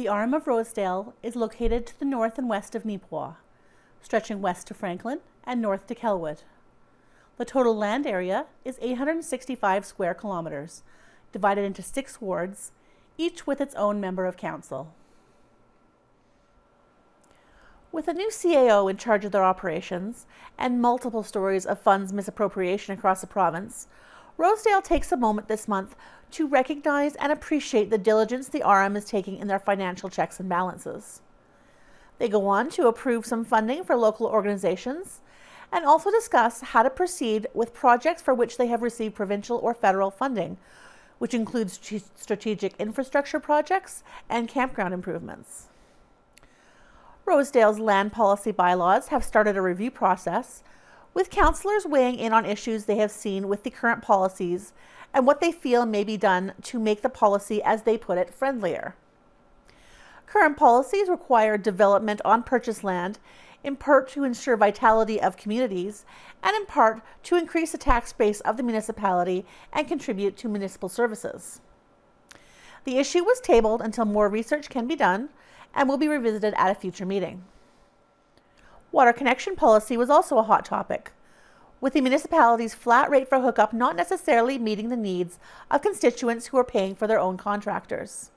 The arm of Rosedale is located to the north and west of Neepawa, stretching west to Franklin and north to Kelwood. The total land area is 865 square kilometers, divided into 6 wards, each with its own member of council. With a new CAO in charge of their operations and multiple stories of funds misappropriation across the province, Rosedale takes a moment this month to recognize and appreciate the diligence the RM is taking in their financial checks and balances. They go on to approve some funding for local organizations and also discuss how to proceed with projects for which they have received provincial or federal funding, which includes strategic infrastructure projects and campground improvements. Rosedale's land policy bylaws have started a review process, with councillors weighing in on issues they have seen with the current policies and what they feel may be done to make the policy, as they put it, friendlier. Current policies require development on purchased land, in part to ensure vitality of communities, and in part to increase the tax base of the municipality and contribute to municipal services. The issue was tabled until more research can be done and will be revisited at a future meeting. Water connection policy was also a hot topic, with the municipality's flat rate for hookup not necessarily meeting the needs of constituents who are paying for their own contractors.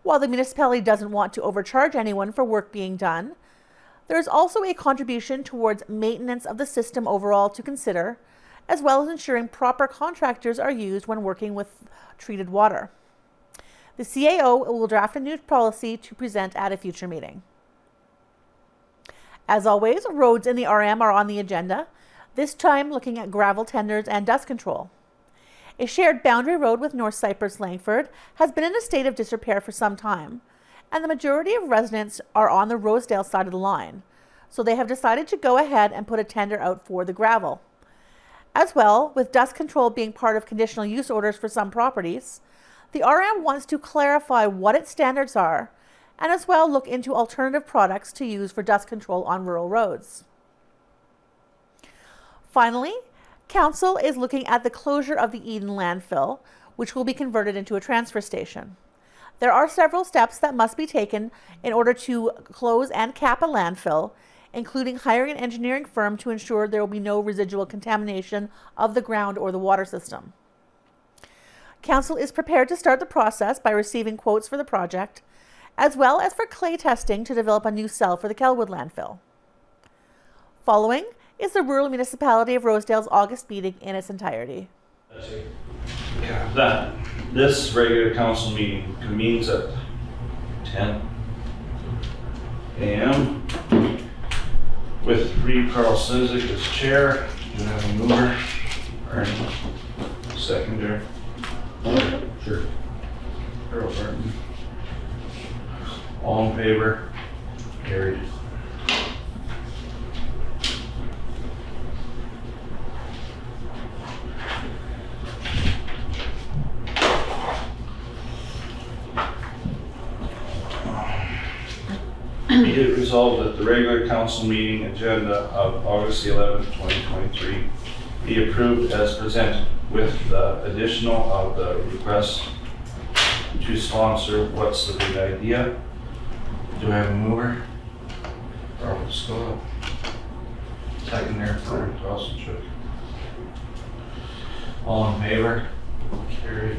While the municipality doesn't want to overcharge anyone for work being done, there is also a contribution towards maintenance of the system overall to consider, as well as ensuring proper contractors are used when working with treated water. The CAO will draft a new policy to present at a future meeting. As always, roads in the RM are on the agenda, this time looking at gravel tenders and dust control. A shared boundary road with North Cypress Langford has been in a state of disrepair for some time, and the majority of residents are on the Rosedale side of the line, so they have decided to go ahead and put a tender out for the gravel. As well, with dust control being part of conditional use orders for some properties, the RM wants to clarify what its standards are, and as well look into alternative products to use for dust control on rural roads. Finally, Council is looking at the closure of the Eden landfill, which will be converted into a transfer station. There are several steps that must be taken in order to close and cap a landfill, including hiring an engineering firm to ensure there will be no residual contamination of the ground or the water system. Council is prepared to start the process by receiving quotes for the project, as well as for clay testing to develop a new cell for the Kelwood landfill. Following is the Rural Municipality of Rosedale's August meeting in its entirety. This regular council meeting convenes at 10 a.m. with Reed Carl Sinzik as chair. Do you have a mover or any seconder? Sure. Earl Burton. All in favor? Carried. Be it resolved that the regular council meeting agenda of August 11th, 2023 be approved as presented with the additional of the request to sponsor What's the Big Idea? Do I have a mover? Robert Scott. Second there, Brian Dawson. All in favor? Carried.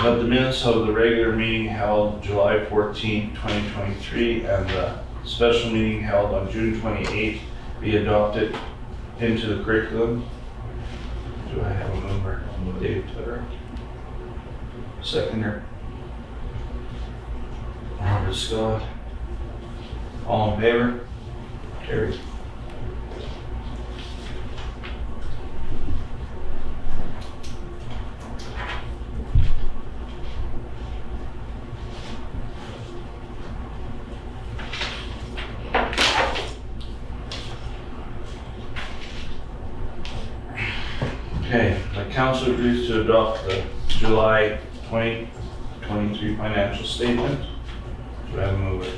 Of the minutes of the regular meeting held July 14, 2023 and the special meeting held on June 28 be adopted into the curriculum. Do I have a mover? Dave Tutter. Seconder. Robert Scott. All in favor? Carried. Okay, the council agrees to adopt the July 2023 financial statement. Do I have a mover?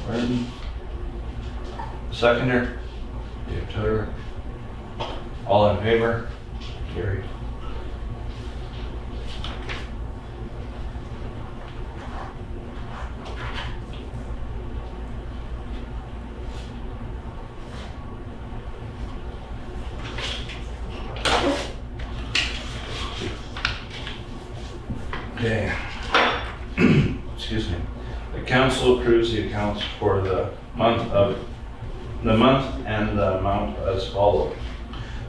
Burton. Seconder? Dave Tudor. All in favor? Carried. Okay. Excuse me. The council approves the accounts for the month and the amount as follows.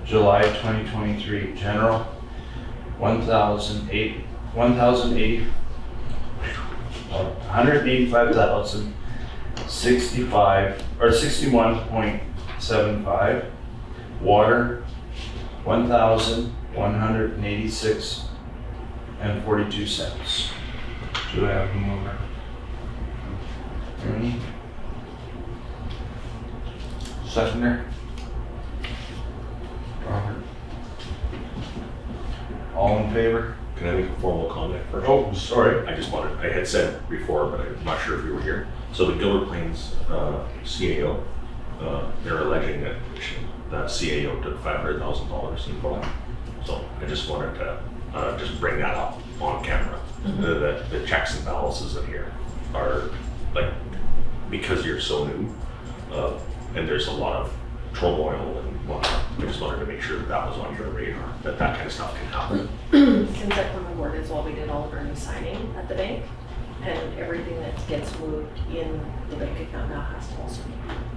July 2023 general $185,065 or 61.75. Water 1,186 and 42 cents. Do I have a mover? Ernie? Seconder? Robert? All in favor? Can I make a formal comment first? Oh, sorry. I had said before, but I'm not sure if you were here. So the Gilbert Plains CAO, they're alleging that CAO took $500,000 in fraud. So I just wanted to just bring that up on camera. The checks and balances in here are like, because you're so new and there's a lot of turmoil and whatnot, I just wanted to make sure that was on your radar, that kind of stuff can happen. Since I come on board as well, we did all of our new signing at the bank, and everything that gets moved in the bank account now has to also be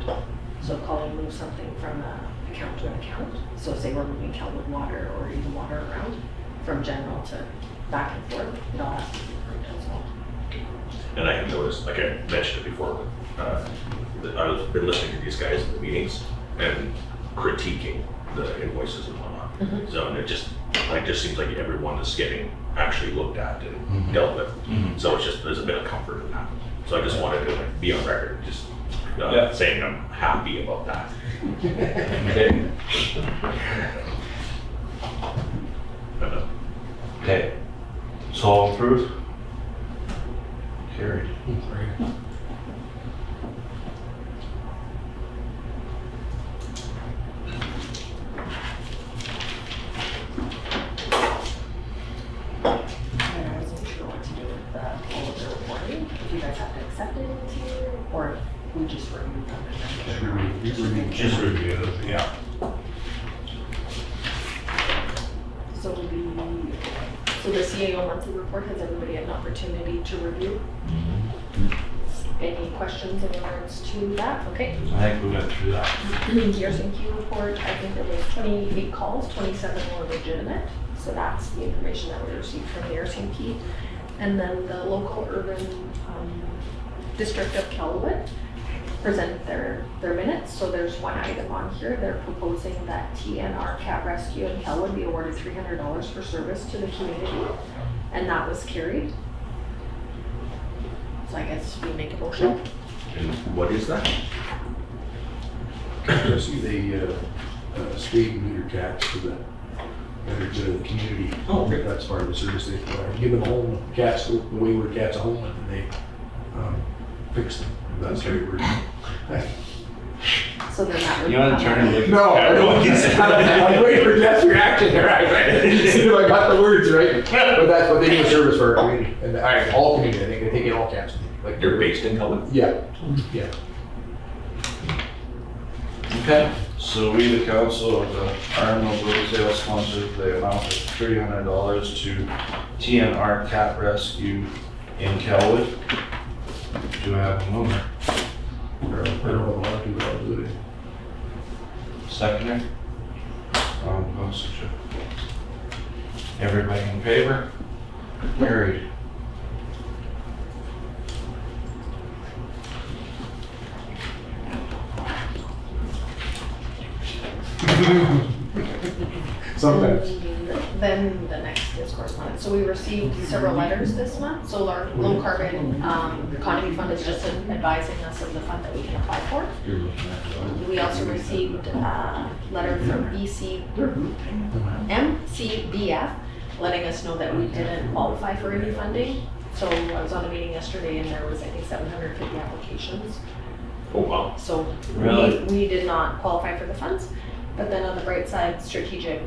moved. So calling move something from an account to an account. So say we're moving Calwood water or even water around from general to back and forth, it all has to be approved as well. And I have noticed, like I mentioned it before, I've been listening to these guys in the meetings and critiquing the invoices and whatnot. So and it just seems like everyone is getting actually looked at and dealt with. So it's just, there's a bit of comfort in that. So I just wanted to be on record, just saying I'm happy about that. Okay. Okay. So all approved? Carried. And I wasn't sure what to do with all of the reporting, if you guys have to accept it into you, or if we just remove them. Just review it, yeah. So the CAO monthly report, has everybody had an opportunity to review? Any questions in regards to that? Okay. I think we went through that. The RCMP report, I think there was 28 calls, 27 were legitimate. So that's the information that we received from the RCMP. And then the local urban district of Calwood presented their minutes. So there's one item on here. They're proposing that TNR Cat Rescue in Calwood be awarded $300 for service to the community. And that was carried. So I guess we make a motion. And what is that? See, they spayed and neuter cats for the community. Oh, okay. That's part of the service they provide. Give them a home, cats, the wayward cats a home, and then they fix them. That's how it works. So then that would You want to turn and look? No, I don't. I'm waiting for Jeff's reaction there. I see if I got the words right. But that's what they do, service for our community. And all community, I think they take in all cats. Like You're based in Calwood? Yeah, yeah. Okay. So we, the council of the Arnold Rosedale, sponsored the amount of $300 to TNR Cat Rescue in Calwood. Do I have a mover? I don't know what I do, but I'll do it. Seconder? Postage. Everybody in favor? Carried. Sometimes. Then the next is correspondence. So we received several letters this month. So our low carbon economy fund is just advising us of the fund that we can apply for. We also received a letter from MCBF letting us know that we didn't qualify for any funding. So I was on a meeting yesterday and there was, I think, 750 applications. Oh, wow. So Really? we did not qualify for the funds. But then on the bright side, strategic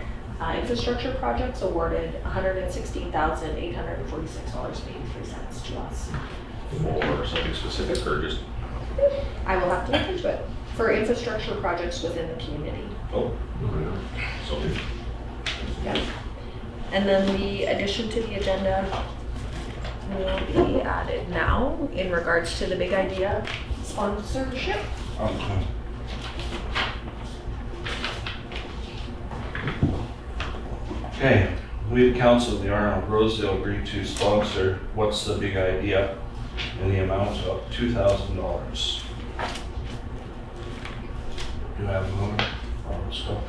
infrastructure projects awarded $116,846.83 to us. For something specific or just, I will have to look into it for infrastructure projects within the community. oh, so, Yeah. And then the addition to the agenda will be added now in regards to the Big Idea sponsorship. Okay. Okay, we the council of the Arnold Rosedale agreed to sponsor What's the Big Idea in the amount of $2,000. Do you have a mover? Let's go.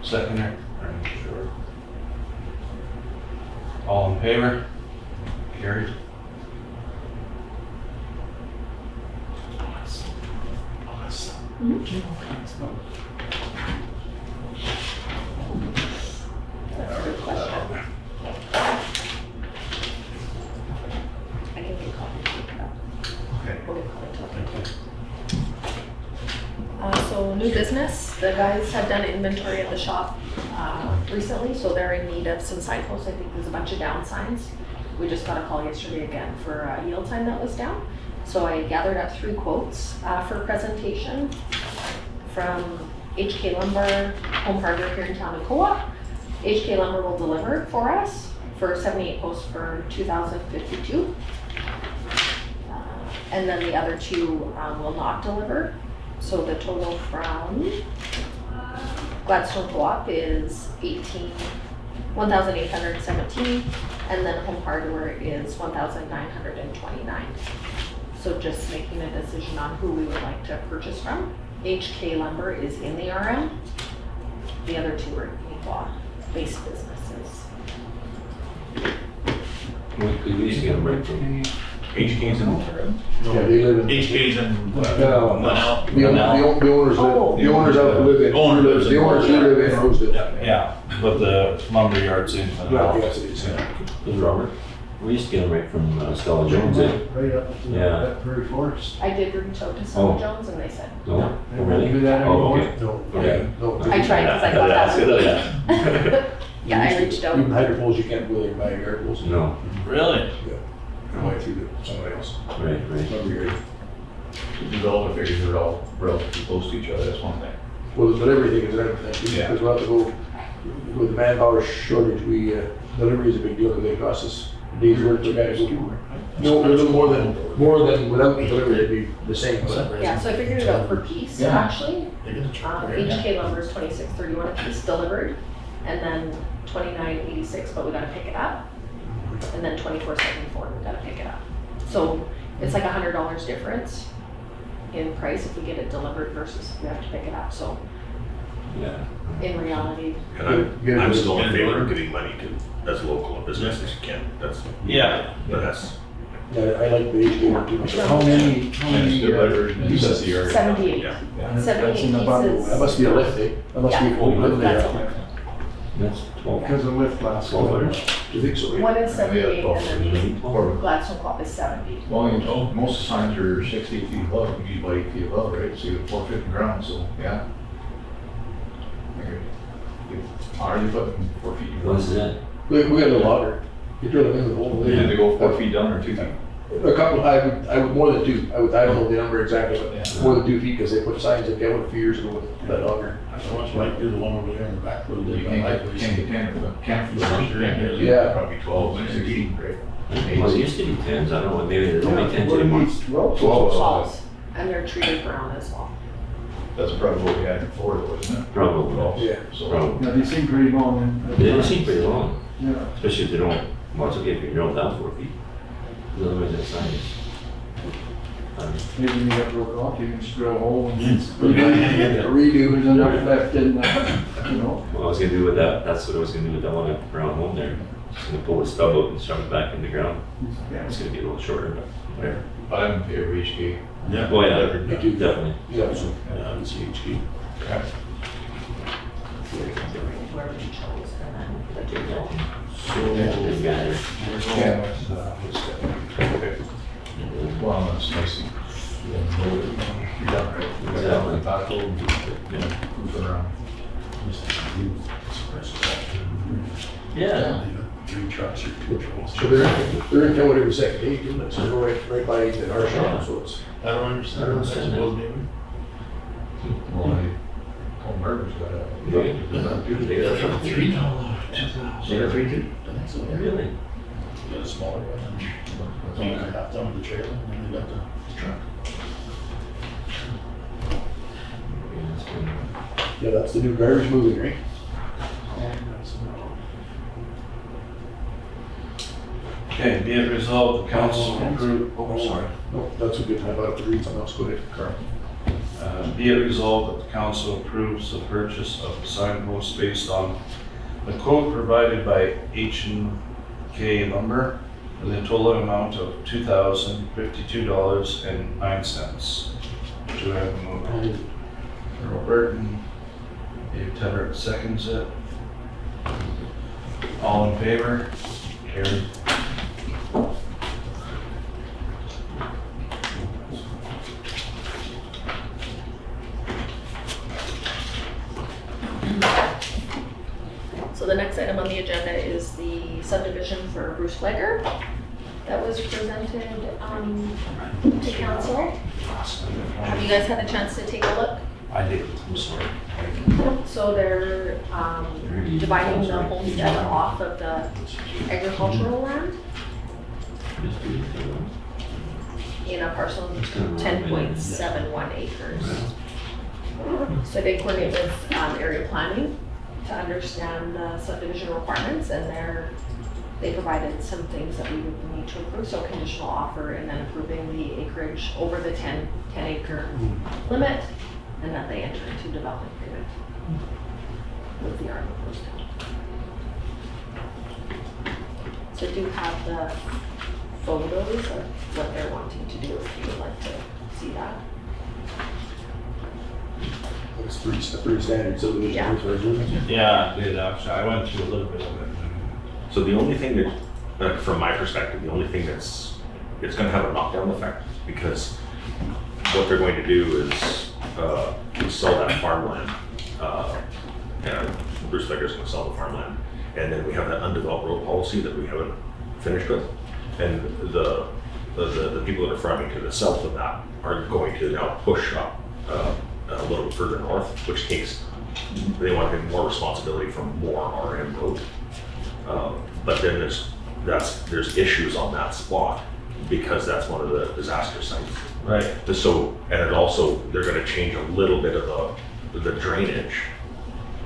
Seconder? I'm sure. All in favor? Carried. That's a good question. I can get a copy. Okay. We'll get a copy to so new business, the guys have done inventory at the shop recently, so they're in need of some signposts. I think there's a bunch of down signs. We just got a call yesterday again for a yield sign that was down. So I gathered up 3 quotes for presentation from HK Lumber, Home Hardware here in town and Co-op. HK Lumber will deliver for us for 78 posts for $2,052. And then the other 2 will not deliver. So the total from Gladstone Co-op is $1,817, and then Home Hardware is $1,929. So just making a decision on who we would like to purchase from. HK Lumber is in the RM. The other 2 are Equa-based businesses. What could we get them right from? HK's in Ontario? Yeah, they live in. HK's in No, Lanell. the owners live, the owners out live in, the owners do live in Rosedale. Yeah, but the lumber yard's in. Right, yes, it is. Who's Robert? We used to get them right from Stella Jones, eh? Right up to Yeah. that Prairie Forest. I did reach out to Stella Oh. Jones and they said, No? no. Oh, really? Do that Oh, anymore? okay. No, Okay. no. I tried because I thought that would be. Yeah, I reached out. Even hydro poles, you can't really buy yard poles. No, Really? Go through somebody else. right. Lumber yard. The developer figures they're all relatively close to each other, that's one thing. Well, but everything is everything, Yeah. because we'll have to go, with the manpower shortage, delivery is a big deal, because they cost us a day's work per guy. No, a little more than without the delivery, it'd be the same. But Yeah, so I figured it out per piece, Yeah. actually. HK Lumber is $26.31 a piece delivered, and then $29.86, but we gotta pick it up. And then $24.74, we gotta pick it up. So it's like $100 difference in price if we get it delivered versus if we have to pick it up. So Yeah. in reality, and I'm still in favor of giving money to, as local businesses you can, that's, Yeah. but that's, yeah, I like the HK one too. How many, Delivered, and pieces? that's the yard. 78. yeah. That's 78 in the bundle. pieces. That must be a lift, eh? That must be a full lift. That's a there. lift. That's 12. Because the lift lasts. 12 hours. Do you think so? One is 78 and then Or, the Gladstone Co-op is 70. well, you know, most of the signs are 6 to 8 feet above, you need about 8 feet above, right? So you have 4 feet in ground, so, yeah. Are you putting 4 feet in What is ground? that? We got a little longer. You drill it in the hole. Did they go 4 feet down or 2 feet? A couple, I would, more than 2. I don't know the number exactly, but Yeah. more than 2 feet, because they put signs in there a few years ago with that longer. What's like, there's one over there in the back. You can't get 10, Yeah. probably 12, 16, right? Well, it used to be 10s, I don't know, maybe there's only 10s anymore. 12. Falls. And they're treated brown as well. That's probably what we had before, though, isn't it? Probably. Yeah. So, Probably. Yeah, they seem pretty long. They seem pretty long, Yeah. especially if they don't, well, it's okay if you drill down 4 feet. Otherwise that sign is. Maybe when you get broke off, you can just drill a hole and. Redo. There's enough left in that, you know. What I was gonna do with that, that's what I was gonna do with that one around home there. Just gonna pull the stub out and shove it back in the ground. Yeah. It's gonna be a little shorter, but whatever. I'm in favor of HK. Oh, yeah, Me too. definitely. Yeah, so. Okay. whoever you chose, and then the two will. This guy. Yeah, what's that? Okay. Well, that's nice. You're done, right? You got that one back over, moving around. Yeah. 3 trucks or 2 trucks. So they're in town every second day, isn't it? So they're right by our shop, so it's. I don't understand. I don't understand that. Well, home garbage got a. They got a truck. 3 now. They got 3 too? I think so, yeah. Really? Got a smaller one. That's only half done with the trailer, and then they got the truck. Yeah, that's the new garbage moving, right? Okay, be it resolved, the council approve, sorry. No, that's a good time, I have to read something else, go ahead, Carl. Be it resolved that the council approves the purchase of the signpost based on the quote provided by H&K Lumber with a total amount of $2,052.09. Do I have a mover? Earl Burton, Dave Tedder seconds it. All in favor? Carried. So the next item on the agenda is the subdivision for Bruce Flegger that was presented to council. Have you guys had a chance to take a look? I did, I'm sorry. So they're dividing the homestead off of the agricultural land in a parcel of 10.71 acres. So they coordinate with area planning to understand the subdivision requirements, and they provided some things that we would need to approve, so conditional offer and then approving the acreage over the 10 acre limit, and that they enter into development agreement with the Army of Rosedale. So I do have the photos of what they're wanting to do, if you would like to see that. It's pretty standard subdivision. Yeah. Yeah, I did actually. I went through a little bit of it. So the only thing that, from my perspective, the only thing it's going to have a knockdown effect, because what they're going to do is sell that farmland. And Bruce Flegger's going to sell the farmland, and then we have that undeveloped road policy that we haven't finished with, and the people that are farming to the south of that are going to now push up a little bit further north, which takes, they want to get more responsibility from more RM road. But then there's issues on that spot because that's one of the disaster sites. Right. So, and it also, they're going to change a little bit of the drainage.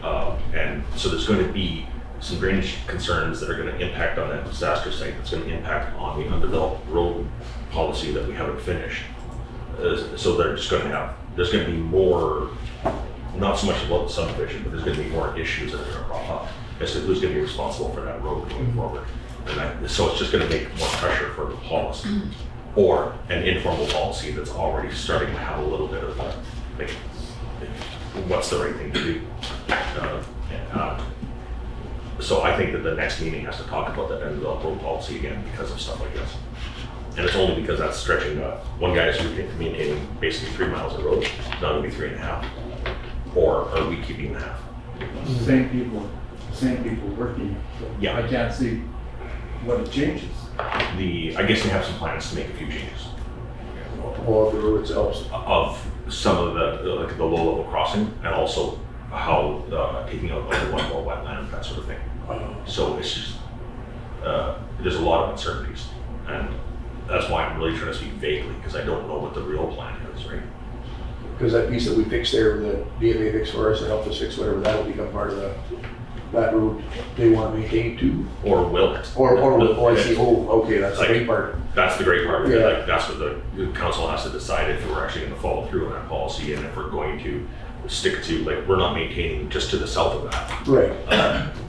And so there's going to be some drainage concerns that are going to impact on that disaster site. It's going to impact on the undeveloped road policy that we haven't finished. So they're just going to have, there's going to be more, not so much about the subdivision, but there's going to be more issues that are going to crop up as to who's going to be responsible for that road going forward. And so it's just going to make more pressure for the policy, or an informal policy that's already starting to have a little bit of a, like, what's the right thing to do? So I think that the next meeting has to talk about that undeveloped road policy again because of stuff like this. And it's only because that's stretching, one guy is maintaining basically 3 miles of road, not going to be 3.5. Or are we keeping the half? Same people working. Yeah. I can't see what it changes. I guess they have some plans to make a few changes Or the road itself. of some of the, like the low level crossing, and also how taking out like one more wetland, that sort of thing. So it's just, there's a lot of uncertainties, and that's why I'm really trying to speak vaguely, because I don't know what the real plan is, right? Because that piece that we fixed there, the DFA fixed for us, and helped us fix whatever, that'll become part of that road they want to maintain too. Or will it? Or I see, okay, that's the Like, great part. That's the great part. Yeah. Like, that's what the council has to decide if we're actually going to follow through on that policy, and if we're going to stick to, like, we're not maintaining just to the south of that, Right.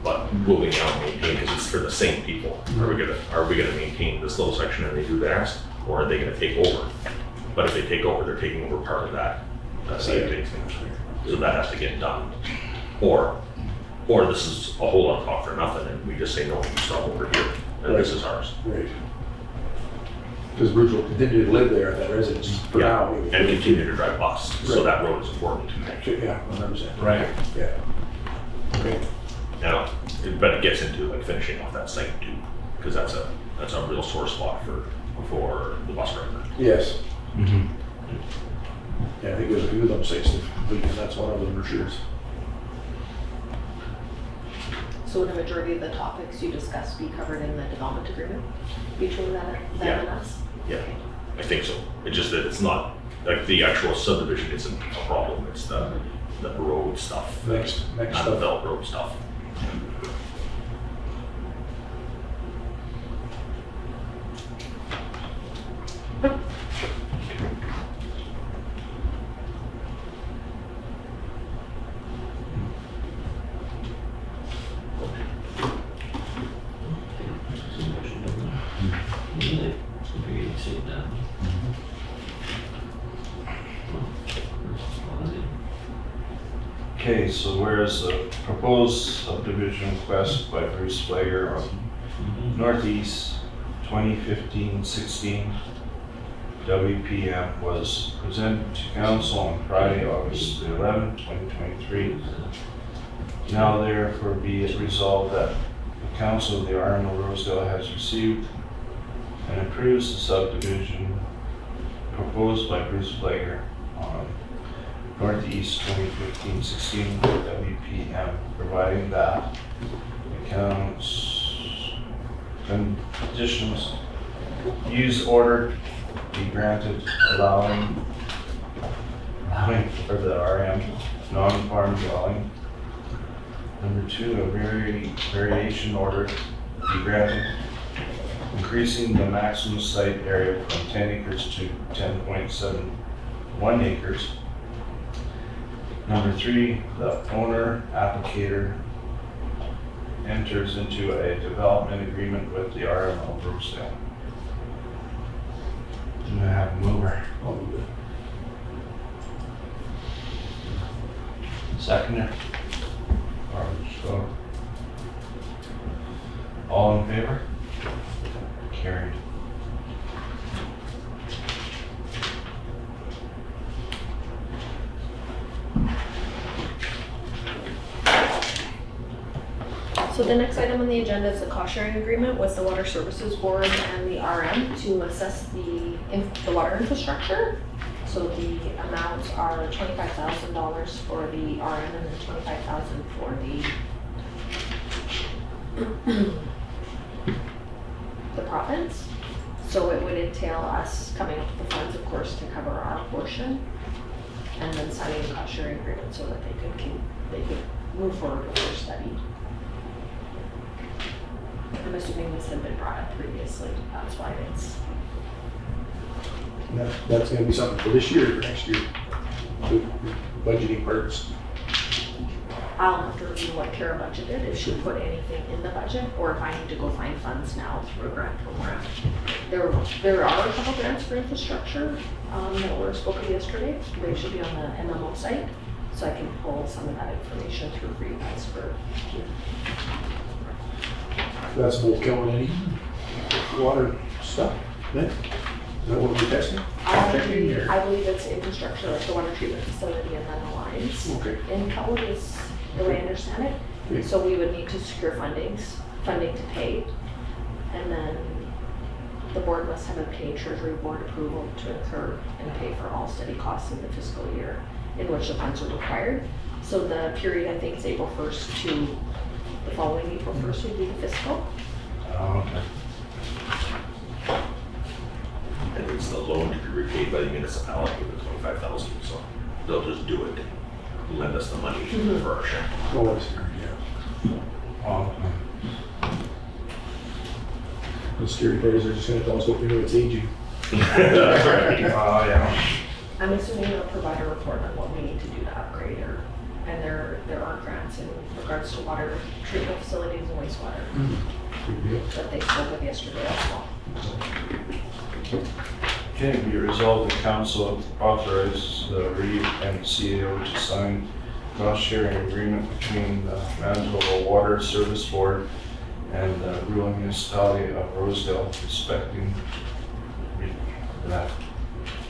but moving out and maintain because it's for the same people. Are we gonna maintain this little section and they do theirs, or are they gonna take over? But if they take over, they're taking over part of that CFA thing. So that has to get done. Or Or this is a whole lot of talk for nothing, and we just say, no, you stop over here, and this is ours. Right. Because Bruce will continue to live there at that residence for Yeah, now. and continue to drive bus, so Right. that road is important to me. Yeah, 100%. Right. Yeah. Okay. Now, but it gets into like finishing off that site too, because that's a real sore spot for the bus driver. Yes. Yeah, I think there's a few of them sites, and that's one of them for sure. So would the majority of the topics you discussed be covered in the development agreement between them and us? Yeah, I think so. It's just that it's not, like the actual subdivision isn't a problem, it's the road stuff. Next stuff. Undeveloped road stuff. Okay, so whereas the proposed subdivision request by Bruce Flager of Northeast 2015-16 WPM was presented to council on Friday, August 11, 2023. Now therefore be it resolved that the council of the RM of Rosedale has received and approves the subdivision proposed by Bruce Flager on Northeast 2015-16 WPM, providing that accounts conditions use order be granted, allowing for the RM non-farm dwelling. Number 2, a variation order be granted, increasing the maximum site area from 10 acres to 10.71 acres. Number 3, the owner applicator enters into a development agreement with the RM of Rosedale. Do I have a mover? I'll do it. Seconder? All in favor? Carried. So the next item on the agenda is the cost sharing agreement with the Water Services Board and the RM to assess the water infrastructure. So the amounts are $25,000 for the RM and then $25,000 for the province. So it would entail us coming up with the funds, of course, to cover our portion and then signing a cost sharing agreement so that they could move forward with their study. I'm assuming this had been brought up previously, that's why it's. That's gonna be something for this year, or for next year. The budgeting parts. I'll have to review what Tara budgeted, if she put anything in the budget, or if I need to go find funds now through a grant program. There are a couple grants for infrastructure that were spoken yesterday. They should be on the MMO site, so I can pull some of that information through for you guys for. That's both killing any water stuff, then? Is that what we're testing? Checking or- I believe it's infrastructure, like the water treatment facility and then the lines. Okay. In code is the way I understand Okay. it. So we would need to secure funding to pay. And then the board must have obtained treasury board approval to incur and pay for all study costs in the fiscal year in which the funds are required. So the period, I think, is April 1st to the following April 1st would be the fiscal. Oh, okay. And it's the loan to be repaid by the municipality with the 25,000, so they'll just do it, lend us the money for our share. Oh, that's, yeah. Oh, okay. The security players are just gonna tell us what we know it's aging. Oh, yeah. I'm assuming they'll provide a report on what we need to do to upgrade and there are grants in regards to water treatment facilities and wastewater Good deal. that they spoke of yesterday as well. Okay, be resolved the council authorize the REIT and CEO to sign cost sharing agreement between the Manitoba Water Service Board and the rural municipality of Rosedale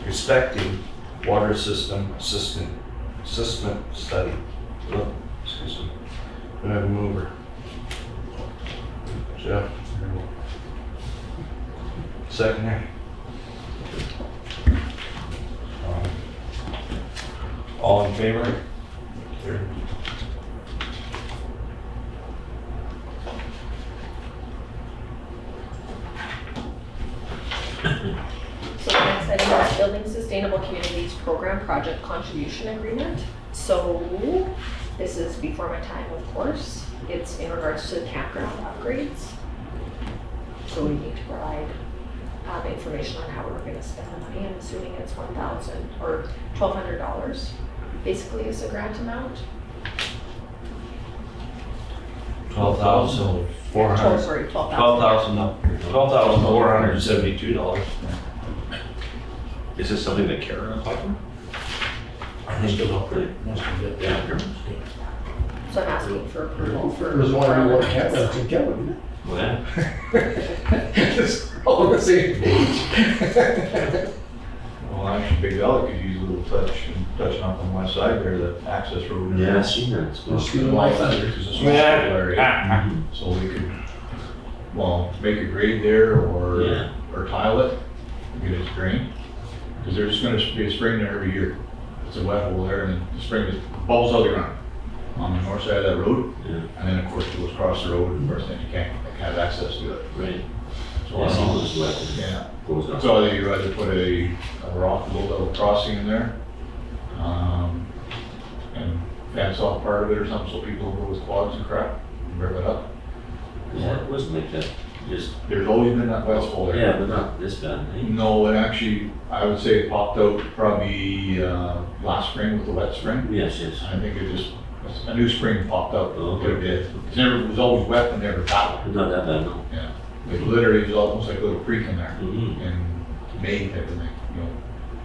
respecting water system assessment study. Oh, excuse me. Do I have a mover? Jeff? Second. All in favor? So the next item is Building Sustainable Communities Program Project Contribution Agreement. So this is before my time, of course. It's in regards to the campground upgrades. So we need to provide information on how we're going to spend the money. I'm assuming it's $1,000 or $1,200. Basically, is the grant amount. $12,400. Sorry, $12,000. $12,472. Is this something that Karen applied for? I think it's all pretty, most of it, yeah. So I'm asking for approval for. There's one we want to have, that's in Kelly, isn't it? Well, Just all on the same page. Well, actually, Big Valley could use a little touching up on the west side there, the access road. and yeah, I've seen that. It's Just well. give them my thunder. There's a small area, so we could, well, make a grade there Yeah. or tile it, get it drained. Because there's gonna be a spring there every year. It's a wet hole there, and the spring just bubbles out of the ground on the north side of that road. Yeah, And then, of course, it goes across the road, and of course, then you can't have access to it. right. So, Yeah, it's almost wet. yeah. Goes up. So you either put a rock, low level crossing in there, and fence off part of it or something, so people go with quads and crap, and rip it up. Yeah, it wasn't like that, just, There's always been that wet hole there. yeah, but not this bad, eh? No, it actually, I would say it popped out probably last spring with the wet spring. Yes, yes. I think it just, a new spring popped out, Oh, it did. It was always wet and never fouled. Not that bad, no. Yeah, it literally was almost like a little creek in there, Mm-hmm. in May type of thing, you know.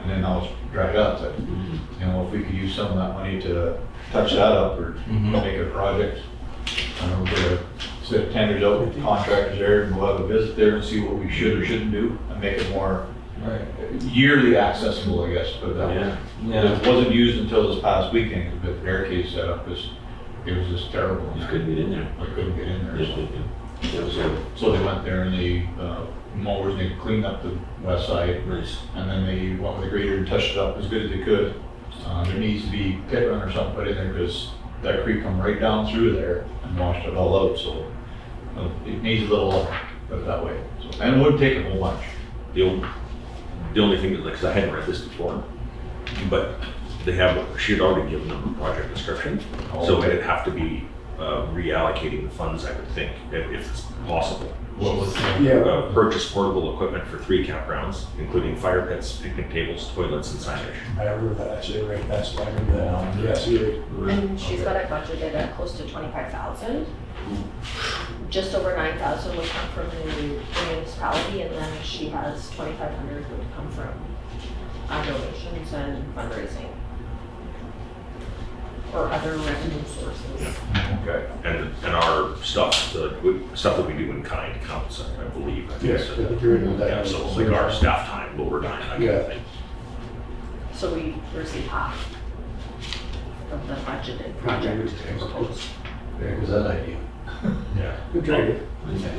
And then now it's dried up, but, Mm-hmm. you know, if we could use some of that money to touch that up or make a project, I don't know, get a set of tenders out with contractors there and we'll have a visit there and see what we should or shouldn't do and make it more yearly accessible, I guess, but Yeah. it wasn't used until this past weekend, but the barricade set up was, it was just terrible. Just couldn't get in there. I couldn't get in there. Yes, so. we do. That was So they went there and they, mowers, they cleaned up the west side, nice. and then they went with a grader and touched it up as good as they could. There needs to be pit run or something put in there, because that creek come right down through there and washed it all out, so it needs a little, put it that way. So, and it wouldn't take a whole bunch. The only thing that, like, 'cause I hadn't read this before, but they have, she had already given them a project description, so it'd have to be reallocating the funds, I would think, if it's possible. What was, Purchase portable equipment for 3 campgrounds, including fire pits, picnic tables, toilets, and signage. I remember that actually, right, that's why I remember that. Yes, you're right. And she's got it budgeted at close to 25,000. Just over 9,000 would come from the municipality, and then she has 2,500 would come from donations and fundraising or other revenue sources. okay. And our stuff, the stuff that we do in kind counts, I believe. Yes, I think you're into that. Yeah, so like our staff time, overtime, that kind of thing. So we receive half of the budgeted project proposed. There was that idea. Yeah. Good try.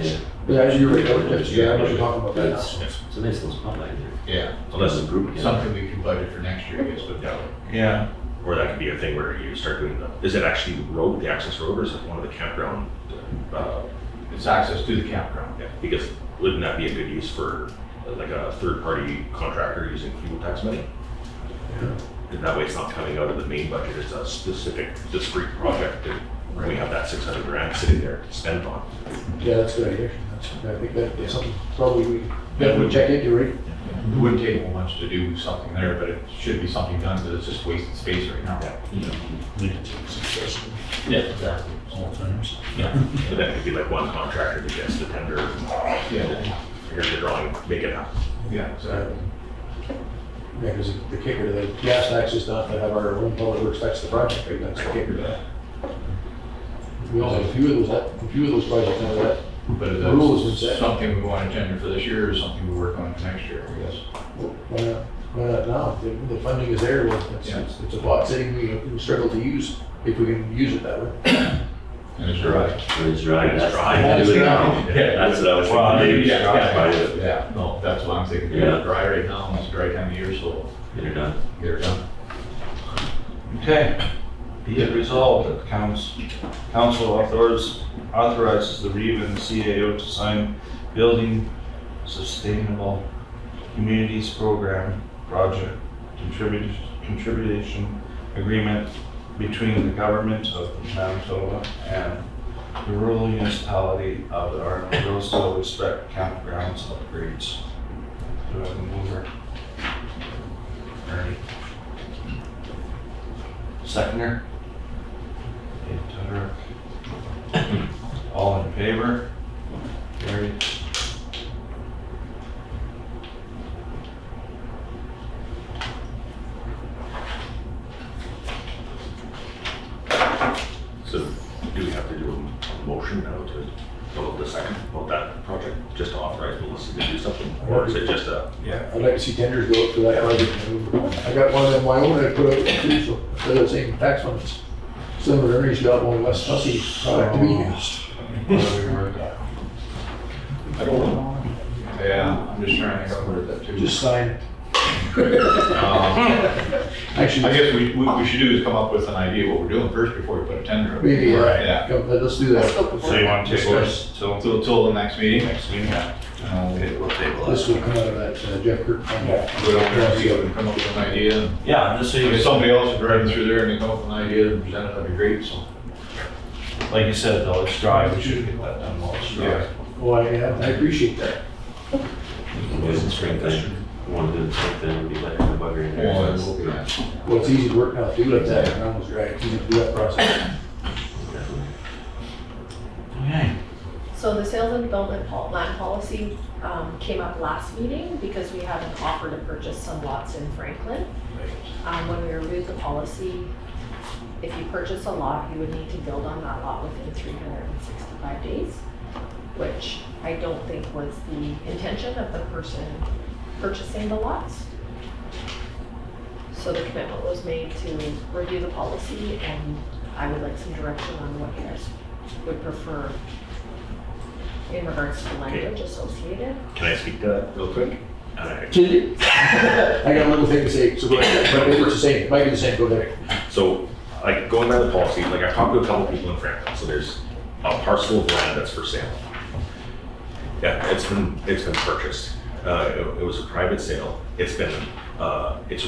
Yeah. But as you're right, yeah, I'm not talking about that now. It's a nice little spot back there. Yeah, unless the group, Something we can budget for next year, I guess, but that way. Yeah. or that could be a thing where you start doing is it actually the road, the access road, or is it one of the campground? It's access to the campground. Yeah, because wouldn't that be a good use for like a third-party contractor using fuel tax money? And that way it's not coming out of the main budget, it's a specific, discrete project, and we have that 600 grand sitting there to spend on. Yeah, that's a good idea. I think that's something probably we definitely check into, right? It wouldn't take much to do something there, but it should be something done, because it's just wasted space right now. Yeah, exactly. All times. Yeah. But then it could be like one contractor that gets the tender, Yeah, here's the drawing, make it happen. yeah, exactly. Yeah, because the kicker to the gas tax is not to have our own public works tax the project, right? That's the kicker to that. We also have a few of those projects under that. But is Rule has been that set. something we want to tender for this year or something we work on for next year, I guess? Why not? Why not now? The funding is there, well, it's a pot sitting we struggle to use, if we can use it that way. And it's dry. It's dry. It's dry. That's what I was Well, thinking. Maybe yeah, try yeah. it. Yeah, no, that's what I'm thinking. Yeah. It's dry right now, and it's a dry time of year, so Get it done. get her done. Okay. Be it resolved that the council authorizes the REIT and the CAO to sign Building Sustainable Communities Program Project Contribution Agreement between the government of Manitoba and the rural municipality of the Rosedale Respect Campgrounds upgrades. Do I have a mover? Ernie. Seconder? Dave Tudor. All in favor? Carried. So do we have to do a motion now to vote the second about that project, just to authorize Melissa to do something? Or is it just a, Yeah. I'd like to see tenders go up for that project. I got one of them, my own, I put out too, so they're the same tax funds. Similar to Ernie's job, only less fussy product to be used. I don't know. Yeah, I'm just trying to cover that too. Just sign it. I Actually, guess what we should do is come up with an idea what we're doing first before we put a tender up. maybe, Yeah. let's do that. So you want to table this till Till the next meeting. next meeting? Okay, we'll table This this. will come out of that Jeff Kirk fund. Go down there and see if we can come up with an idea. Yeah, just so you If guys, somebody else is driving through there and they come up with an idea and present it, that'd be great, so. like you said, though, it's dry, we should get that done while it's dry. Yeah. Well, I appreciate that. It's the springtime. We want to do the same thing, it'd be like the bugger in there. Well, so it it's- will be nice. Well, it's easy to work now, too, like that, ground was dry, it's easy to do that process. Definitely. Okay. So the sales and development land policy came up last meeting because we had an offer to purchase some lots in Franklin. When we reviewed the policy, if you purchase a lot, you would need to build on that lot within 365 days, which I don't think was the intention of the person purchasing the lots. So the commitment was made to review the policy, and I would like some direction on what you guys would prefer in regards to language associated. can I speak to that real quick? I got a little thing to say, so go ahead, but maybe it's the same, it might be the same, go ahead. So, like, going by the policy, like, I've talked to a couple people in Franklin, so there's a parcel of land that's for sale. Yeah, it's been purchased. It was a private sale. It's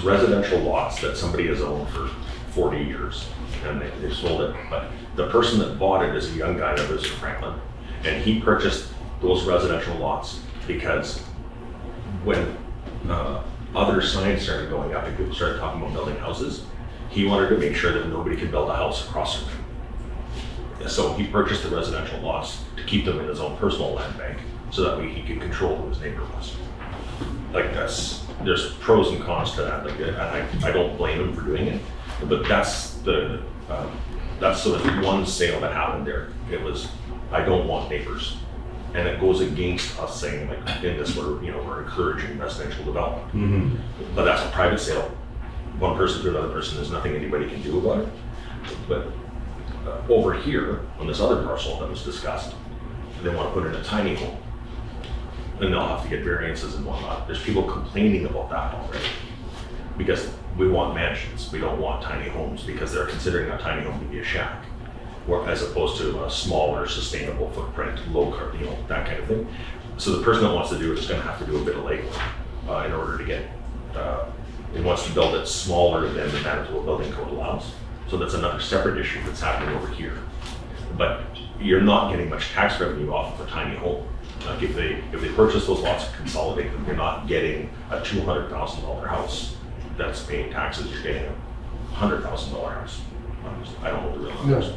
residential lots that somebody has owned for 40 years, and they sold it. But the person that bought it is a young guy that lives in Franklin, and he purchased those residential lots because when other signs started going up and people started talking about building houses, he wanted to make sure that nobody could build a house across from him. So he purchased the residential lots to keep them in his own personal land bank, so that way he could control who his neighbor was. Like there's pros and cons to that, like, and I don't blame him for doing it, but that's sort of one sale that happened there. It was, I don't want neighbors. And it goes against us saying, like, in this, we're encouraging residential development. But that's a private sale. One person to another person, there's nothing anybody can do about it. But over here, on this other parcel that was discussed, they want to put in a tiny home. And they'll have to get variances and whatnot. There's people complaining about that already. Because we want mansions, we don't want tiny homes, because they're considering a tiny home to be a shack. Or as opposed to a smaller, sustainable footprint, low carbon, that kind of thing. So the person that wants to do it is going to have to do a bit of legwork in order to get, he wants to build it smaller than the Manitoba Building Code allows. So that's another separate issue that's happening over here. But you're not getting much tax revenue off of a tiny home. Like if they purchase those lots and consolidate them, you're not getting a $200,000 house that's paying taxes. You're getting a $100,000 house. I don't know the real numbers. Yes.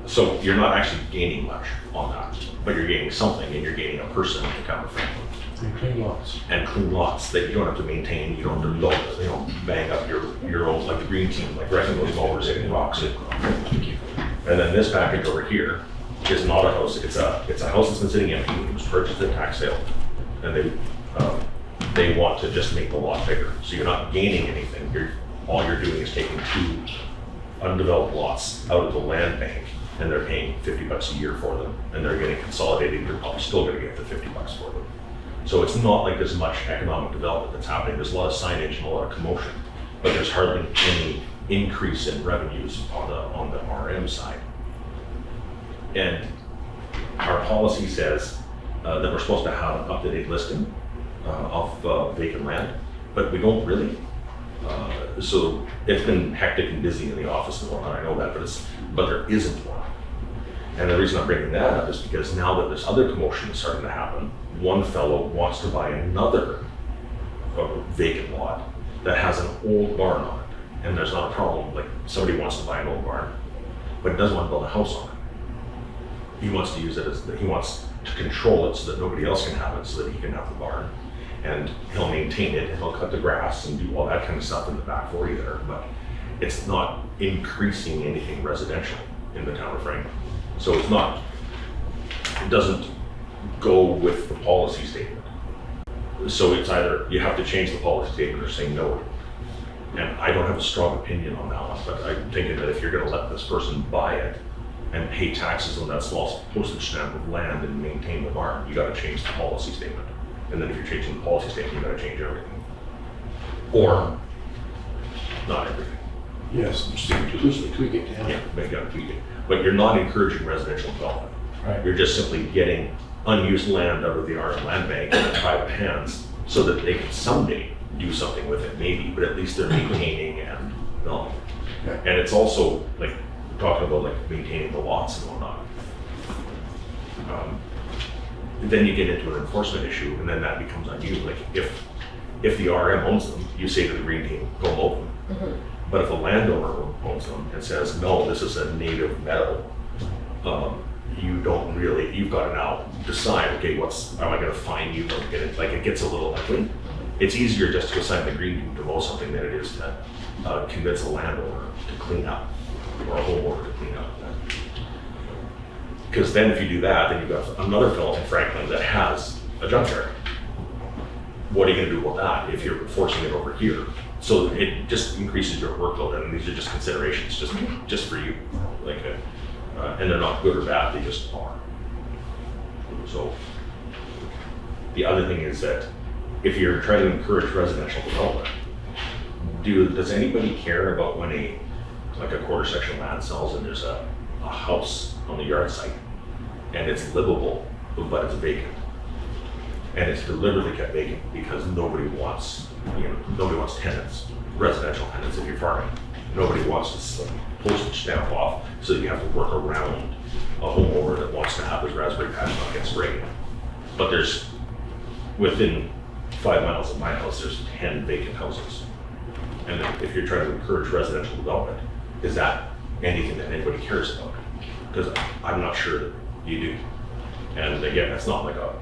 So you're not actually gaining much on that, but you're gaining something, and you're gaining a person to come from. And clean lots. and clean lots that you don't have to maintain, you don't have to build, you know, bang up your own, like the green team, like wrecking those mowers, hitting rocks. And then this package over here is not a house, it's a house that's been sitting empty, it was purchased at tax sale. And they want to just make the lot bigger, so you're not gaining anything, all you're doing is taking 2 undeveloped lots out of the land bank, and they're paying $50 a year for them, and they're getting consolidated, you're probably still gonna get the $50 for them. So it's not like there's much economic development that's happening. There's a lot of signage and a lot of commotion, but there's hardly any increase in revenues on the RM side. And our policy says that we're supposed to have an up-to-date listing of vacant land, but we don't really. So it's been hectic and busy in the office and whatnot, I know that, but there isn't one. And the reason I'm bringing that up is because now that this other commotion is starting to happen, one fellow wants to buy another vacant lot that has an old barn on it. And there's not a problem, like somebody wants to buy an old barn, but doesn't want to build a house on it. He wants to use it he wants to control it so that nobody else can have it, so that he can have the barn. And he'll maintain it, and he'll cut the grass and do all that kind of stuff in the back for you there, but it's not increasing anything residential in the town of Franklin. So it doesn't go with the policy statement. So it's either you have to change the policy statement or say no. And I don't have a strong opinion on that one, but I'm thinking that if you're gonna let this person buy it and pay taxes on that small postage stamp of land and maintain the barn, you gotta change the policy statement. And then if you're changing the policy statement, you gotta change everything. Or not everything. Yes, just tweak it. Yeah, but you gotta tweak it. But you're not encouraging residential development. Right. You're just simply getting unused land out of the RM land bank in private hands so that they can someday do something with it, maybe, but at least they're maintaining and developing. Yeah. And it's also like talking about like maintaining the lots and whatnot. Then you get into an enforcement issue, and then that becomes on you. Like if the RM owns them, you say to the green team, go mow them. Mm-hmm. But if a landowner owns them and says, no, this is a native meadow, you've got to now decide, okay, am I gonna fine you? Like it gets a little ugly. It's easier just to assign the green team to mow something than it is to convince a landowner to clean up, or a homeowner to clean up. Because then if you do that, then you've got another fellow in Franklin that has a junkyard. What are you gonna do about that if you're forcing it over here? So it just increases your workload, and these are just considerations, just for you. And they're not good or bad, they just are. So the other thing is that if you're trying to encourage residential development, does anybody care about when a quarter section land sells and there's a house on the yard site and it's livable, but it's vacant? And it's deliberately kept vacant because nobody wants tenants, residential tenants if you're farming. Nobody wants to postage stamp off, so you have to work around a homeowner that wants to have his raspberry patch not get sprayed. But there's, within 5 miles of my house, there's 10 vacant houses. And if you're trying to encourage residential development, is that anything that anybody cares about? Because I'm not sure that you do. And again, that's not like a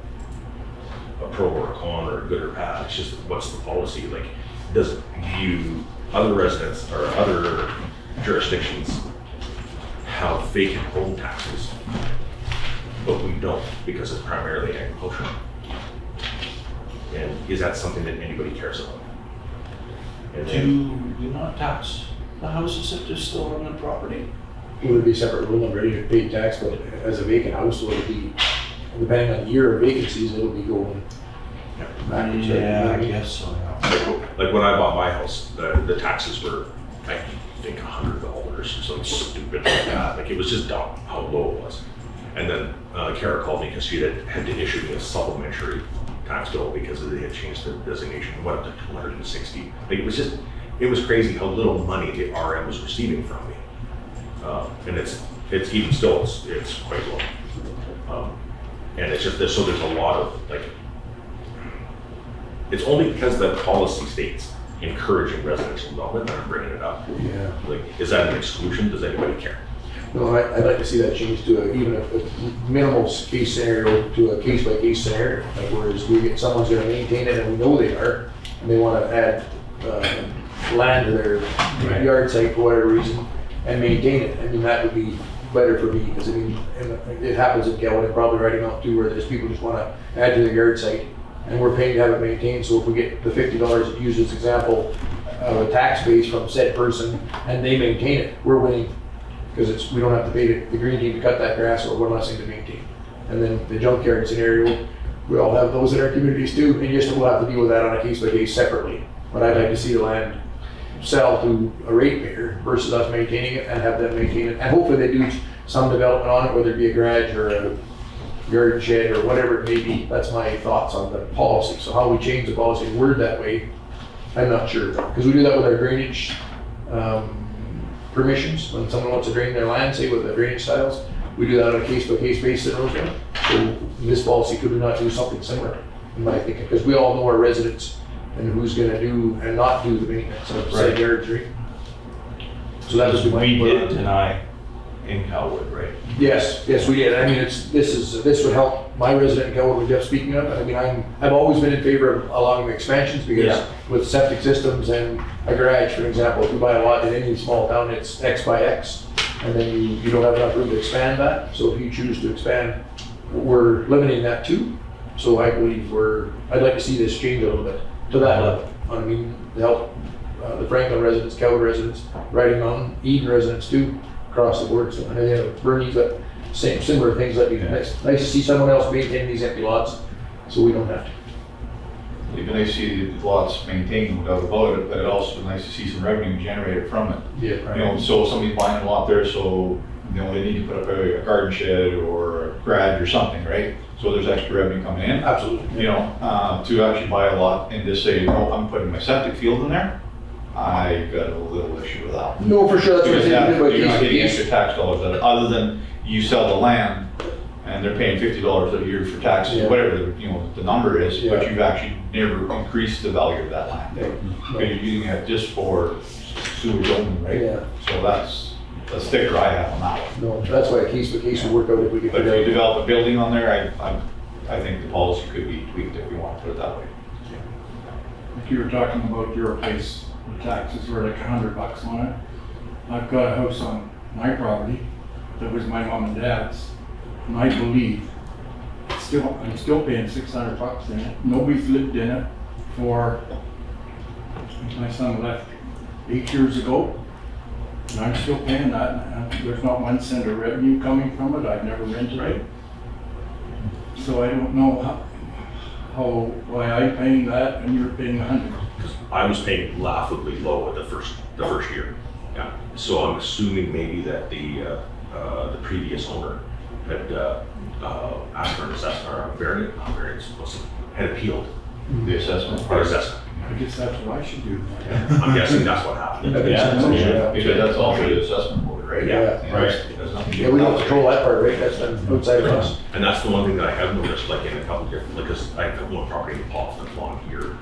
pro or a con or a good or bad, it's just what's the policy? Like, other residents or other jurisdictions have vacant home taxes, but we don't because it's primarily agricultural. And is that something that anybody cares about? And then, Do not tax the houses if they're still on the property. It would be a separate rule number, you pay tax, but as a vacant house, it would be, depending on the year of vacancies, it would be going backwards. Yeah, I guess so, yeah. like when I bought my house, the taxes were, I think, $100 or something stupid like that. Like, it was just dumb how low it was. And then Kara called me because she had to issue me a supplementary tax bill because they had changed the designation. It went up to $260. Like, it was crazy how little money the RM was receiving from me. And it's even still, it's quite low. And it's just, there's a lot of, like, it's only because the policy states encouraging residential development that I'm bringing it up. Yeah. Like, is that an exclusion? Does anybody care? No, I'd like to see that change to even a minimal case scenario to a case-by-case scenario. Like whereas someone's gonna maintain it and we know they are, and they wanna add, land to their yard site for whatever reason and maintain it. I mean, that would be better for me, because I mean, and it happens in Kelowna and probably right now too, where there's people just wanna add to their yard site and we're paying to have it maintained. So if we get the $50, use this example, of a tax base from said person and they maintain it, we're winning. Because we don't have to pay the green team to cut that grass or one less thing to maintain. And then the junkyard scenario, we all have those in our communities too, and yes, we'll have to deal with that on a case by case separately. But I'd like to see the land sell to a ratepayer versus us maintaining it and have them maintain it. And hopefully they do some development on it, whether it be a garage or a yard shed or whatever it may be. That's my thoughts on the policy. So how we change the policy and word that way, I'm not sure. Because we do that with our drainage permissions. When someone wants to drain their land, say with the drainage styles, we do that on a case-by-case basis in Rosedale. So this policy, could we not do something similar, in my opinion? Because we all know our residents and who's gonna do and not do the maintenance of said yards, right? So that was We did deny in Calwood, right? Yes, we did. I mean, this would help my resident in Kelwood, with Jeff speaking of. I mean, I've always been in favor of allowing expansions because with septic systems and a garage, for example, if you buy a lot in any small town, it's X by X, and then you don't have enough room to expand that. So if you choose to expand, we're limiting that too. So I believe I'd like to see this change a little bit to that level. I mean, to help the Franklin residents, Kelwood residents, Riding Mountain, Eden residents too, across the board. So, and Bernie's got similar things like nice to see someone else maintain these empty lots, so we don't have to. It'd be nice to see the lots maintained without about it, but it also be nice to see some revenue generated from it. Yeah. You know, so somebody's buying a lot there, so they need to put up a garden shed or a garage or something, right? So there's extra revenue coming in. Absolutely. You know, to actually buy a lot and just say, oh, I'm putting my septic field in there, I got a little issue with that. No, for sure. That's what Because I you're not getting think. extra tax dollars out of it, other than you sell the land and they're paying $50 a year for taxes, Yeah. whatever the number is, but Yeah. you've actually never increased the value of that land. Because you're using it just for sewage only, right? Yeah. So that's the sticker I have on that one. No, that's why a case by case would work out if we could. But if you develop a building on there, I think the policy could be tweaked if we want to put it that way. Like you were talking about your place, the taxes were like $100 on it. I've got a house on my property that was my mom and dad's, and I believe I'm still paying $600 in it. Nobody's lived in it for, my son left 8 years ago, and I'm still paying that. And there's not 1 cent of revenue coming from it. I've never rented it. So I don't know why I'm paying that and you're paying $100. I was paying laughably low at the first year. Yeah. So I'm assuming maybe that the previous owner had asked for an assessment or a variance, had appealed The assessment or part. assessment. I guess that's what I should do. I'm guessing that's what happened. Because that's all for the assessment board, right? Yeah. Right. It has nothing to do Yeah, we with don't that. control that part, right? That's done outside of us. And that's the one thing that I have noticed, like in a couple different, because I have one property in Paulton along here,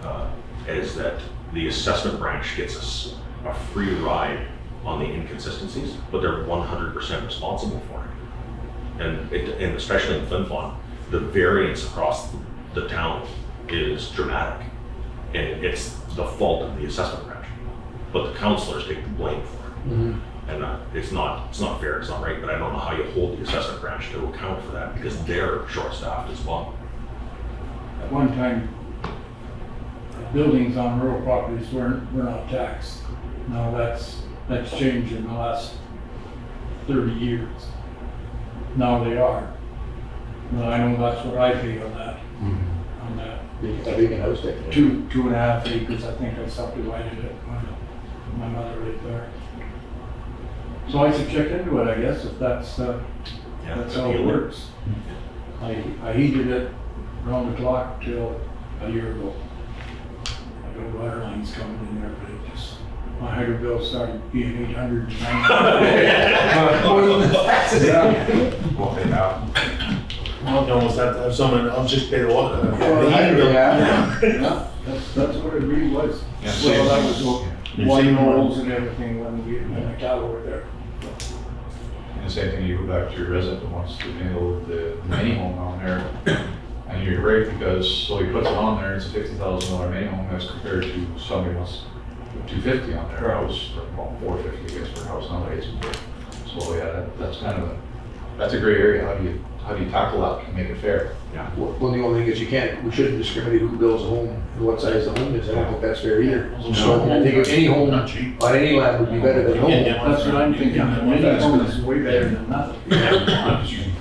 is that the assessment branch gets us a free ride on the inconsistencies, but they're 100% responsible for it. And especially in Flin Flon, the variance across the town is dramatic. And it's the fault of the assessment branch, but the councilors take the blame for it. Mm-hmm. And it's not fair, it's not right, but I don't know how you hold the assessment branch to account for that because they're short-staffed as well. At one time, buildings on rural properties were not taxed. Now that's changed in the last 30 years. Now they are. Well, I know that's what I pay on that. On that. A big house there. 2.5 acres, I think I subdivided it when my mother lived there. So I should check into it, I guess, if that's how it works. I heated it around the clock till a year ago. I got water lines coming in there, but it just, my hydro bill started being $890. Well, they have. Well, you almost have to have someone else just pay the water. Yeah, that's what it really was. Yeah. Well, that was You're one saving money. rolls and everything when the cattle were there. And the same thing, you go back to your resident that wants to build the mini home on there, and you're great because, so he puts it on there, it's a $50,000 mini home as compared to somebody wants $250 on their house, or about $450, I guess, for a house nowadays. So yeah, that's kind of that's a gray area. How do you tackle that and make it fair? Yeah. Well, the only thing is we shouldn't discriminate who builds a home and what size the home is. I don't think that's fair either. So I think if any home on any land would be better than a home. That's what I'm thinking, the mini home is way better than nothing.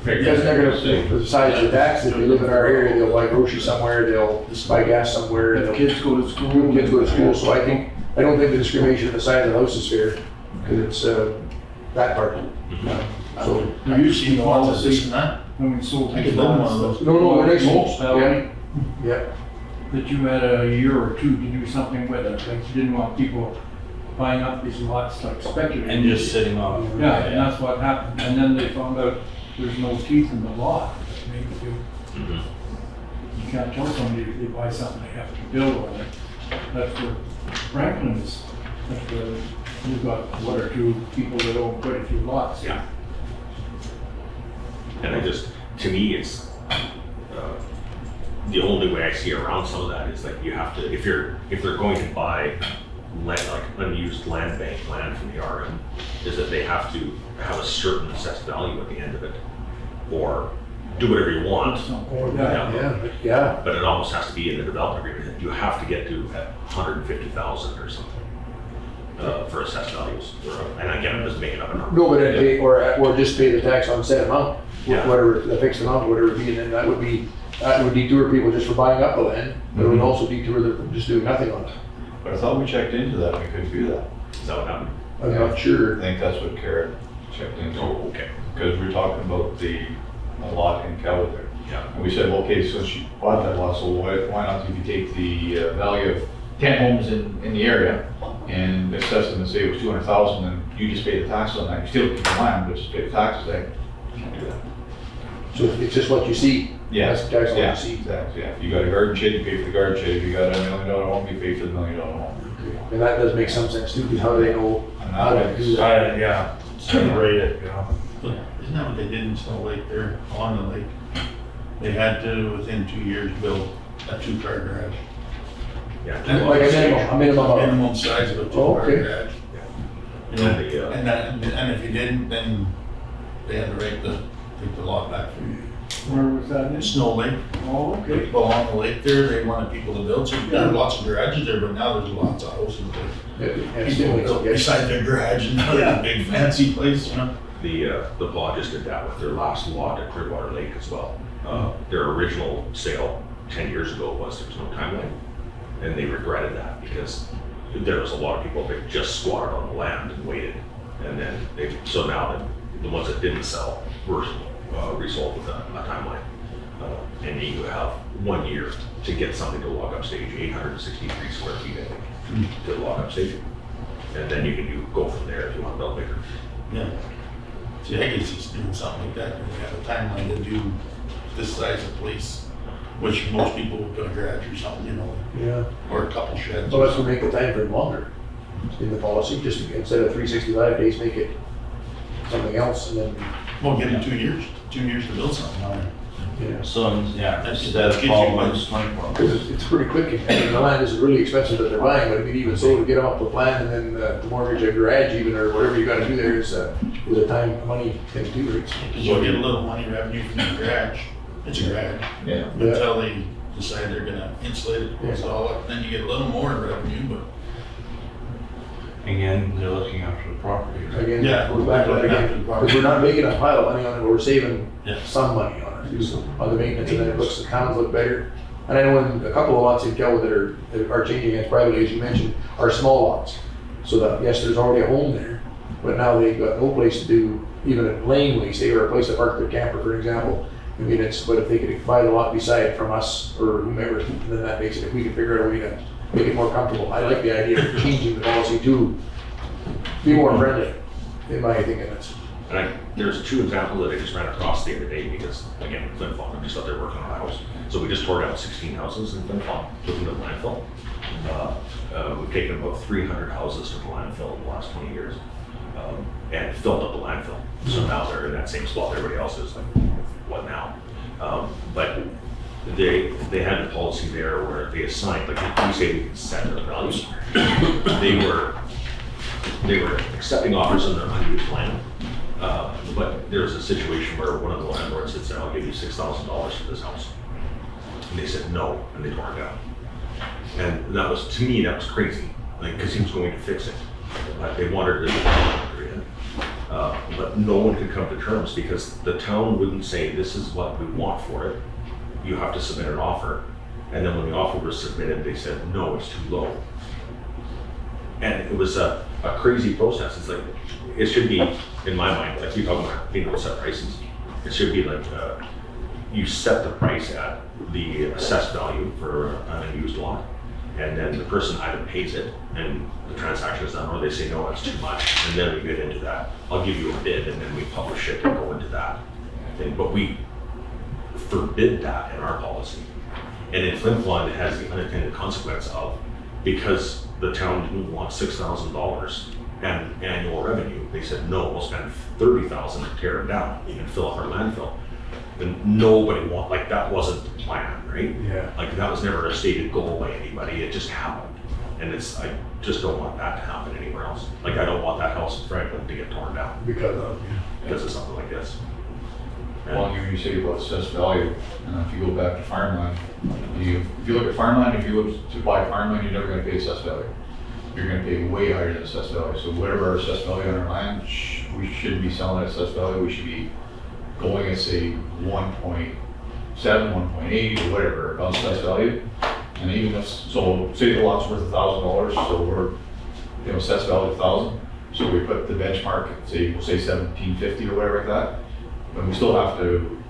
Because they're gonna, for the size of the tax, if they live in our area, they'll buy groceries somewhere, they'll buy gas somewhere. The they'll- kids go to school. Kids go to school, so I don't think the discrimination of the size of the house is fair, because it's, that part. So, Have you seen the ones this and that? When we sold I these could live in one of lots, those. no, we're next. Municipality, Yeah, that you had a year or two to do something with it, like you didn't want people buying up these lots like speculating. And just sitting on them. Yeah, and that's what happened, and then they found out there's no teeth in the law. You can't tell somebody if they buy something, they have to build on it. That's where Franklin is, that's where you've got one or two people that own quite a few lots. Yeah. And to me, it's, the only way I see around some of that is like you have to, if they're going to buy land, like unused land bank land from the RM, is that they have to have a certain assessed value at the end of it, or do whatever you want. yeah. But it almost has to be in the development agreement that you have to get to 150,000 or something for assessed values. And again, I'm just making up a number. No, but or just pay the tax on set amount, Yeah. whatever, the fixed amount, whatever it be, and then that would deter people just for buying up the land, but it would also deter them from just doing nothing on it. But I thought we checked into that, and we couldn't do that. Is that what happened? I'm not sure. I think that's what Karen checked into. Oh, okay. Because we were talking about a lot in Cowley there. Yeah. And we said, well, okay, so she bought that lot, so why not if you take the value of 10 homes in the area and assess them and say it was 200,000, and you just pay the tax on that, you still keep the land, but just pay the taxes there. Can't do that. So it's just what you see. Yeah, That's the tax on what yeah, you see. exactly, yeah. If you got a garden shed, you pay for the garden shed. If you got a $1 million home, you pay for the $1 million home. And that does make some sense too, because how do they know how to do that? Yeah, separate it, you know. Isn't that what they did in Snow Lake there, on the lake? They had to, within 2 years, build a 2-car garage. Yeah. Like a minimum of. Minimum size of a 2-car okay. garage. Yeah. And the, And if you didn't, then they had the right to take the lot back from you. Where was that in? Snow Lake, Oh, okay. along the lake there, they wanted people to build, so there were lots of garages there, but now there's lots of houses there. And People still, built yes. beside their garage, and now there's a big fancy place, you know? the Paw just did that with their last lot at Clearwater Lake as well. Their original sale 10 years ago was there was no timeline, and they regretted that because there was a lot of people that just squatted on the land and waited, and then so now the ones that didn't sell were resold with a timeline, and you have 1 year to get something to log up stage, 863 square feet I think to the log up stage, and then you can go from there if you want to build bigger. Yeah. See, I guess he's doing something like that, we have a timeline to do this size of place, which most people would put a garage or something, you know, Yeah. or a couple sheds. So that's what make the time frame longer in the policy, just instead of 365 days, make it something else, and then, Well, give them 2 years, 2 years to build something on it. yeah. So, yeah, That's- instead of gives you 12 one- months, 24 months. Because it's pretty quick, I mean, the land is really expensive that they're buying, but I mean, even so, to get them up to plan and then to mortgage a garage even, or whatever you gotta do there is a time, money thing too, right? Because you'll get a little money revenue from the garage, it's a garage, Yeah. until they decide they're gonna insulate it, close it all up, then you get a little more revenue, but Again, they're looking after the property, right? Again, Yeah, we're back to that looking after again, the property. because we're not making a pile of money on it, but we're saving Yeah. some money on it, on the maintenance, and then it looks, the towns look better. And I know in a couple of lots in Kelwood that are changing hands privately, as you mentioned, are small lots. So that, yes, there's already a home there, but now they've got no place to do, even a laneway, say, or a place to park their camper, for example. I mean, but if they could buy the lot beside from us or whomever, then that makes it, if we can figure out a way to make it more comfortable. I like the idea of changing the policy to be more friendly, in my thinking. And there's 2 examples that I just ran across the other day because, again, Flin Flon, I'm just out there working on a house. So we just tore down 16 houses in Flin Flon, took them to the landfill. We've taken about 300 houses to the landfill in the last 20 years. and filled up the landfill. So now they're in that same spot everybody else is, like, what now? But they had a policy there where they assigned, like, we say we can set their values. They were accepting offers on their unused land. But there was a situation where one of the landlords had said, I'll give you $6,000 for this house. And they said no, and they tore it down. And that was, to me, that was crazy, like, because he was going to fix it. But they wanted to develop it. But no one could come to terms because the town wouldn't say, this is what we want for it. You have to submit an offer. And then when the offer was submitted, they said, no, it's too low. And it was a crazy process. It's like, it should be, in my mind, like you talking about being able to set prices, it should be like, you set the price at the assessed value for an unused lot, and then the person either pays it and the transaction is done, or they say, no, that's too much, and then we get into that. I'll give you a bid, and then we publish it and go into that thing. But we forbid that in our policy. And in Flin Flon, it has the unintended consequence of, because the town didn't want $6,000 and annual revenue, they said, no, we'll spend $30,000 to tear it down and fill up our landfill. And nobody like, that wasn't the plan, right? Yeah. Like, that was never a stated goal by anybody, it just happened. And I just don't want that to happen anywhere else. Like, I don't want that house in Franklin to get torn down Because of something like this. Well, you say about assessed value, and if you go back to farmland, if you look at farmland, if you look to buy farmland, you're never gonna pay assessed value. You're gonna pay way higher than assessed value. So whatever our assessed value on our land, we shouldn't be selling at assessed value. We should be going at, say, 1.7, 1.8, or whatever, about assessed value. And even if, so say the lot's worth $1,000, so we're, assessed value $1,000. So we put the benchmark, we'll say 1,750 or whatever like that. But we still have to,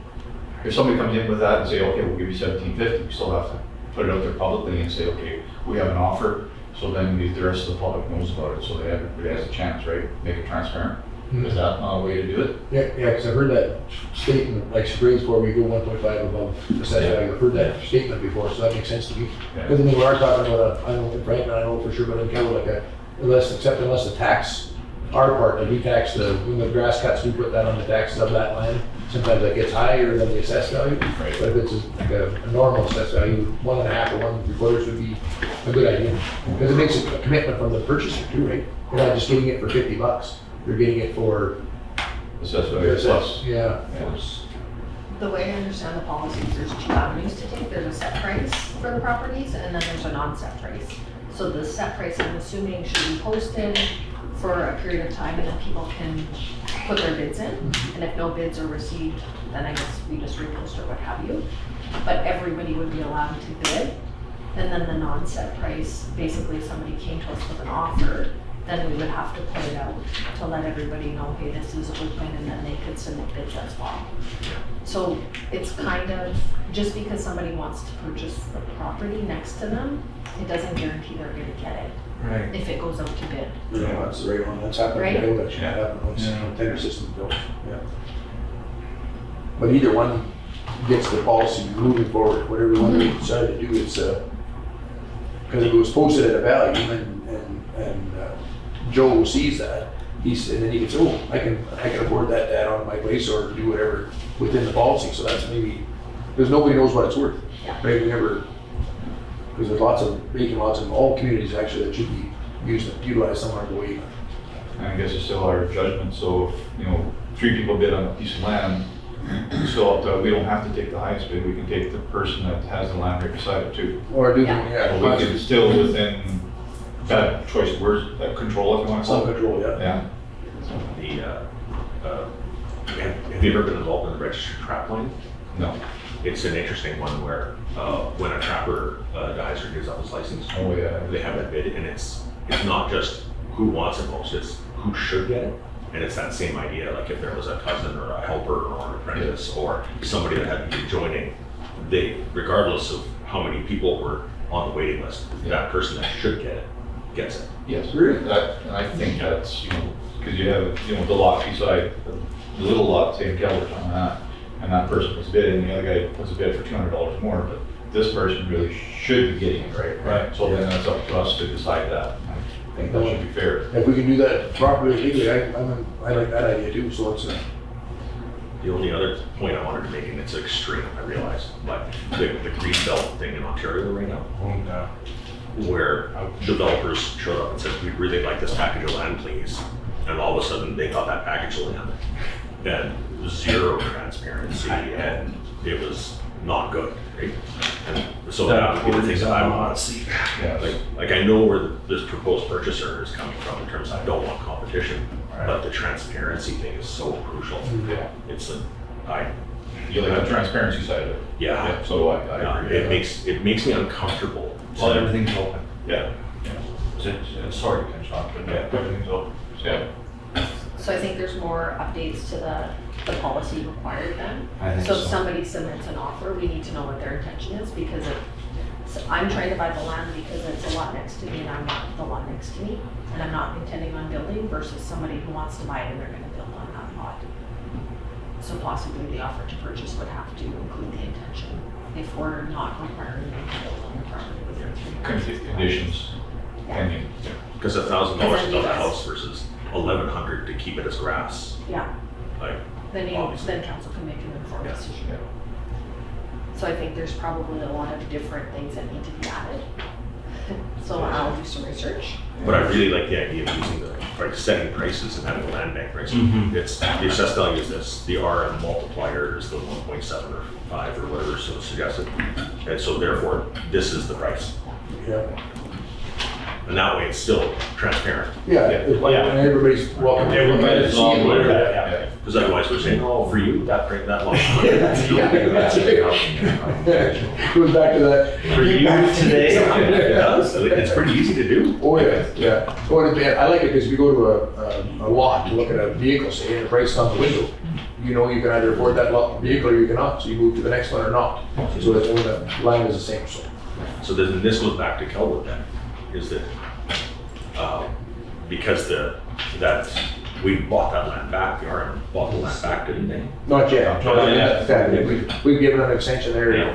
if somebody comes in with that and say, okay, we'll give you 1,750, we still have to put it out there publicly and say, okay, we have an offer. So then the rest of the public knows about it, so everybody has a chance, right? Make it transparent. Is that not a way to do it? Yeah, because I've heard that statement, like Sprague's where we go 1.5 above assessed value. I've heard that statement before, so that makes sense to me. Because I mean, we are talking about, I know in Franklin, I know for sure, but in Keller, like unless the tax, our part, like we tax when the grass cuts, we put that on the taxes of that land. Sometimes that gets higher than the assessed value. Right. But if it's like a normal assessed value, 1.5 or 1.75 would be a good idea. Because it makes a commitment from the purchaser too, right? You're not just getting it for $50. You're getting it for Assessed value plus. Yeah. The way I understand the policies, there's two avenues to take. There's a set price for the properties, and then there's a non-set price. So the set price, I'm assuming, should be posted for a period of time, and then people can put their bids in. And if no bids are received, then I guess we just repost or what have you. But everybody would be allowed to bid. And then the non-set price, basically if somebody came to us with an offer, then we would have to put it out to let everybody know, hey, this is open, and then they could submit bids as well. So it's kind of, just because somebody wants to purchase the property next to them, it doesn't guarantee they're gonna get it. Right. If it goes out to bid. Yeah, that's the right one. That's happened. Right? That should happen once the tender system built. Yeah. But either one gets the policy moving forward, whatever one they decide to do, it's because if it was posted at a value and Joe sees that, and then he gets, oh, I can afford that to add on to my place or do whatever within the policy. So that's maybe, because nobody knows what it's worth. Yeah. Right? We never, because there's lots of vacant lots in all communities actually that should be utilized somewhere the way. And I guess it's still our judgment, so if, 3 people bid on a piece of land, we don't have to take the highest bid, we can take the person that has the land right beside it too. Or do Yeah. So we can still within that choice of words, that control, if you want to call some it. control, yeah. Yeah, Have you ever been involved in the registered trap line? no, It's an interesting one where when a trapper dies or gives up his license, oh yeah. they have that bid, and it's not just who wants it most, it's who should get it. And it's that same idea, like if there was a cousin or a helper or an apprentice or somebody that had to be joining, regardless of how many people were on the waiting list, that person that should get it gets it. Yes, and I think that's, because you have, the lot beside, the little lot, say in Keller's on that, and that person puts a bid in, the other guy puts a bid for $200 more, but this person really should be getting it, right? Right. So then it's up to us to decide that. think that should be fair. If we can do that properly legally, I like that idea too, so it's, The only other point I wanted to make, and it's extreme, I realize, but the green belt thing in Ontario right now, where developers showed up and said, we'd really like this package of land, please. And all of a sudden, they got that package of land. And zero transparency, and it was not good, right? And so that would be the thing that I want to see. Like I know where this proposed purchaser is coming from in terms of I don't want competition, but the transparency thing is so crucial. Yeah. It's You like the transparency side of it. yeah. So do I Yeah, agree. it makes me uncomfortable. Well, everything's open. Yeah. Sorry to cut you off, but everything's open. Yeah. So I think there's more updates to the policy required then. I think So if so. somebody submits an offer, we need to know what their intention is, because so I'm trying to buy the land because it's a lot next to me and I want the lot next to me, and I'm not intending on building, versus somebody who wants to buy it and they're gonna build on that lot. So possibly the offer to purchase would have to include the intention if we're not requiring them to build on the property within 3 months. Conditions pending. Because $1,000 to build a house versus $1,100 to keep it as grass. Yeah, Like, then obviously. council can make an informed Yeah. decision. Yeah. So I think there's probably a lot of different things that need to be added. So I'll do some research. But I really like the idea of using setting prices and having a land bank price. Mhm. It's, the assessed value is this, the RM multiplier is the 1.7 or 5 or whatever so suggested. And so therefore, this is the price. yeah. And that way it's still transparent. Yeah, it's like, and everybody's welcome. Everybody's See welcome. whatever that- Yeah. Because otherwise we're saying, oh, for you, that lot. Goes back to that. For you today. It does. It's pretty easy to do. Oh, yeah, yeah. Oh, and I like it because if you go to a lot to look at a vehicle, say, and the price on the window, you know you can either afford that vehicle or you cannot, so you move to the next one or not. So it's, when the line is the same, so. So then this goes back to Kelwood then, is that, because we bought that land back, the RM bought the land back, didn't they? Not yet. Not yet. We've given an extension there Yeah.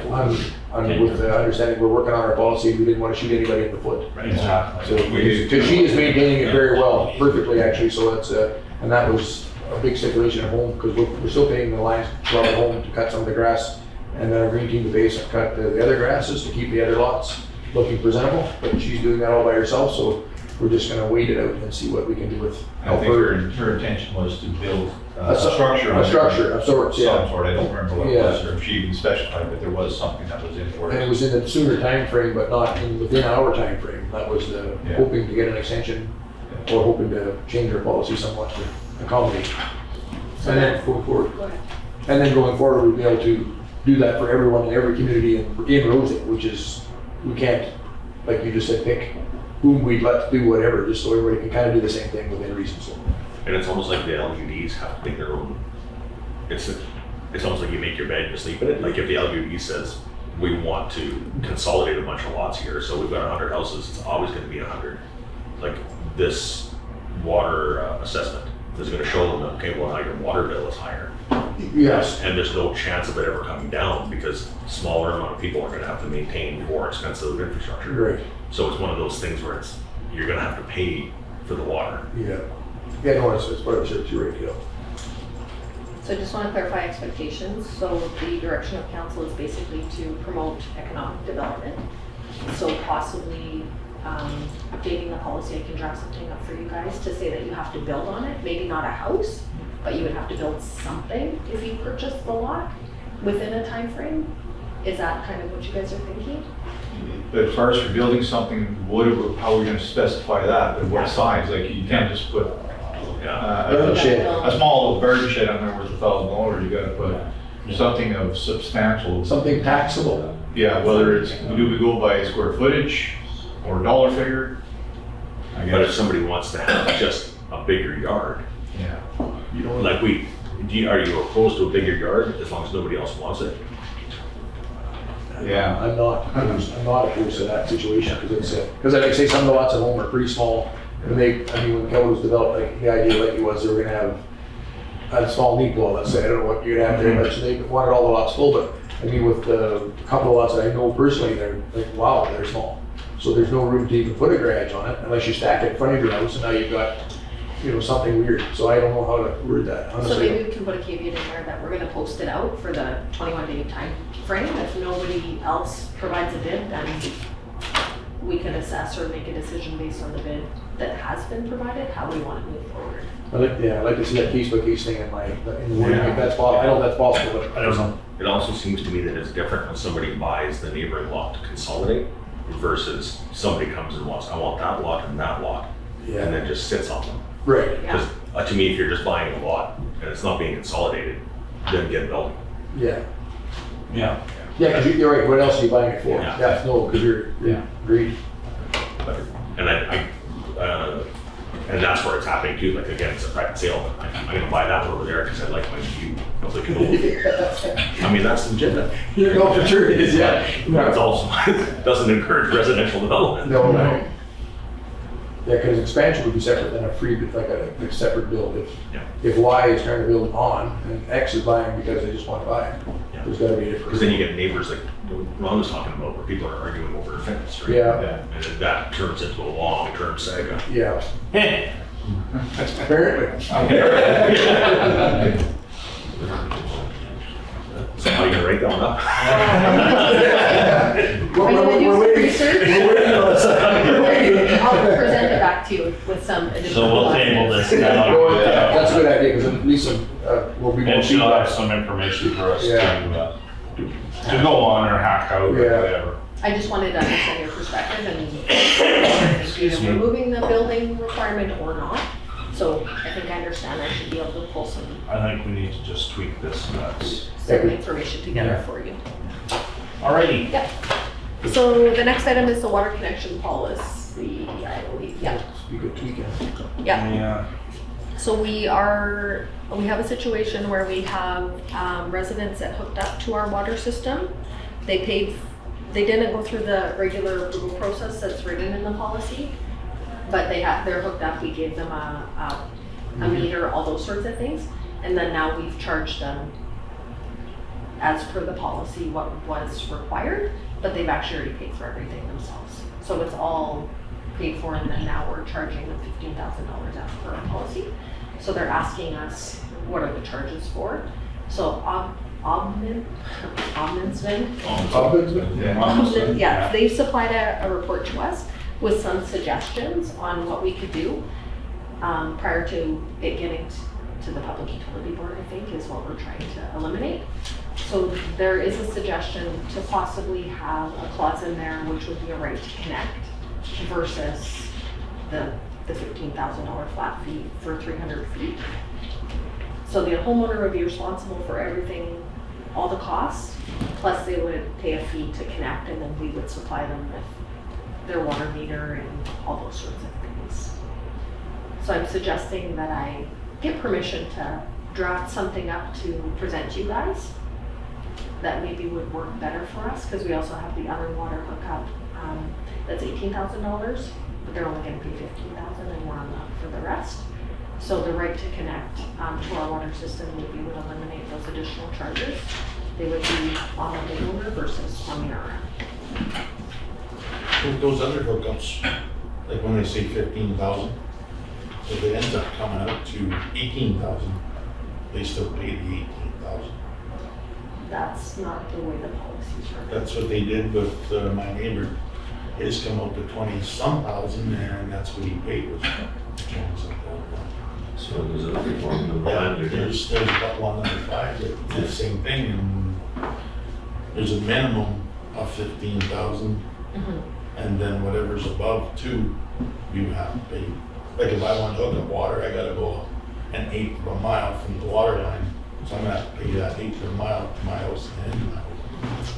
with the understanding we're working on our policy, we didn't want to shoot anybody in the foot. Right. Exactly. So, because she is maintaining it very well, perfectly actually, so that's, and that was a big stipulation at home, because we're still paying the lines club at home to cut some of the grass, and then our green team to base and cut the other grasses to keep the other lots looking presentable, but she's doing that all by herself, so we're just gonna wait it out and see what we can do with I help think her. her intention was to build a A structure. A structure of sorts, Some yeah. sort, I don't remember what it Yeah. was, or if she even specified, but there was something that was in for And it it. was in the sooner time frame, but not within our time frame. That was Yeah. hoping to get an extension or hoping to change our policy somewhat to accommodate. And then going forward. Go ahead. And then going forward, we'll be able to do that for everyone in every community in Rosedale, which is, we can't, like you just said, pick whom we'd let do whatever, just so everybody can kind of do the same thing within reason. So, And it's almost like the LUDs have to make their own, it's almost like you make your bed, you sleep in it. Like if the LUD says, we want to consolidate a bunch of lots here, so we've got 100 houses, it's always gonna be 100. Like this water assessment is gonna show them, that, okay, well now your water bill is higher. yes, And there's no chance of it ever coming down because smaller amount of people are gonna have to maintain more expensive infrastructure. right, So it's one of those things where you're gonna have to pay for the water. yeah. Yeah, no, it's what I said, you're right, yeah. So I just want to clarify expectations. So the direction of council is basically to promote economic development. So possibly updating the policy, I can draft something up for you guys to say that you have to build on it. Maybe not a house, but you would have to build something if you purchase the lot within a time frame. Is that kind of what you guys are thinking? But as far as for building something, how are we gonna specify that, and what size? Like, you can't just put Garden shed. a small little garden shed on there worth $1,000, you gotta put something of substantial. Something taxable. Yeah, whether it's, do we go by square footage or dollar figure? I But if guess, somebody wants to have just a bigger yard, yeah. You know, like are you opposed to a bigger yard as long as nobody else wants it? Yeah. I'm not opposed to that situation, because like I say, some of the lots at home are pretty small. And when Kelwood was developed, like the idea like it was, they were gonna have a small neat wall, let's say, I don't know what you'd have there, but they wanted all the lots full, but I mean, with a couple of lots that I know personally, they're like, wow, they're small. So there's no room to even put a garage on it unless you stack it in front of your house, and now you've got, something weird. So I don't know how to word that, So honestly. maybe we can put a caveat in there that we're gonna post it out for the 21-day time frame. If nobody else provides a bid, then we can assess or make a decision based on the bid that has been provided, how we want to move forward. I'd like to see that case by case thing in the wording, if that's possible. I know that's possible, but I don't know. It also seems to me that it's different when somebody buys the neighboring lot to consolidate versus somebody comes and wants, I want that lot and that lot, and Yeah, then just sits on them. right, Because to me, if you're just buying a lot and it's not being consolidated, then get building. yeah. Yeah. Yeah, because you're right, what else are you buying it for? Yeah. Yeah, no, because you're agreed. And and that's where it's happening too. Like again, it's a private sale, but I'm gonna buy that one over there because I like my view of the canoe. I mean, that's legitimate. No, for sure it is, yeah. But it's also, doesn't encourage residential development. No, no. Yeah, because expansion would be separate than a free, like a separate build. Yeah. If Y is trying to build on and X is buying because they just want to buy it, Yeah. there's gotta be a difference. Because then you get neighbors like Ron was talking about where people are arguing over a fence, right? Yeah. And then that turns into a long-term saga. Yeah, apparently. So how are you gonna rate that one up? Are you gonna do some waiting. research? We're waiting on this. I'll present it back to you with some additional. So we'll table this Yeah, now. that's a good idea, because at least we'll be more And she'll have feedback. some information for us Yeah. to go on or hack out or Yeah. whatever. I just wanted to understand your perspective and if you're removing the building requirement or not. So I think I understand I should be able to pull some I think we need to just tweak this and that's. information together for you. Alrighty. Yeah. So the next item is the water connection policy, I believe, yeah. You could tweak it. Yeah. Yeah. So we have a situation where we have residents that hooked up to our water system. They didn't go through the regular approval process that's written in the policy, but they're hooked up. We gave them a meter, all those sorts of things. And then now we've charged them as per the policy what was required, but they've actually already paid for everything themselves. So it's all paid for, and then now we're charging them $15,000 as per our policy. So they're asking us, what are the charges for? So Ombudsman, yeah, they supplied a report to us with some suggestions on what we could do prior to it getting to the Public Utility Board, I think, is what we're trying to eliminate. So there is a suggestion to possibly have a clause in there which would be a right to connect versus the $15,000 flat fee for 300 feet. So the homeowner would be responsible for everything, all the costs, plus they would pay a fee to connect, and then we would supply them with their water meter and all those sorts of things. So I'm suggesting that I get permission to draft something up to present to you guys that maybe would work better for us, because we also have the other water hookup that's $18,000, but they're only going to pay $15,000 and we're on the hook for the rest. So the right to connect to our water system maybe would eliminate those additional charges. They would be on the homeowner versus on the owner. Those other hookups, like when they say 15,000, if it ends up coming out to 18,000, they still pay the 18,000. That's not the way the policies are. That's what they did with my neighbor. His come out to 20-some thousand, and that's what he paid was 20-some thousand. So there's a reform of the Yeah, land. there's got one under 5 that did the same thing, and there's a minimum of 15,000, and then whatever's above 2, you have to pay. Like if I want to hook up water, I gotta go an eighth of a mile from the water line, so I'm gonna have to pay that eighth of a mile to my house and my house.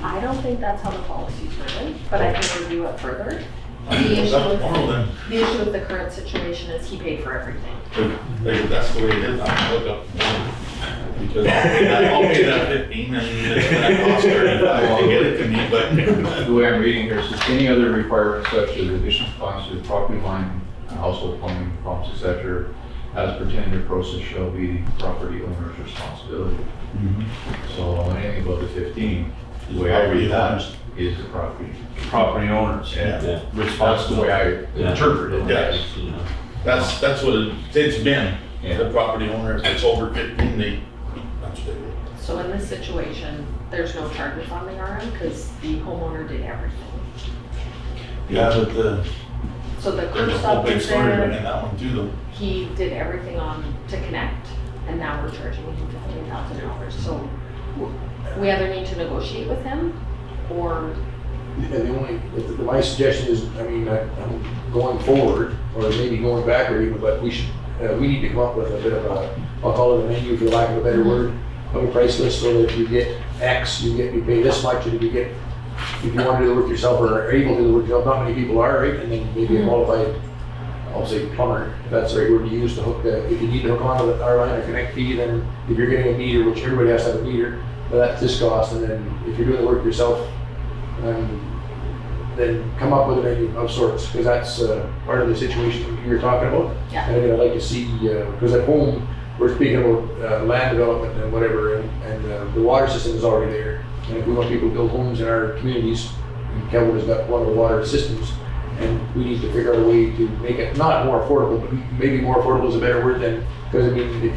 I don't think that's how the policy's written, but I can review it further. The issue That's normal then. with the current situation is he paid for everything. Like, if that's the way it is, I'm gonna hook up water. Because I'll pay that 15 and it's gonna cost 35 to get it to me, but. The way I'm reading here says any other requirements such as additional costs to the property line, household plumbing, pumps, etc., as pertaining to process shall be the property owner's responsibility. So anything above the 15, the way I read that, is the property owners. Yeah. Yeah. That's the way I Yeah. interpret it. Yes. You know. That's what it's been. Yeah. The property owner, if it's over 15, that's what they do. So in this situation, there's no charges on the RM because the homeowner did everything. Yeah, but So the curb there's a whole stop big was story there, behind that one too, though. he did everything on to connect, and now we're charging him $15,000. So we either need to negotiate with him, or My suggestion is, I mean, I'm going forward, or maybe going backward even, but we need to come up with a bit of I'll call it a menu for lack of a better word, of a price list, so that if you get X, you pay this much, and if you want to do the work yourself or are able to do the work yourself, not many people are, right? And then maybe a qualified, I'll say plumber, if that's the right word to use, to hook if you need to hook onto our line or connect fee, then if you're getting a meter, which everybody has to have a meter, but that's this cost, and then if you're doing the work yourself, then come up with a menu of sorts, because that's part of the situation you were talking about. Yeah. And again, I'd like to see, because at home, we're speaking about land development and whatever, and the water system is already there. And if we want people to build homes in our communities, and Kelwood has got one of the water systems, and we need to figure out a way to make it not more affordable, but maybe more affordable is a better word than, because I mean,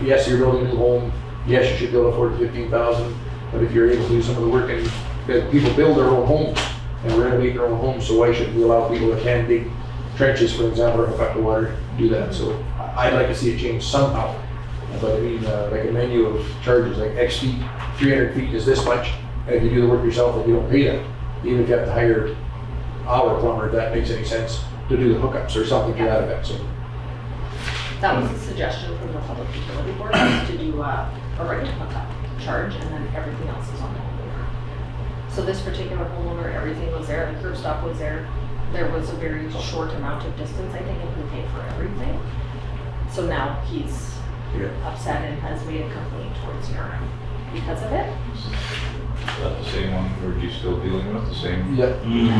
yes, you're building a new home, yes, you should be able to afford 15,000, but if you're able to do some of the work, and that people build their own homes and renovate their own homes, so why shouldn't we allow people that can dig trenches, for example, or hook up the water, do that? So I'd like to see it change somehow. But I mean, like a menu of charges, like X feet, 300 feet is this much, and if you do the work yourself, then you don't pay that. Even if you have to hire our plumber, if that makes any sense, to do the hookups or something to that effect. So that was a suggestion from the Public Utility Board, was to do a regular hookup charge, and then everything else is on the homeowner. So this particular homeowner, everything was there, the curb stop was there. There was a very short amount of distance, I think, and he paid for everything. So now he's upset and has made a complaint towards RM because of it. Is that the same one, or are you still dealing with the same? yeah,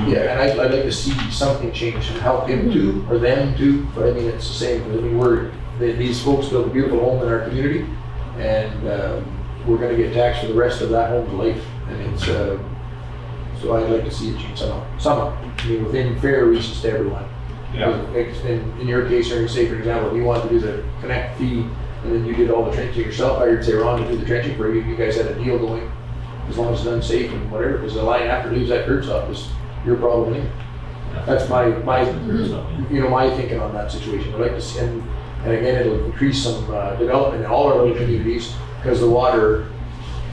yeah, and I'd like to see something change and help him too, or them too. But I mean, it's the same. I mean, these folks built a beautiful home in our community, and we're going to get taxed for the rest of that home's life. And it's so I'd like to see it change somehow. I mean, within fair reasons to everyone. Yeah. In your case, or say for example, if you wanted to do the connect fee, and then you did all the trenching yourself, I would say Ron to do the trenching for you. You guys had a deal going, as long as it's done safe and whatever. Because the line after leaves that curb stop is your problem anyway. That's my my thinking on that situation. I'd like to see, and again, it'll increase some development in all our little communities, because the water,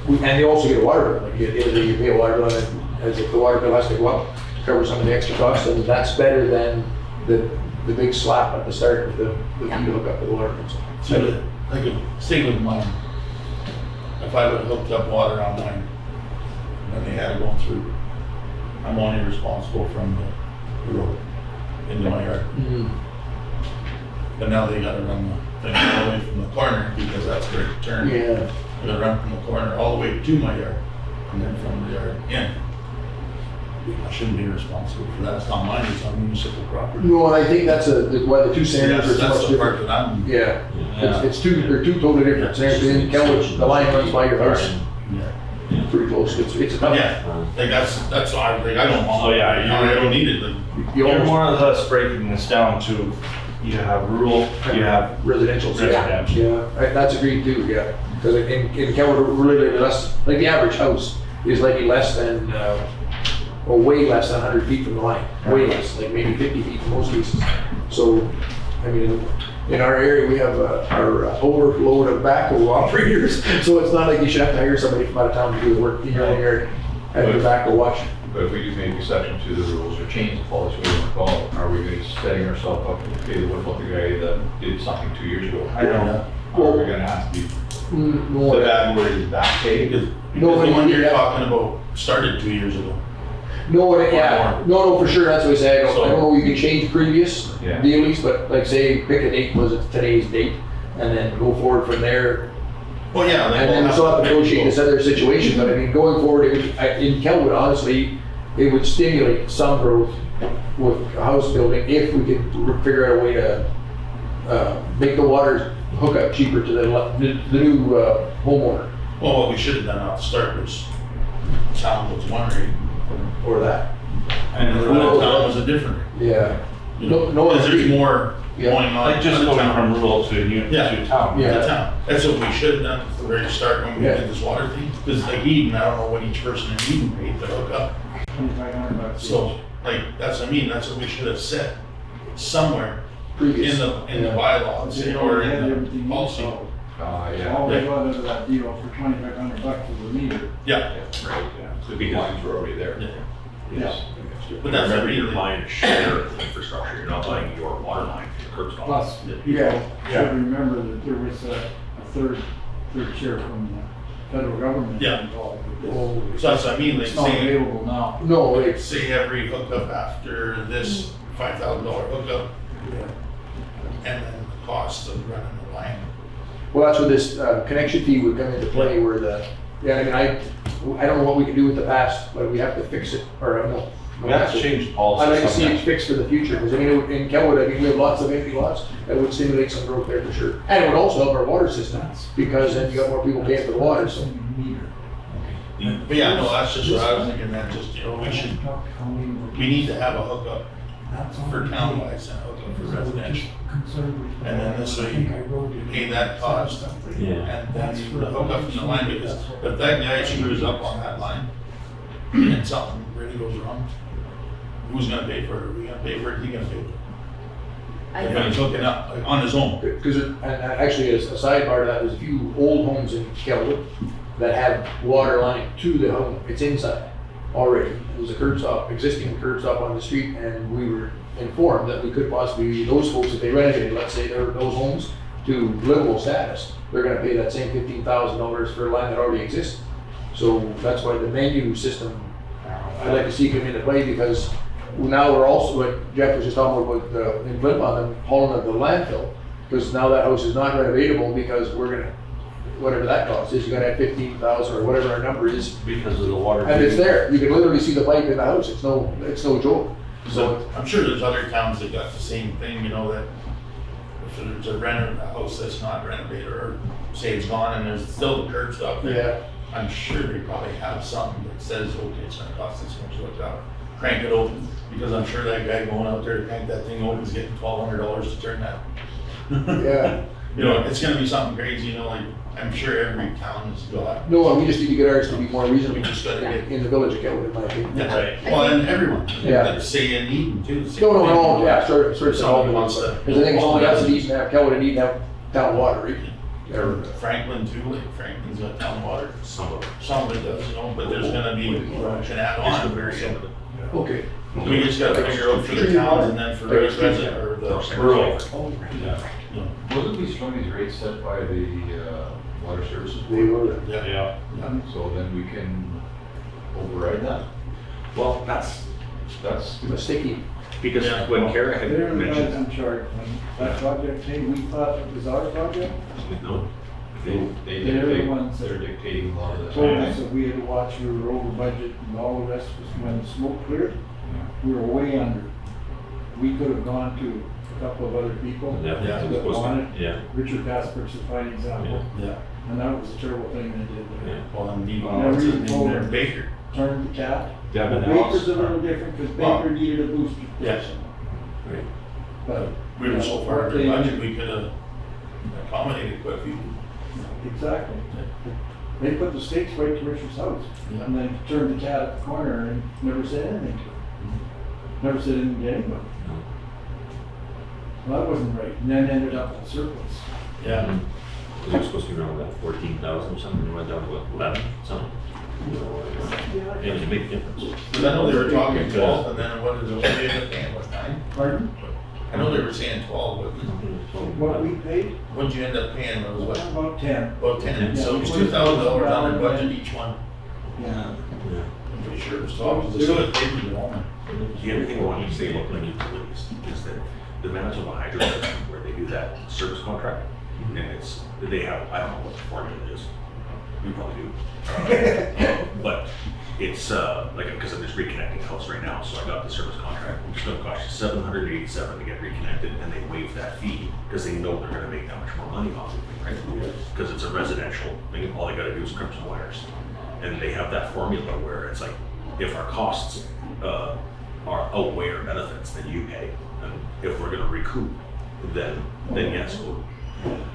and they also get a water bill. Like you pay a water bill, and as if the water bill has to go up to cover some of the extra costs, and that's better than the big slap at the start of the fee to hook up the water. So, like a single mine, if I would have hooked up water on mine, and they had it going through, I'm only responsible from the road into my yard. But now they gotta run the thing all the way from the corner, because that's where it turned. Yeah. They gotta run from the corner all the way to my yard, and then from the yard in. I shouldn't be responsible for that. It's not mine, it's on municipal property. No, and I think that's why the two scenarios are so That's much the part different. that I'm. Yeah, they're two totally different scenarios. In Kelwood, the line runs by your house, Yeah. pretty close. It's But about, yeah, like that's why I don't want. Oh, yeah, you know, I don't need it. Like, you You're almost more or less breaking this down to, you have rural, you have residential. residential. Yeah, that's agreed too, yeah. Because in Kelwood, really less, like the average house is likely less than, or way less than 100 feet from the line. Way less, like maybe 50 feet in most cases. So, I mean, in our area, we have our overload of backhoe operators. So it's not like you should have to hire somebody from out of town to do the work in your own yard, have your backhoe watch. But if we do make exception to the rules or change the policy, we want to call it, are we going to be setting ourselves up to pay what about the guy that did something 2 years ago? I know. Are we going to have to be, No, the bad word is back pay? because No, the one you're yeah. talking about started 2 years ago. No, for sure, that's what I say, I So- don't know, we can change previous Yeah. dealings, but like say, pick a date, was it today's date? And then go forward from there, Well, yeah. and then we'll still have to negotiate this other situation, but I mean, going forward, in Kelwood, honestly, it would stimulate some growth with a house building if we could figure out a way to make the water hookup cheaper to the new homeowner. Well, what we should have done at the start was town was one rate, or that. And Rural town was a different, Yeah. you know, No, because there's more Yeah. going on. like just in the going town. from rural to Yeah. to town. Yeah. The town. That's what we should have done at the very start when we Yeah. did this water thing. Because like Eden, I don't know what each person in Eden paid to hook up. 2,500 bucks. So, like, that's what I mean, that's what we should have said somewhere Previous. in the bylaws They or already had in everything the policy. solved. Yeah. All they got out of that deal for 2,500 bucks was a meter. Yeah, Right, yeah. So the lines were already there. yeah. Yes. But that's what Remember, I you're mean. buying a share of the infrastructure, you're not buying your water line for the curb stop. Plus, people Yeah. should remember that there was a third share from the federal government Yeah. involved with this. Oh, So that's what I mean, like, It's not say, available now. no, it's, say every hookup after this $5,000 hookup, and then the cost of running the line. well, that's where this connection fee would come into play where the, yeah, I mean, I don't know what we can do with the past, but we have to fix it, or I don't know. We have to change the I'd policy like to see it sometime. fixed for the future, because I mean, in Kelwood, I mean, we have lots of empty lots, that would stimulate some growth there for sure. And it would also help our water system, because then you got more people paying for the water, so. But yeah, no, that's just what I was thinking, that just, you know, we need to have a hookup for town-wise and a hookup for residential. And then this way you pay that cost, Yeah. and then the hookup from the line, because if that guy screws up on that line, and something really goes wrong, who's gonna pay for it? Are we gonna pay for it? He gonna pay for it? If he's hooking up like, on his own. Because, and actually, as a sidebar to that, there's a few old homes in Kelwood that have water line to the home, it's inside already. There's a curb stop, existing curb stop on the street, and we were informed that we could possibly, those folks, if they renovated, let's say those homes to livable status, they're gonna pay that same $15,000 for land that already exists. So that's why the menu system, I'd like to see come into play, because now we're also, what Jeff was just talking about, in Flint on them hauling of the landfill, because now that house is not renovatable, because we're gonna, whatever that cost is, you gotta have 15,000 or whatever our number is, Because of the water. and it's there, you can literally see the pipe in the house, it's no joke. So I'm sure there's other towns that got the same thing, you know, that if there's a house that's not renovated, or say it's gone and there's still the curb stop there, Yeah, I'm sure they probably have something that says, okay, it's gonna cost this much to look out. Crank it open, because I'm sure that guy going out there to crank that thing open is getting $1,200 to turn that. yeah. You know, it's gonna be something crazy, you know, like, I'm sure every town has got. No, we just need to get ours to be more reasonable We just gotta get- in the village of Kelwood, in my opinion. Yeah, well, and everyone, Yeah. like, say in Eden too. No, yeah, sort of, Somebody wants to- because I think it's only us that need to have, Kelwood need to have town water, right? Or Franklin too, like Franklin's got town water. Some of it. Some of it does, you know, but there's gonna be, an add on very soon. Okay. We just gotta figure out for the towns and then for the resident or the rural. Yeah. you know. Wasn't these some of these rates set by the water services? They were, Yeah. Yeah. So then we can override that? Well, that's sticky. because Yeah. when Kara had They're the guys mentioned, in charge. When that project came, we thought it was our project. no, They They're the dictate, ones they're dictating a lot of this. Told us that we had to watch, we were over budget, and all the rest was when the smoke cleared, we were way under. We could have gone to a couple of other people. Yeah. that wanted. Yeah. Richard Casper's a fine example, Yeah. and that was a terrible thing they did there. Yeah. Well, and Eden, Never what's his even name told there, her. Baker. Turned the cat. Devin Baker's Ellis. a little different, because Well, Baker needed a booster yeah. position. Right. But, We were so far under budget, we could have accommodated quite a few. exactly. They put the stakes right to Richard's house, Yeah. and then turned the cat at the corner and never said anything to him. Never said anything to anybody. Well, that wasn't right, and then ended up in surplus. Yeah. Was it supposed to be around about 14,000 or something, it went down to what, 11, something? It was a big difference. Because I know they were talking 12, and then what is it, what did they end up paying, what, 9? Pardon? I know they were saying 12, but What we paid, what'd you end up paying, it was what, about 10. about 10, Yeah, so it was we put $2,000 under $1,000 budget each one. Yeah. Yeah. I'm pretty sure it was 12, because they would have paid me more. the other thing I wanted to say about like utilities is that the Manitoba Hydro system, where they do that service contract, and they have, I don't know what the formula is, you probably do. But it's, like, because I'm just reconnecting the house right now, so I got the service contract, it's gonna cost you $787 to get reconnected, and they waive that fee, because they know they're gonna make that much more money off of it, right? Because it's a residential thing, all they gotta do is crimson wires. And they have that formula where it's like, if our costs are outweigh our benefits than you pay. And if we're gonna recoup, then yes,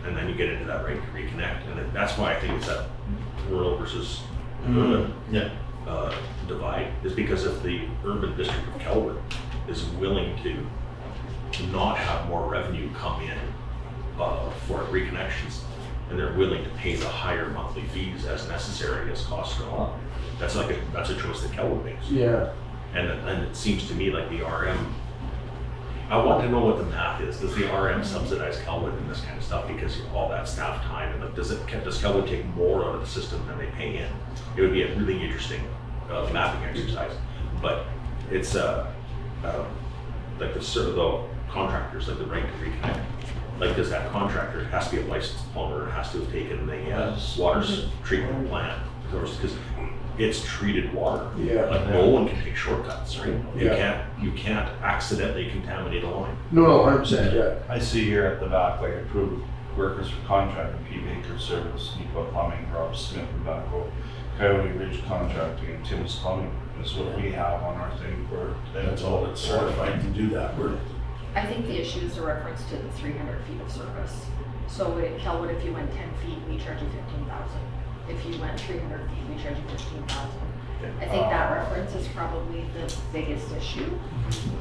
and then you get into that right to reconnect. And that's why I think it's that rural versus urban divide, is because if the urban district of Kelwood is willing to not have more revenue come in for reconnections, and they're willing to pay the higher monthly fees as necessary as costs go up, that's a choice that Kelwood makes. Yeah. And it seems to me like the RM, I want to know what the math is. Does the RM subsidize Kelwood and this kind of stuff because of all that staff time? And like, does Kelwood take more out of the system than they pay in? It would be a really interesting mapping exercise. But it's like the sort of the contractors, like the right to reconnect. Like, does that contractor, it has to be a licensed plumber, has to have taken the water treatment plant, because it's treated water. Yeah. Like, no one can take shortcuts, right? Yeah. You can't accidentally contaminate a line. No, 100%, yeah. I see here at the back, like approved workers for contracting, P. Baker Service, Nico Plumbing, Rob Smith and Baco, Coyote Ridge Contracting, and Tim's Plumbing. That's what we have on our thing for. That's all that's certified to do that work. I think the issue is a reference to the 300 feet of service. So in Kelwood, if you went 10 feet, we charge you 15,000. If you went 300 feet, we charge you 15,000. I think that reference is probably the biggest issue.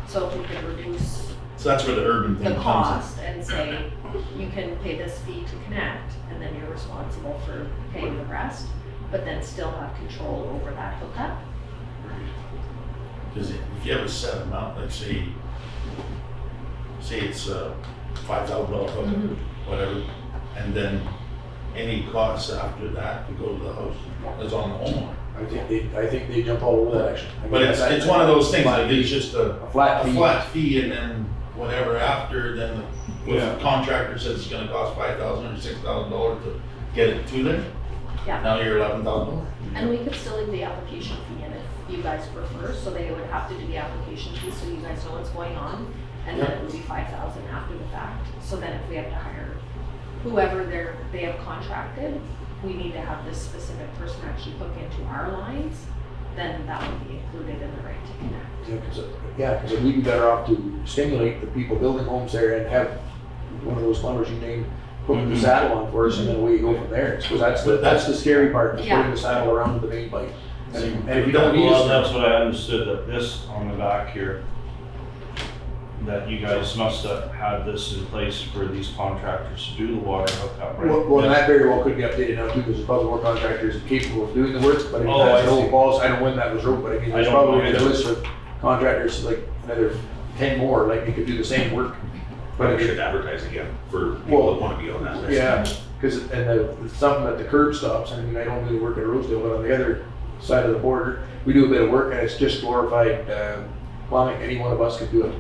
So if we could reduce So that's where the urban the thing comes cost and say, you can pay this fee to connect, and then you're responsible for paying the rest, but then still have control over that hookup. in. Because if you have a set amount, like say it's a $5,000 hookup, whatever, and then any costs after that to go to the house is on the homeowner. I think they jump all over that actually. I mean, But it's one of those things, flat like fee. it's just a flat fee. fee and then whatever after, then the contractor says it's gonna cost $5,000 or $6,000 to get it to them. Yeah. Now you're $11,000. And we could still leave the application fee in if you guys prefer, so they would have to do the application fee so you guys know what's going on. And then it would be 5,000 after the fact. So then if we have to hire whoever they have contracted, we need to have this specific person actually hook into our lines, then that would be included in the right to connect. Because we'd be better off to stimulate the people building homes there and have one of those plumbers you named put the saddle on for us, and then away you go from there. Because that's the scary part, is putting the saddle around the main pipe. And if you don't need Well, it, that's what I understood, that this on the back here, that you guys must have had this in place for these contractors to do the water hookup, right? well, that very well could be updated now too, because there's probably more contractors capable of doing the work. But I mean, Oh, that's I the whole see. policy. I don't know when that was wrote, but I mean, I there's don't probably know a either. list of contractors, like another 10 more, like they could do the same work. But But we should advertise again for people that want to be on that list. yeah, because it's something that the curb stops. I mean, I don't really work in Rosedale, but on the other side of the border, we do a bit of work, and it's just glorified plumbing. Any one of us could do it.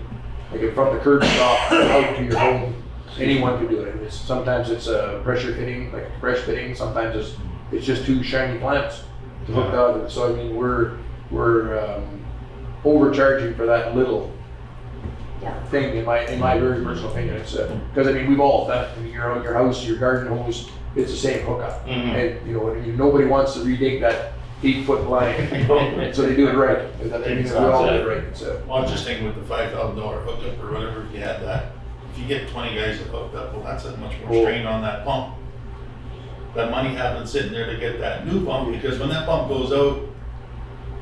Like from the curb stop out to your home, anyone could do it. And sometimes it's a pressure fitting, like a press fitting. Sometimes it's just two shiny clamps to hook out. So I mean, we're overcharging for that little thing in my very personal opinion. It's because I mean we've all done it. I mean, you're on your house, your garden hose, it's the same hookup, and you know nobody wants to redig that 8-foot line, so they do it right. I mean, we all do it right. So. Well, I'm just thinking with the $5,000 hookup or whatever, if you had that, if you get 20 guys that hooked up, well, that's a much more strain on that pump. That money happens sitting there to get that new pump, because when that pump goes out,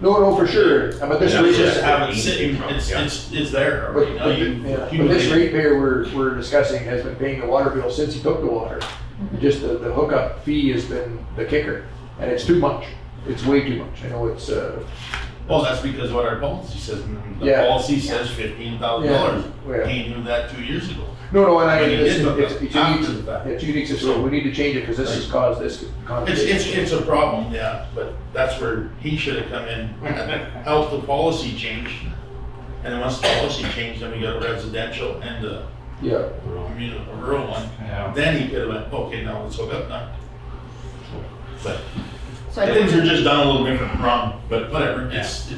No, for sure. But this you rate, just have it sitting, it's there. but, You know, but, you- yeah, you but this really- ratepayer we're discussing has been paying the water bill since he took the water. Just the hookup fee has been the kicker, and it's too much. It's way too much. I know it's. Well, that's because what our policy says, and the Yeah. policy says $15,000. Yeah. He knew that 2 years ago. No, and But he did hook up it's after unique. the fact. It's unique situation. We need to change it because this has caused this conversation. It's a problem, yeah, but that's where he should have come in and helped the policy change. And then once the policy changed, then we got a residential and a Yeah. rural one. Yeah. Then he could have went, okay, now let's hook up now. But So I things don't, are just done a little different, wrong, but whatever, it just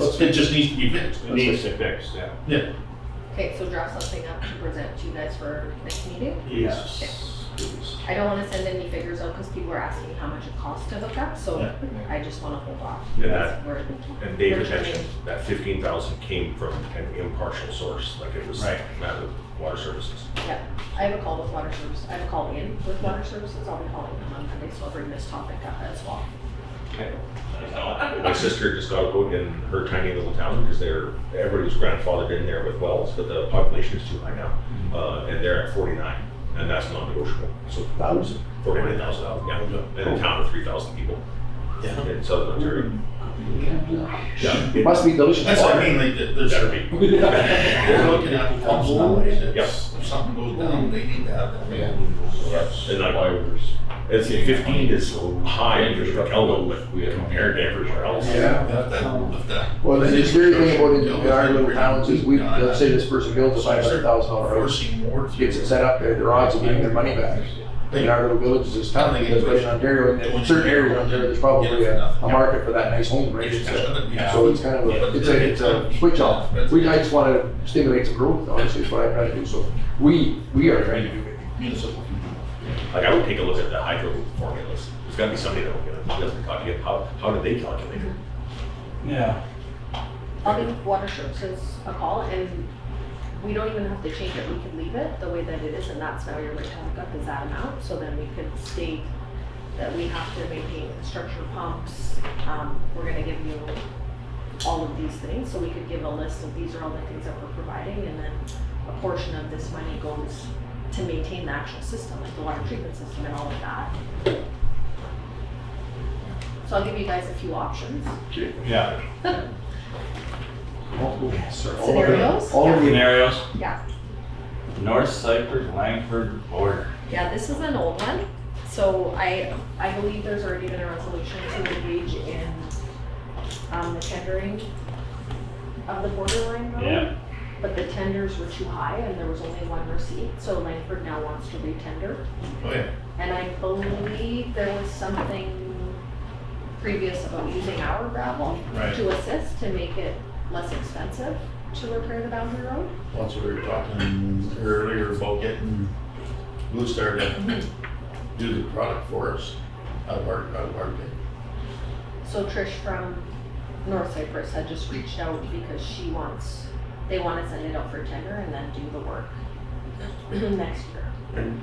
needs to be fixed. It needs to fix, yeah. Yeah. okay, so draft something up to present to you guys for next meeting. Yes. I don't wanna send any figures out because people are asking how much it costs to hook up, so Yeah. I just wanna hold off. Yeah. because we're- And David we're mentioned that 15,000 came from an impartial source, like it was Right. not the water services. Yeah, I have a call with water service, I have a call in with water services, I'll be calling them on Monday, so I'll bring this topic up as well. My sister just got a vote in her tiny little town because everybody's grandfathered in there with wells, but the population is too high now. And they're at 49, and that's non-negotiable. So 49,000, yeah, in a town of 3,000 people Yeah. in southern Ontario. Yeah. It must be delicious. That's what I water. mean, like, there's, Better be. they're looking at pumps nowadays, Yep. if something goes down, they need to have that. Yeah. And like, it's 15 is high for Chicago, but compared to everywhere else. Yeah. If that. Well, the scary thing about it in our little towns is let's say this person builds a $500,000 house, Forcing more. gets it set up, their odds of getting their money back. In our little villages is tough, because right in Ontario, and in certain areas of Ontario, there's probably a market for that nice home, right? So it's kind of it's a switch off. I just want to stimulate some growth, honestly, is what I'm trying to do, so we are trying to do it. Municipal. Like I would take a look at the hydro formulas. There's gotta be somebody that will talk to you, how did they calculate it? Yeah. I'll give water services a call and we don't even have to change it, we could leave it the way that it is and that's now your rate to hook up is that amount. So then we could state that we have to maintain structure pumps, we're gonna give you all of these things. So we could give a list of these are all the things that we're providing and then a portion of this money goes to maintain the actual system, like the water treatment system and all of that. So I'll give you guys a few options. Yeah. Scenarios? All of the Scenarios, Yeah. North Cypress, Langford border. Yeah, this is an old one. So I believe there's already been a resolution to engage in the tendering of the borderline road. Yeah. But the tenders were too high and there was only one receipt, so Langford now wants to re-tender. Oh, yeah. And I believe there was something previous about using our gravel Right. to assist to make it less expensive to repair the boundary road. Once we were talking earlier about getting Blue Star to do the product for us out of our bid. So Trish from North Cyprus had just reached out because they want to send it out for tender and then do the work next year. And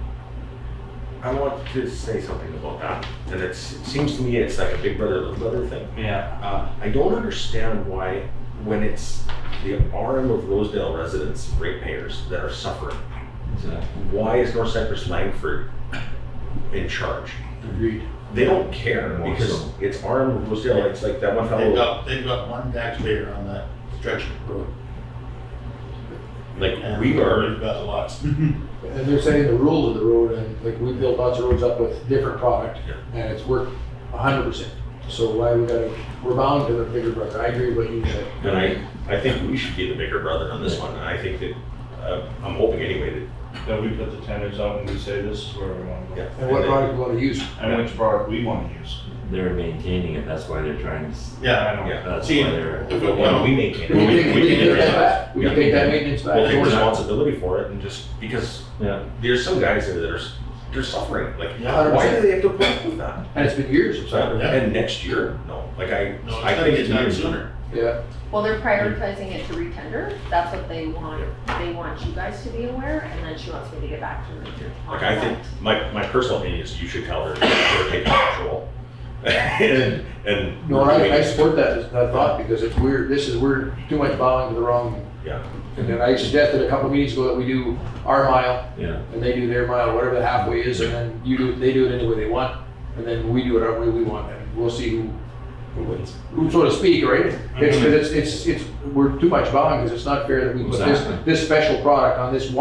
I want to say something about that. And it seems to me it's like a big brother, little brother thing. Yeah. I don't understand why, when it's the arm of Rosedale residents, ratepayers that are suffering, why is North Cypress Langford in charge? Agreed. They don't care because it's arm of Rosedale. It's like that one fellow. They've got one taxpayer on that stretch of road. Like And we are. We've got lots. And they're setting the rules of the road, and like we built lots of roads up with different product, Yeah. and it's worked 100%. So why we're bound to the bigger brother. I agree with what you said. And I think we should be the bigger brother on this one. And I think that I'm hoping anyway Then we put the tenders out and we say this is where we want to go. that And what product we want to use. And which product we want to use. They're maintaining it, that's why they're trying to, Yeah, I know. Yeah. that's See, why they're. if it- when we maintain We it, can take that back. We can take that maintenance back. we'll take responsibility for it and just because Yeah. there's some guys there that are they're suffering. Like Yeah. why do they have to put up with that? And it's been years of suffering. Yeah. And next year, no. Like no, I it's gotta think get it's done years sooner. Yeah. Well, they're prioritizing it to re-tender. That's what they want. They want you guys to be aware, and then she wants me to get back to her. Like I think my personal opinion is you should tell her they're taking control. and No, I support that thought because it's weird. We're too much bowing to the wrong. yeah. And then I suggested a couple of meetings ago that we do our mile Yeah, and they do their mile, whatever the halfway is, and then they do it any way they want, and then we do it our way we want, and we'll see who wins, so to speak, right? It's because we're too much bowing because it's not fair that we put Exactly. this special product on this 2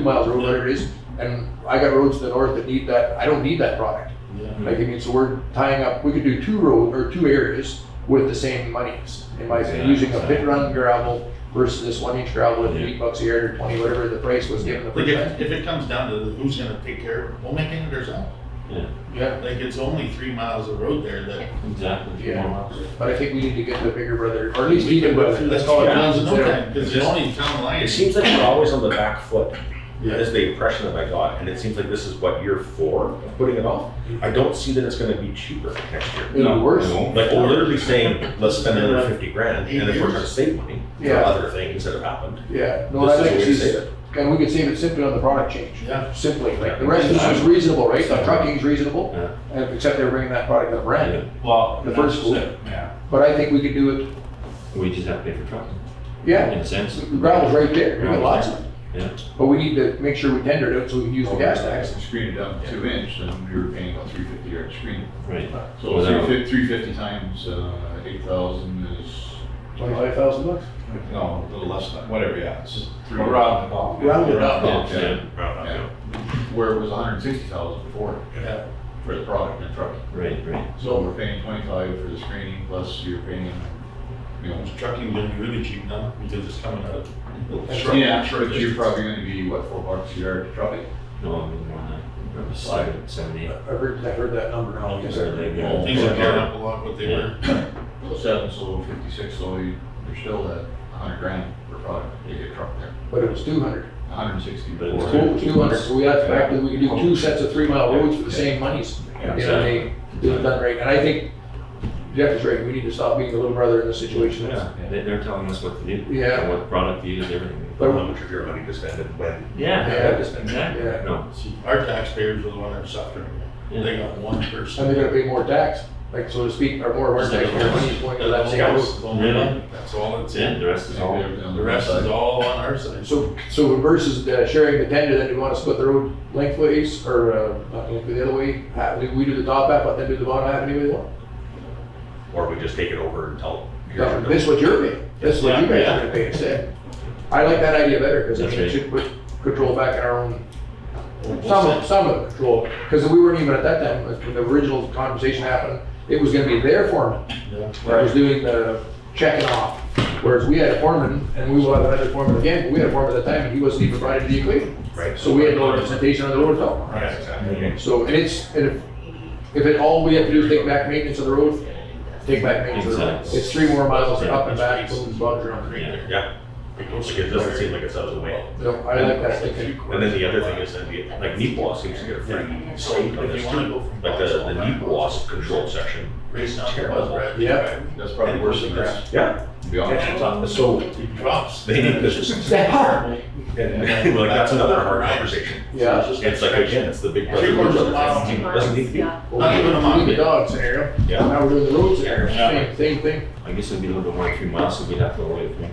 miles road, whatever it is, and I got roads to the north that need that. I don't need that product. Yeah. Like, I mean, so we're tying up, we could do 2 areas with the same monies, in my opinion, using a pit run gravel versus this 1-inch gravel at $8 a yard or 20, whatever the price was given the Like first time. if it comes down to who's gonna take care of it, we'll maintain it ourselves. yeah, Yeah, Like it's only 3 miles of road there that. exactly. Yeah. but I think we need to get the bigger brother, or at least even brother. Let's call call it it miles in no instead of- time, because the only town line. It seems like we're always on the back foot. That is the impression that I got, and it seems like this is what year 4 of putting it off. I don't see that it's gonna be cheaper next year. It'll be worse. Like, we're literally saying, let's spend another 50 grand, and if we're trying to save money for Yeah. other things that have happened. Yeah, no, This I is think the way to it's, save it. and we could save it simply on the product change. Yeah. Simply, like, the rest is just reasonable, right? The trucking's reasonable, Yeah. except they're bringing that product up brand new. Well, The the first first one. yeah. But I think we could do it, We just have to pay for trucking, yeah, in a sense. the gravel's right there, we got lots of it. Yeah. But we need to make sure we tender it so we can use the gas tax. Screen it down to 2 inch, then we were paying about $350 yard screen. Right. So Without- 350 times 8,000 is, 25,000 bucks? no, a little less than, whatever, yeah. It's round it off. Round it up, Yeah. Yeah. Yeah. Where it was 160,000 before. Yeah. For the product and trucking. Right, right. So we're paying 25 for the screening, plus you're paying, you know. Trucking gonna be really cheap now because it's coming out of. Yeah, but you're probably gonna be, what, $4 a yard to truck it? No, I mean, more than that. Probably 7, 8. I've heard that number now, I guess. Yeah. Things have gone up a lot, what they were. So 7, so 56, so you're still at 100 grand per product, you get trucked there. But it was 200. 160. But it's before. 200, so we have to back to, we can do 2 sets of 3-mile roads for the same monies. Yeah, You know, they do it done right, and I think Jeff is right, we need to stop being the little brother in this situation. Yeah, they're telling us what to do. Yeah. And what product to use, everything. But- How much of your money to spend and when. Yeah, Yeah. exactly. Yeah. No. See, our taxpayers are the one that are suffering. Yeah. They got one And person. they're gonna pay more tax, like, so to speak, or more of our taxpayer money is going to that same road. Really? That's all it's Yeah, in. the rest is all. The rest is all on our side. So versus sharing the tender, then we wanna split the road lengthways, or, not lengthways, the other way, we do the top half, but then do the bottom half anyway we want. Or we just take it over and tell. No, this is what you're paying, this is what you guys are gonna pay instead. I like that idea better, because I That's think it right. should put control back in our own, some of the control, because we weren't even at that time, when the original conversation happened, it was gonna be their foreman that was doing the checking off. Whereas we had a foreman, and we will have another foreman again, but we had a foreman at the time, and he wasn't even brought into the equation. Right. So we had no representation on the road at all. Right, exactly. So, and if it, all we have to do is take back maintenance of the road, take back maintenance of the road. Exactly. It's 3 more miles up and back, boom, boom, around. Yeah. It doesn't seem like it's out of the way. No, I like that thinking. And then the other thing is that like Neepawa seems to get a free state on this too. Like the Neepawa control section is terrible. Yeah. That's probably worse than this, Yeah. to be honest. So It drops. they need this. And like that's another hard conversation. Yeah. It's like, again, it's the big brother. 3/4 mile. Doesn't need to be. Yeah. Well, we did the dog scenario, Yeah. now we're doing the road scenario, Yeah. same thing. I guess it'd be a little bit more than 3 miles, so we'd have to go away from it.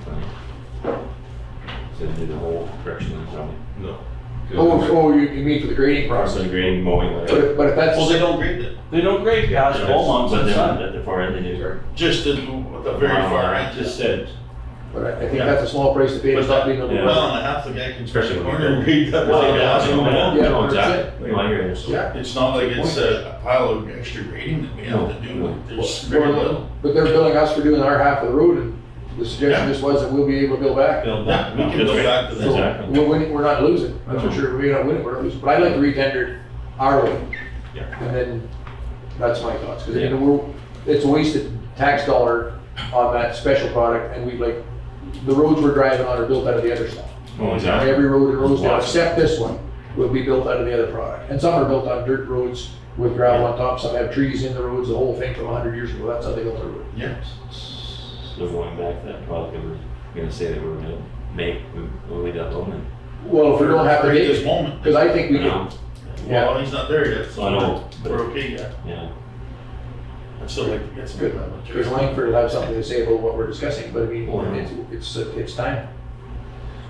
So do the whole correction and probably. No. You mean for the grading Process process? grading, mowing, But whatever. if that's, Well, they don't grade it. They don't grade gas But all months but in the then sun. at the far end, they do. Just at the very far end. Just said, but I think that's a small price to pay to stop being a little Yeah. brother. Well, and half the guy can Especially especially when corner you and read that. Well, Yeah, no, 100%. exactly. No, I hear you. Yeah. It's not like it's a pile of extra grading that we have to do. Like, there's very little. But they're billing us for doing our half of the road, and the suggestion just was that we'll be able to bill back. Build Yeah, that. we can go back to So that. Exactly. we're winning, we're not losing, that's for sure, we're not winning, we're not losing, but I'd like to re-tender our way. Yeah. And then, that's my thoughts, because it's a wasted tax dollar on that special product, and we like, the roads we're driving on are built out of the other stuff. Oh, And exactly. every road in Rosedale, except this one, will be built out of the other product, and some are built on dirt roads with gravel on top, some have trees in the roads, the whole thing from 100 years ago, that's how they built their road. Yeah. So going back to that product, we were gonna say that we were gonna make, we'll leave that alone then. Well, if we don't have to Right make this it, moment. because I think we No. can, Well, he's not there yet, so I know, but- we're okay yet. Yeah. I'd still like to get some good, of that because material. Langford will have something to say about what we're discussing, but I mean, Well, it's time.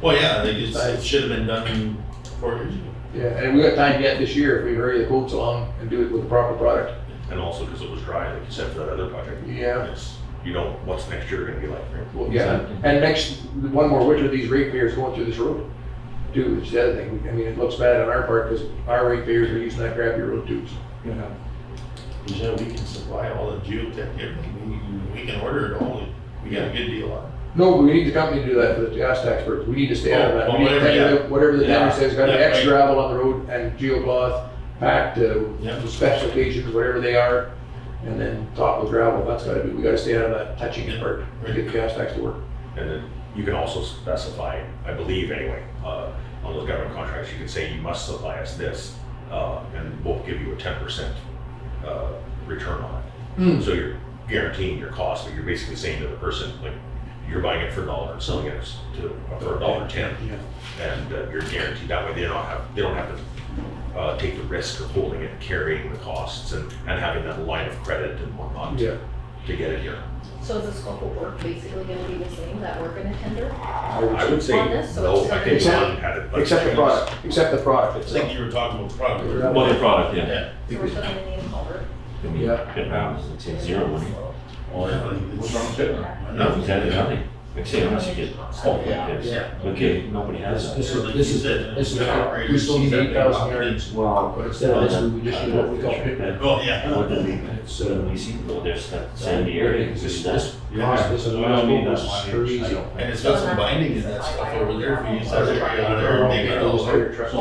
Well, yeah, I think it should have been done 4 years ago. Yeah, and we got time yet this year if we hurry the quotes along and do it with the proper product. And also because it was dry, like you said, for that other project. Yeah. It's, you know, what's next year gonna be like, right? Well, yeah, and next, one more winter, these ratepayers going through this road too, which is the other thing. I mean, it looks bad on our part because our ratepayers are using that crappy road too. So. Yeah, we can supply all the geotech, everything, we can order it all, we got a good deal on it. No, we need the company to do that for the gas tax purpose. We need to stay out of that. Oh, We need to whatever, tender whatever the tender Yeah. says, got Yeah, X right. gravel on the road and geocloth packed Yeah. to specifications, whatever they are. And then top with gravel, that's gotta be, we gotta stay out of that touching part to get the gas tax to work. And then you can also specify, I believe anyway, on those government contracts, you can say you must supply us this, and we'll give you a 10% return on it. So you're guaranteeing your cost, but you're basically saying to the person, like, you're buying it for $1 and selling it for $1.10, and you're guaranteed that way. They don't have to take the risk of holding it, carrying the costs, and having that line of credit and whatnot to get it here. So is the scope of work basically gonna be the same that we're gonna tender? I would say On this, so no. it's I think still one had it. Except the product, except the product I itself. think you were talking about the product. Well, the product, yeah. Yeah. So we're still gonna need a culvert. It's zero money. What's wrong with it? Nothing's added, nothing. Like say, unless you get stuff like this. Okay, nobody has This that. is, we still need 8,000 yards. Well, But instead of this, we just need what we call pit. Oh, yeah. What did we, It's, you see, well, there's that sandy area, this, this, this that. cost, this is We don't need this that is much. crazy. And it's got some binding in that stuff over there, if we use that area over there, maybe Those it'll. fire trucks,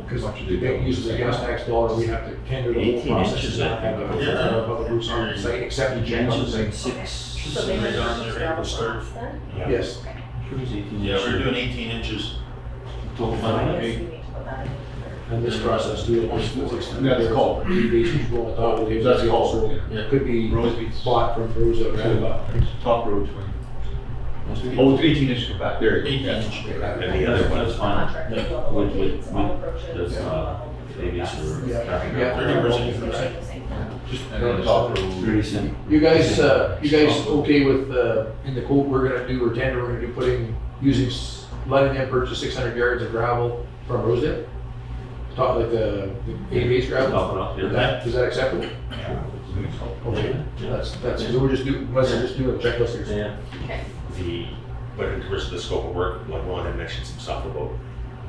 because they don't use the gas tax dollar, we have to tender the whole 18 process. inches, and not have a public works on the site, except in general, Inches site. and 6. So they would Right on just there, gravel right start. blocks then? Yes. Sure it's 18 Yeah, inches. we're doing 18 inches. Total I funding. guess we need to put that in there. And this process too. That's called. Deviations go on top of it. That's called. Also Yeah. could be Rosedale. bought from Rosedale. Top road 20. Oh, it's 18 inches back there. 18 inches. And the other one That's fine. Contract with all With- locates, all with- approaches, that's, all level. ABS or Yeah. traffic. Yeah. 30%. So we're saying the same thing. And then the top road. Pretty simple. You guys okay with, in the quote we're gonna do, or tender, we're gonna do letting them purchase 600 yards of gravel from Rosedale? Talk like the A-base gravel? Top it up, yeah. Is that acceptable? Okay, that's, we're just unless they're just doing a checklist here. Yeah. Okay. But in terms of the scope of work, like Ron had mentioned some stuff about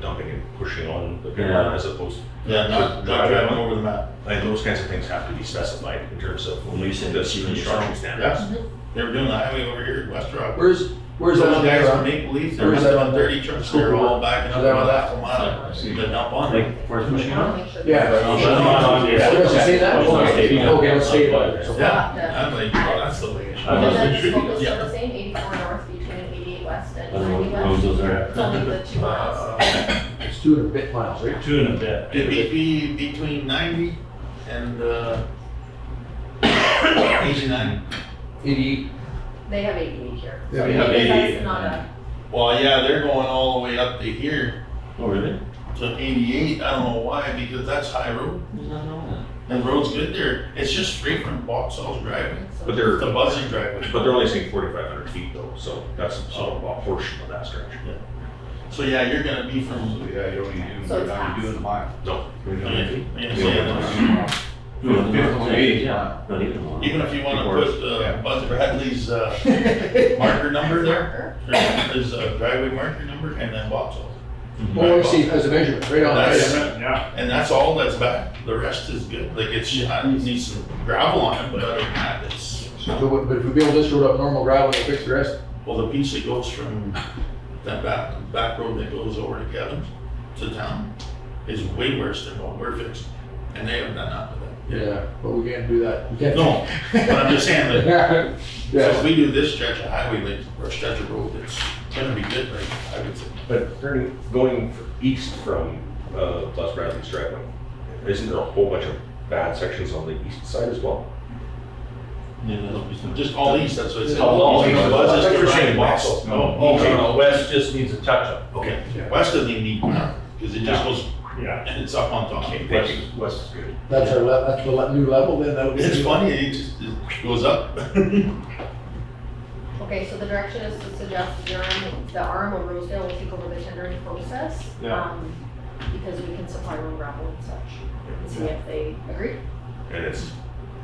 dumping and pushing on the Yeah. ground as opposed. Yeah, not driving over the map. And those kinds of things have to be specified in terms of Well, you said the it's even construction standards. Yeah, they were doing the highway over here in West Rock. Where's Those that on guys there? from Maple Leaf, they Where's were that on on 30 trucks, they were all backing up Is that on about that? half a mile. The dump on. Like, where's pushing I wanna on? make sure. Yeah. Yeah. Does it say that? It's not Okay, stated. okay, let's stay about it. So- Yeah, I'm like, oh, that's the way it should And then the be. scope is still Yeah. the same, 84 north between 88 west and Other 90 roads, west. those are. It's only the 2 miles. It's 2 and a bit miles, right? 2 and a bit. It'd be between 90 and 89. 88. They have 88 here. Yeah, So we have maybe 88, that's not a, Well, yeah, they're going all the way up to here, Oh, really? to 88. I don't know why, because that's high road. Does not know that. And road's good there. It's just straight from Boxall's driveway. But they're, It's a buzzing driveway. but they're only saying 4,500 feet though, so that's a portion of that stretch. So yeah, you're gonna be from, Yeah, you don't need to, So you're it's not half. doing the mile. No, Yeah, not even one. even if you wanna Before- put yeah. Buzz Bradley's marker number there, there's a driveway marker number and then Boxall. Oh, I see, as a measurement, right on. That's- Right. Yeah. And that's all that's back. The rest is good. Like it needs some gravel on it, but other than that, it's, But if we build this road up normal gravel, and fix the rest, well, the piece that goes from that back road that goes over to Kevin's to town is way worse than what we're fixing. And they haven't done nothing with it. yeah, but we can't do that. We can't. No, but I'm just saying that, so if Yeah, we do this stretch of highway, like, or stretch of road, it's gonna be good, right? I would say. but going east from Buzz Bradley's driveway, isn't there a whole bunch of bad sections on the east side as well? Yeah, that'll be some. Just all east, that's what it says. All east. Buzz is I thought you were saying right west. Boxall. Oh, okay. No, west just needs a touch-up. Okay, Yeah. west doesn't even need one, because it just goes, Yeah. and it's up on top. West is good. that's that's the new level then, that would be. It's funny, it goes up. okay, so the direction is to suggest the arm of Rosedale will take over the tendering process. Yeah. Because we can supply road gravel and such, and see if they agree. And it's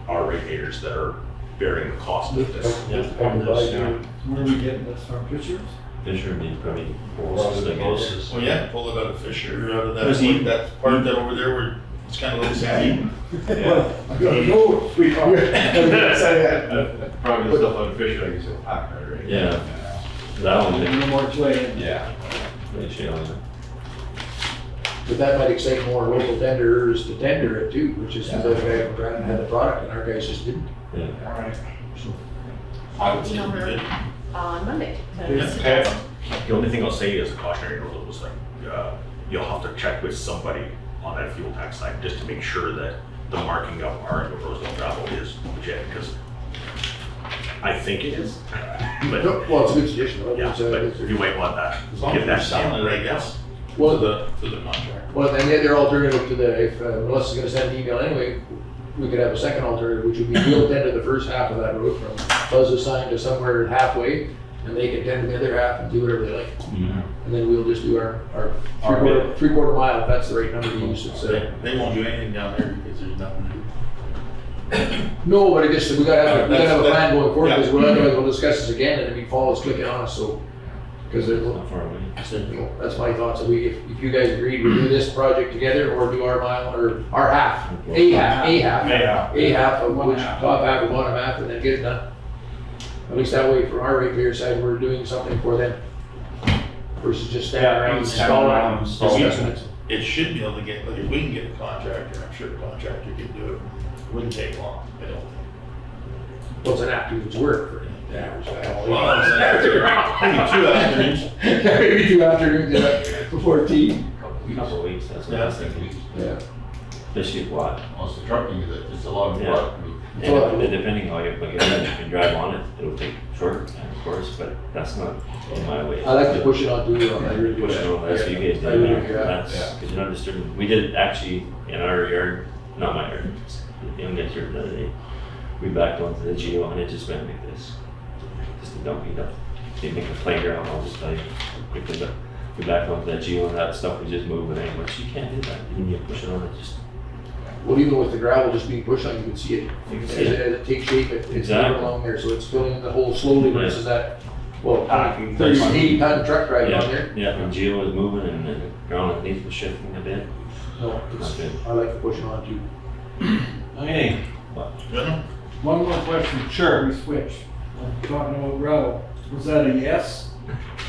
our radiators that are bearing the cost of this. Where are we getting this from, pictures? Fisher means probably closest, I guess. Well, yeah, pull it out of Fisher, out of that, Does he- that part that over there where it's kind of like sandy. No, we can't. Probably the stuff out of Fisher, like you said, pack right, right? Yeah. That one, No more clay. Yeah. they shale on it. But that might excite more local tenders to tender it too, which is the other guy from Brandon had the product and our guys just didn't. Yeah. All right. I would say Email it'd be her good. on Monday. Okay. To suggest. The only thing I'll say as a cautionary note was like, you'll have to check with somebody on that fuel tax side just to make sure that the marking of our Rosedale gravel is legit, because I think it is. But, Well, it's a good suggestion. yeah, but you might want that, As long get as that you're selling it, I stamp. guess, Well, to the contractor. Well, and the other alternative to the, if Melissa's gonna send an email anyway, we could have a second alternative, which would be we'll tend to the first half of that road from Buzz's sign to somewhere halfway, and they can tend to the other half and do whatever they like. Mhm. And then we'll just do our Our bit. three-quarter mile, if that's the right number to use. It's, They won't do anything down there because there's nothing to do. no, but it just, we gotta have a plan going forward, because Yeah. otherwise we'll discuss this again, and then fall is clicking on us, so. Because Not far away. that's my thoughts. If you guys agreed, we do this project together, or do our mile, or our half, a half of which top half and bottom half, and then get it done. At least that way, from our ratepayer side, we're doing something for them. Versus just standing Yeah, around standing around installing. installing. discussing it. It should be able to get, like, if we can get a contractor, I'm sure a contractor can do it. It wouldn't take long, I don't think. Well, it's an afternoon's work for the average guy. Well, it's an afternoon, maybe 2 afternoons. Maybe 2 afternoons, before tea. Couple of weeks, that's what I was thinking. Yeah. Especially what? Most of the trucking is, it's a lot of Yeah. work. And depending how you plug it in, if you drive on it, it'll take shorter time, of course, but that's not in my way. I like to push it on too, I really do. Push it on, that's what you guys I really did, do, yeah. that's, because you're not disturbing. We did it actually in our yard, not my yard, the young guy's yard the other day. We backed onto the geo and it just went like this. Just a dumpy dump. They make a playground, I'll just tell you quickly, but we backed onto that geo and that stuff was just moving in, but you can't do that. When you push it on, it just, Well, even with the gravel just being pushed on, you can see it. You can As see it. it takes shape, it's Exactly. moving along there, so it's filling in the hole slowly versus that, well, Packing. 30, 80-ton truck driving on yeah, there. yeah, and geo was moving and the ground underneath was shifting a bit. No, it's, I like to push it on too. Okay. Good. One more question. Sure. We switch. Talking about gravel, was that a yes?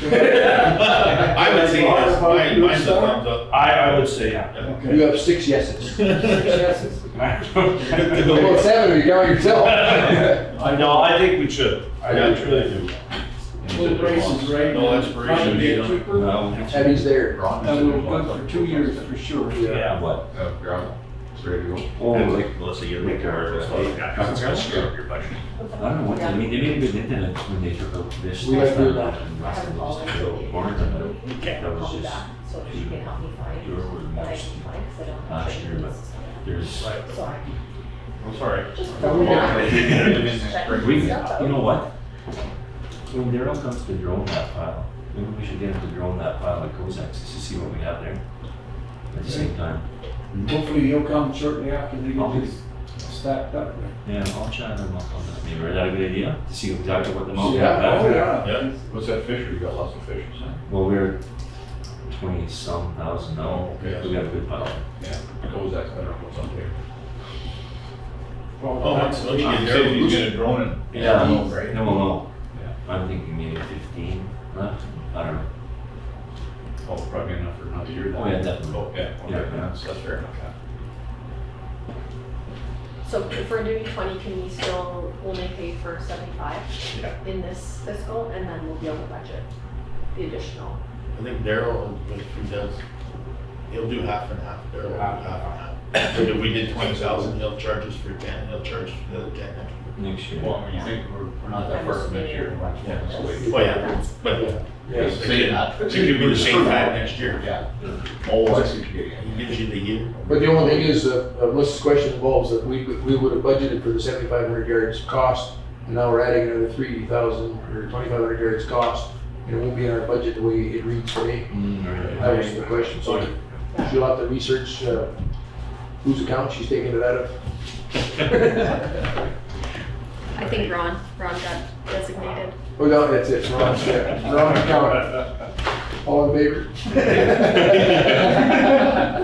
I would say yes, mine's a thumbs up. I would say, yeah. You Okay. have 6 yeses. Yeses. Well, 7 if you count yourself. No, I think we should. I really do. Full prices, right? No expiration Probably date get on it. cheaper. No. Abby's there. And we're good for 2 years for sure. Yeah, what? Ground, it's ready to go. Oh, And like, like, Melissa, you make our stuff like that, 'cause it's gonna screw up your budget. I don't know what, I mean, they made a good internet when they took out this. We like doing that. And Russell used to go corner to it. That was just, So if you can help me find, your word but I most can find, because I don't have last year, training. but there's. So I I'm sorry. just. Yeah, we Check We, stuff out. you know what? When Daryl comes to drone that pile, maybe we should get him to drone that pile of Cossacks just to see what we have there. At the same time. Hopefully he'll come shortly after they I'll get be- this stacked up. Yeah, I'll chat him up on that. Maybe, is that a good idea? To see exactly what the amount we Yeah, have. Oh, left? yeah. Yeah. What's that fish, you got lots of fish, so. Well, we're 20-some thousand now. Oh, okay. We got a good pile. Yeah, Kozak's better, what's up there. Oh, once you get Say there, if he's gonna drone it. Yeah, we'll know, right? then we'll know. Yeah. I'm thinking maybe 15 left. I don't know. Oh, probably enough for another year then. Oh, yeah, definitely. Oh, yeah, Yeah. okay, that's fair enough, yeah. So if we're doing 20, can we still only pay for 75 Yeah. in this fiscal, and then we'll be able to budget the additional? I think Daryl, if he does, he'll do half and half, Daryl will do half and half. Like if we did 20,000, he'll charge us for 10, he'll charge the other 10 next year. Next year. Well, when you think we're not that far from next year. Yeah. Let's wait. Oh, yeah, but Yes. it could be the same time next year. Yeah. Oh, I see what you're getting at. He gives you the year. But the only thing is, Melissa's question involves that we would have budgeted for the 7,500 yards cost, and now we're adding another 3,000 or 2,500 yards cost, and it won't be in our budget the way it reads today. That was the question, so she'll have to research whose account she's taking it out of. I think Ron got designated. Oh, no, that's it, wrong account. All in favor?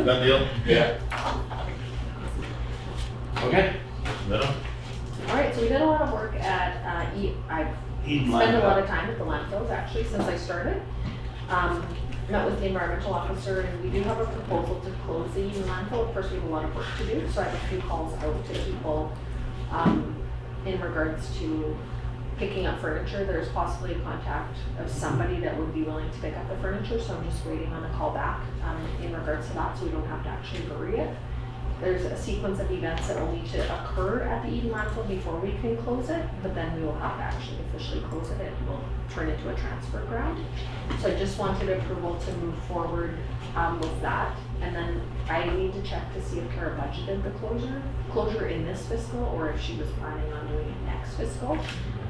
Done deal? Yeah. Okay. No? All right, so we did a lot of work at, I've spent a lot of time at the landfills actually since I started. Met with the environmental officer, and we do have a proposal to close the Union landfill. Of course, we have a lot of work to do, so I have a few calls out to people in regards to picking up furniture. There's possibly a contact of somebody that would be willing to pick up the furniture, so I'm just waiting on a call back in regards to that, so we don't have to actually bury it. There's a sequence of events that will need to occur at the Eden landfill before we can close it, but then we will have to actually officially close it. It will turn into a transfer ground. So I just wanted approval to move forward with that. And then I need to check to see if Kara budgeted the closure in this fiscal, or if she was planning on doing it next fiscal,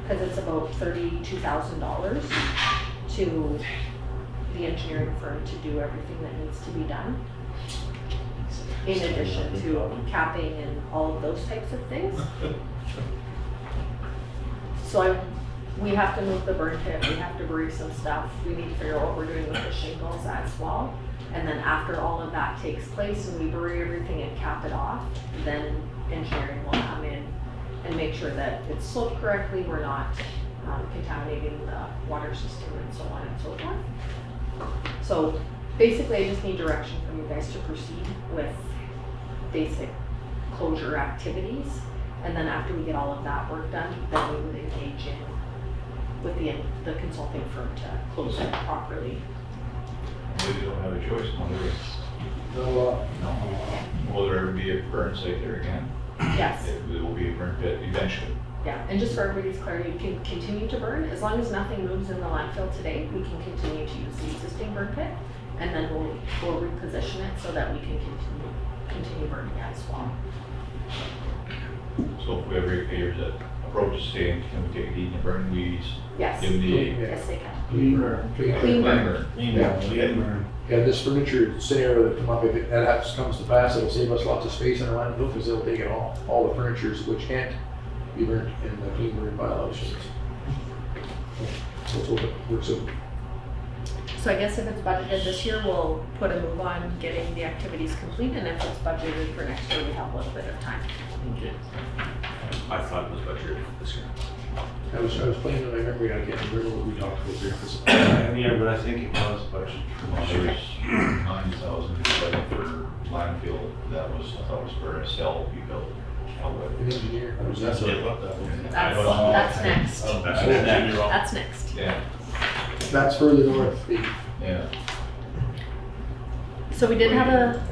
because it's about $32,000 to the engineering firm to do everything that needs to be done, in addition to capping and all of those types of things. So we have to move the burn pit, we have to bury some stuff, we need to figure out what we're doing with the shingles as well. And then after all of that takes place and we bury everything and cap it off, then engineering will come in and make sure that it's sloped correctly, we're not contaminating the water system and so on and so forth. So basically I just need direction from you guys to proceed with basic closure activities. And then after we get all of that work done, then we would engage in with the consulting firm to close it properly. We don't have a choice, will there? No, No. Will there ever be a burn site there again? Yes. It will be a burn pit eventually. Yeah, and just for everybody's clarity, you can continue to burn, as long as nothing moves in the landfill today, we can continue to use the existing burn pit, and then we'll reposition it so that we can continue burning as well. So if we ever get payers that approach us saying, can we take it eat and burn weeds? Yes, Give them the. yes they can. Clean burn. Clean burn. burn. Yeah, this furniture scenario that come up, if it, that comes to pass, it'll save us lots of space in our landfill, because they'll take it all the furnitures which can't be burnt in the clean burn violations. So let's hope it works out. So I guess if it's budgeted this year, we'll put a move on getting the activities complete, and if it's budgeted for next year, we have a little bit of time. Okay. I thought it was budgeted this year. I was playing in my memory, I can't remember what we talked about there. Yeah, but I think it was budgeted. There's 9,000 budget for landfill, that was, I thought was for a cell to be built. An engineer, I was, That's what I thought that was. That's next. Oh, That's next. next. That's next. Yeah, that's further north, Steve. yeah. So we did have a,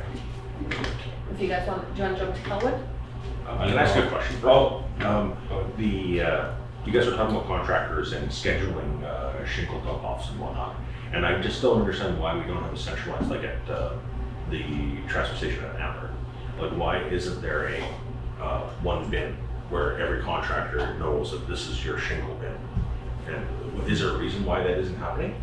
if you guys want, do you want to jump to Kelwood? Can I ask you a question? You guys are talking about contractors and scheduling shingle dump-offs and whatnot, and I just don't understand why we don't have a centralized, like at the transfer station at Amber. Like, why isn't there a one bin where every contractor knows that this is your shingle bin? And is there a reason why that isn't happening?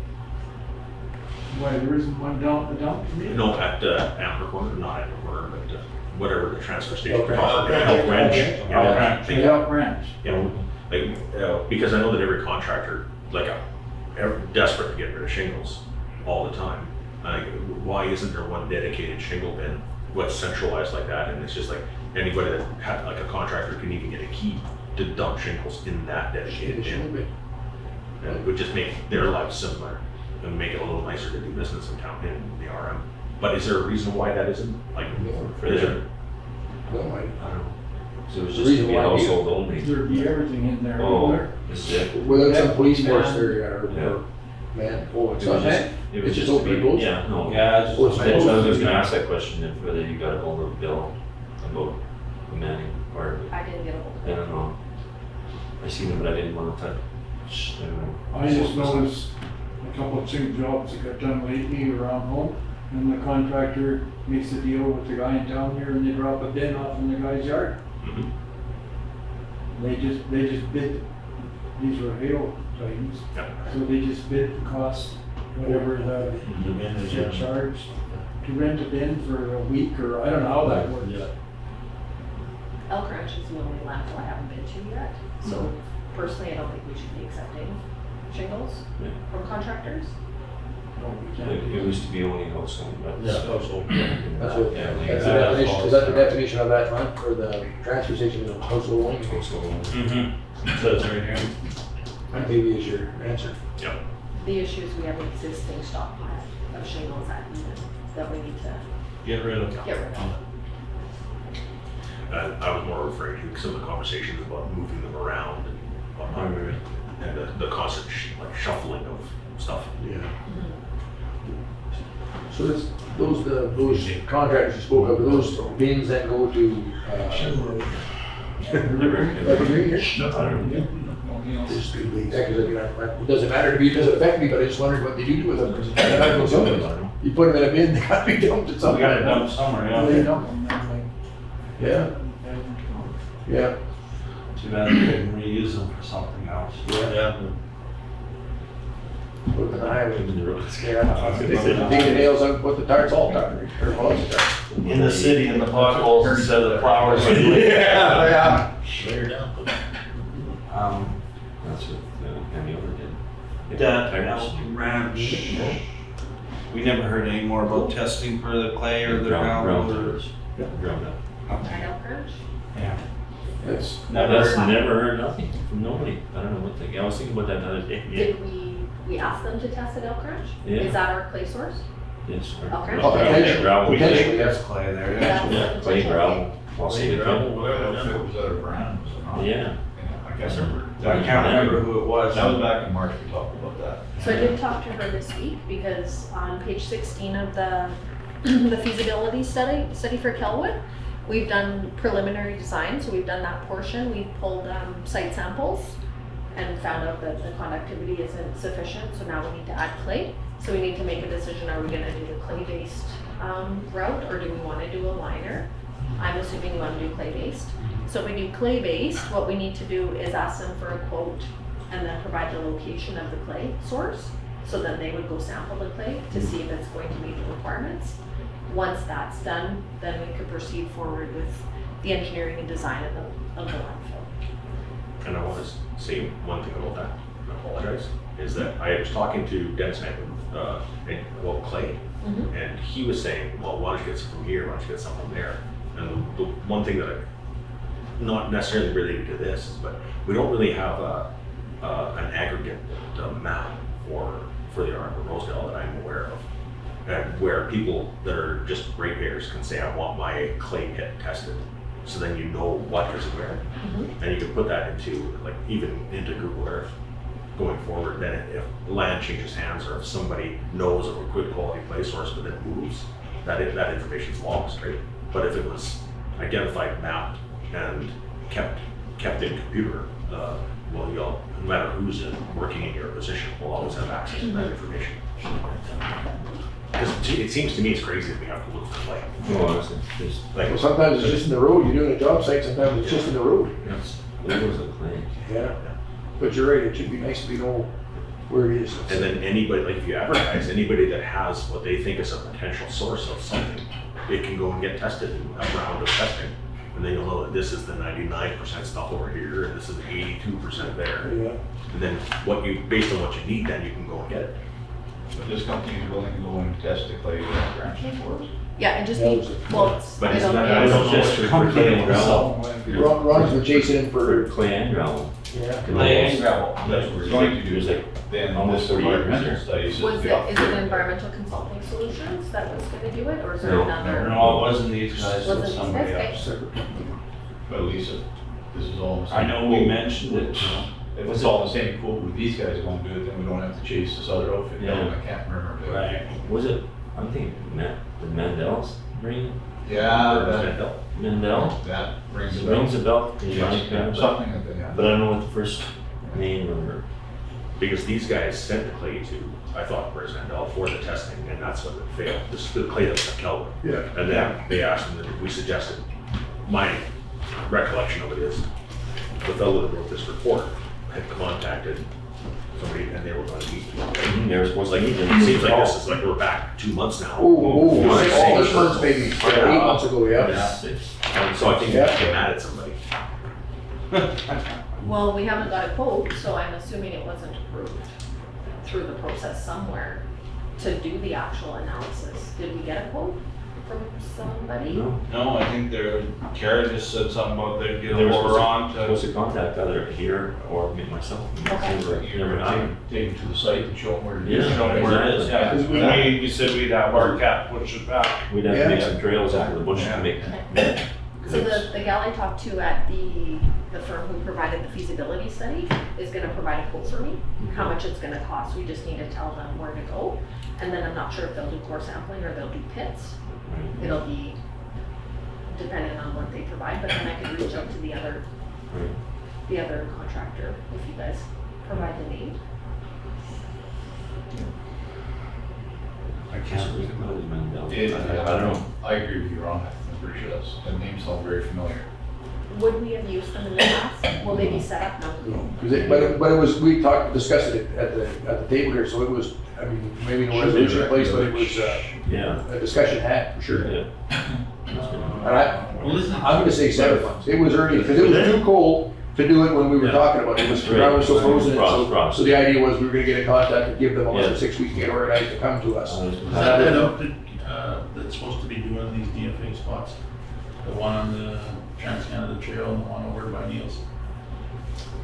Why, there isn't one down at the dump, you mean? No, at Amber Corner, not Amber Corner, but whatever the transfer station. Elk Ranch. property, Elk Ranch. Elk Ranch. Yeah. Elk Ranch. You know, like, because I know that every contractor, like, desperate to get rid of shingles all the time. Why isn't there one dedicated shingle bin, what's centralized like that? And it's just like anybody that had, like a contractor can even get a key to dump shingles in that dedicated bin. And it would just make their lives simpler and make it a little nicer to do business in town, in the RM. But is there a reason why that isn't? Like, For is them. it? No, I don't know. So it was The just to reason be why we- household only. There'd be everything in there. Oh, wouldn't this is it. without some police force Man. there, or man, oh, it's not that. It was It's just to open be- doors? Yeah, no. Yeah, it's Oh, just. it's I was gonna ask that question, if whether you got a hold of Bill about the manning part of it. I didn't get a hold of I it. don't know. I seen it, but I didn't want to touch. I don't know. I just noticed a couple of single jobs that got done lately around home, and the contractor makes a deal with the guy in town here, and they drop a bin off in the guy's yard. Mhm. They just bid, these were hail items, Yeah. so they just bid the cost, whatever the they're charged to rent a bin for a week, or I don't know how that works. Elk Ranch is the only landfill I haven't been to yet, so personally, I don't think we should be accepting shingles Yeah. from contractors. No, we It, can't. it used to be only household, but. Yeah, household. That's what, Yeah, that's the definition, is that the definition of that, man, for the transfer station, is household only? Household only. Mm-hmm. Says right here. That maybe is your answer. Yep. The issue is we have an existing stockpile of shingles at Eden that we need to Get rid of. get rid of. I was more referring to some of the conversations about moving them around and whatnot, and the constant like shuffling of stuff. Yeah. So this, those contractors you spoke of, those bins that go to, Evergreen here? I don't know. Just to be, it doesn't matter to me, it doesn't affect me, but I just wondered what they do with them. And I go somewhere. You put them in a bin, they gotta be dumped at some We point. got it done somewhere, They yeah. dump them. Yeah. Yeah. Too bad we couldn't reuse them for something else. Yeah. Put them in the highway. In the road. Yeah. Dig the nails out, put the tires all tar, or pods tar. In the city, in the potholes instead of the flowers. Yeah. Layer down. That's what Penny over did. That Tires. Elk Ranch, we never heard any more about testing for the clay or the Ground ground or. tires. Yeah, ground up. I don't crunch. Yeah. That's, That's never heard nothing from nobody. I don't know what they, I was thinking about that the other day. Did we ask them to test at Elk Ranch? Yeah. Is that our clay source? Yes. or- Okay. Oh, potentially. Gravel. We Potentially. think that's clay there, yeah. Yeah, clay gravel. Also, Maybe we gravel, can- whatever, if it was out of Brown, was it not? Yeah. I can't remember. I can't remember who it was. That was back in March, we talked about that. So I did talk to her this week because on page 16 of the the feasibility study for Kelwood, we've done preliminary design, so we've done that portion. We've pulled site samples and found out that the conductivity isn't sufficient, so now we need to add clay. So we need to make a decision, are we gonna do the clay-based route or do we wanna do a liner? I'm assuming we wanna do clay-based. So if we do clay-based, what we need to do is ask them for a quote and then provide the location of the clay source. So then they would go sample the clay to see if it's going to meet the requirements. Once that's done, then we could proceed forward with the engineering and design of the landfill. And I want to say one thing about that, I apologize, is that I was talking to Dennis Knight, about clay, Mhm. and he was saying, well, why don't you get some from here, why don't you get some from there? And the one thing that I, not necessarily related to this, is but we don't really have an aggregate map for the Arc of Rosedale that I'm aware of. And where people that are just ratepayers can say, I want my clay pit tested. So then you know what is where. And you can put that into, like, even into Google Earth going forward. Then if land changes hands or if somebody knows of a good quality clay source but then moves, that information's lost, right? But if it was identified, mapped, and kept in computer, well, you'll, no matter who's working in your position, will always have access to that information. Because it seems to me it's crazy that we have to look for clay. Well, honestly, there's Like, well, sometimes it's just in the road, you're doing a job site, sometimes it's just in the road. it was a clay. Yeah. But you're right, it should be nice if we know where it is. and then anybody, like if you advertise, anybody that has what they think is a potential source of something, it can go and get tested in a round of testing. And then you'll know that this is the 99% stuff over here, and this is 82% there. Yeah. And then based on what you need, then you can go and get it. But this company is willing to go and test the clay branch for us. Yeah, and just That be, was it. well, it's, But I isn't don't that- know. I don't know Just for clay and gravel. Ron's been chasing him For for, clay and gravel. yeah. Clay and gravel. That's what we're There's going like, to there's do. like, Then almost this 40 years environmental there. study says Was the it, is it opposite. Environmental Consulting Solutions that was gonna do it, or is there No. another? No, it wasn't these guys, it Wasn't was these somebody guys? else. But Lisa, this is all. in the I same know we quote. mentioned it, If it's all in the same quote with these guys going to do it, then we don't have to chase this other outfit down. Yeah. I can't remember. the- right? was it, I'm thinking the Mandel's ring? Yeah, Mandel? that rings It a bell. rings a bell. Yeah, something like that, yeah. But I don't know what the first name or. Because these guys sent the clay to, I thought, Rosedale for the testing, and that's what it failed. This is the clay that was at Kelwood. Yeah. And then they asked them, we suggested, my recollection of it is, the fellow that wrote this report had contacted somebody and they were going to meet. They were supposed to Like, meet it them. seems like this is like we're back 2 months now. Oh, Right. all this month's maybe, 8 months ago, yeah. Yeah. Six. And so I think Yeah. they mad at somebody. Well, we haven't got a quote, so I'm assuming it wasn't approved through the process somewhere to do the actual analysis. Did we get a quote from somebody? No, No, I think Kara just said something about they'd get they were over on supposed to. to contact either here or me myself. Okay. Never happened. Take them to the site and show them where it is. Yeah. Show them where it is, yeah. Exactly. We said we'd have our cat push it back. We'd have Yeah. to make some trails after the bushes to make. So the gal I talked to at the firm who provided the feasibility study is gonna provide a quote for me, how much it's gonna cost. We just need to tell them where to go. And then I'm not sure if they'll do core sampling or they'll do pits. It'll be dependent on what they provide, but then I could reach out to the other contractor if you guys provide the name. I can't I I don't know. I agree with you, Ron. I'm pretty sure that name sounds very familiar. Would we have used them in the past? Will they be set up now? But it was, we discussed it at the table here, so it was, I mean, maybe no resolution in place, but it was Yeah, a discussion had, for sure. yeah. And Well, listen, I'm gonna say 7 months. It was early, because it was too cold to do it when we were talking about it. It was, the ground was so frozen. Frost. So the idea was we were gonna get in contact and give them Yeah. 6 weeks to get organized to come to us. is that outfit, that's supposed to be doing these DFA spots? The one on the Trans-Canada Trail and the one over by Neil's?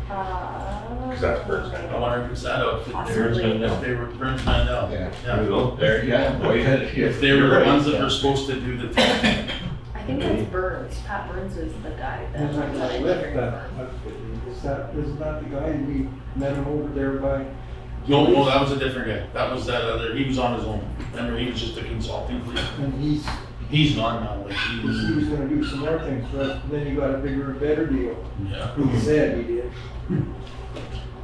Because that's Burns I wonder if it's that outfit there, Possibly. if they were Burns Mandel. Yeah. There we go. There, yeah, boy, If they were the ones that were supposed to do the testing. I think that's Burns. Pat Burns is the guy that And runs that I left engineering that, firm. isn't that the guy we met him over there by? No, that was a different guy. That was that other, he was on his own. Remember, he was just a consulting for And He's gone now, like he was gonna do some more things for us, and then he got a bigger and better deal. yeah. He said he did.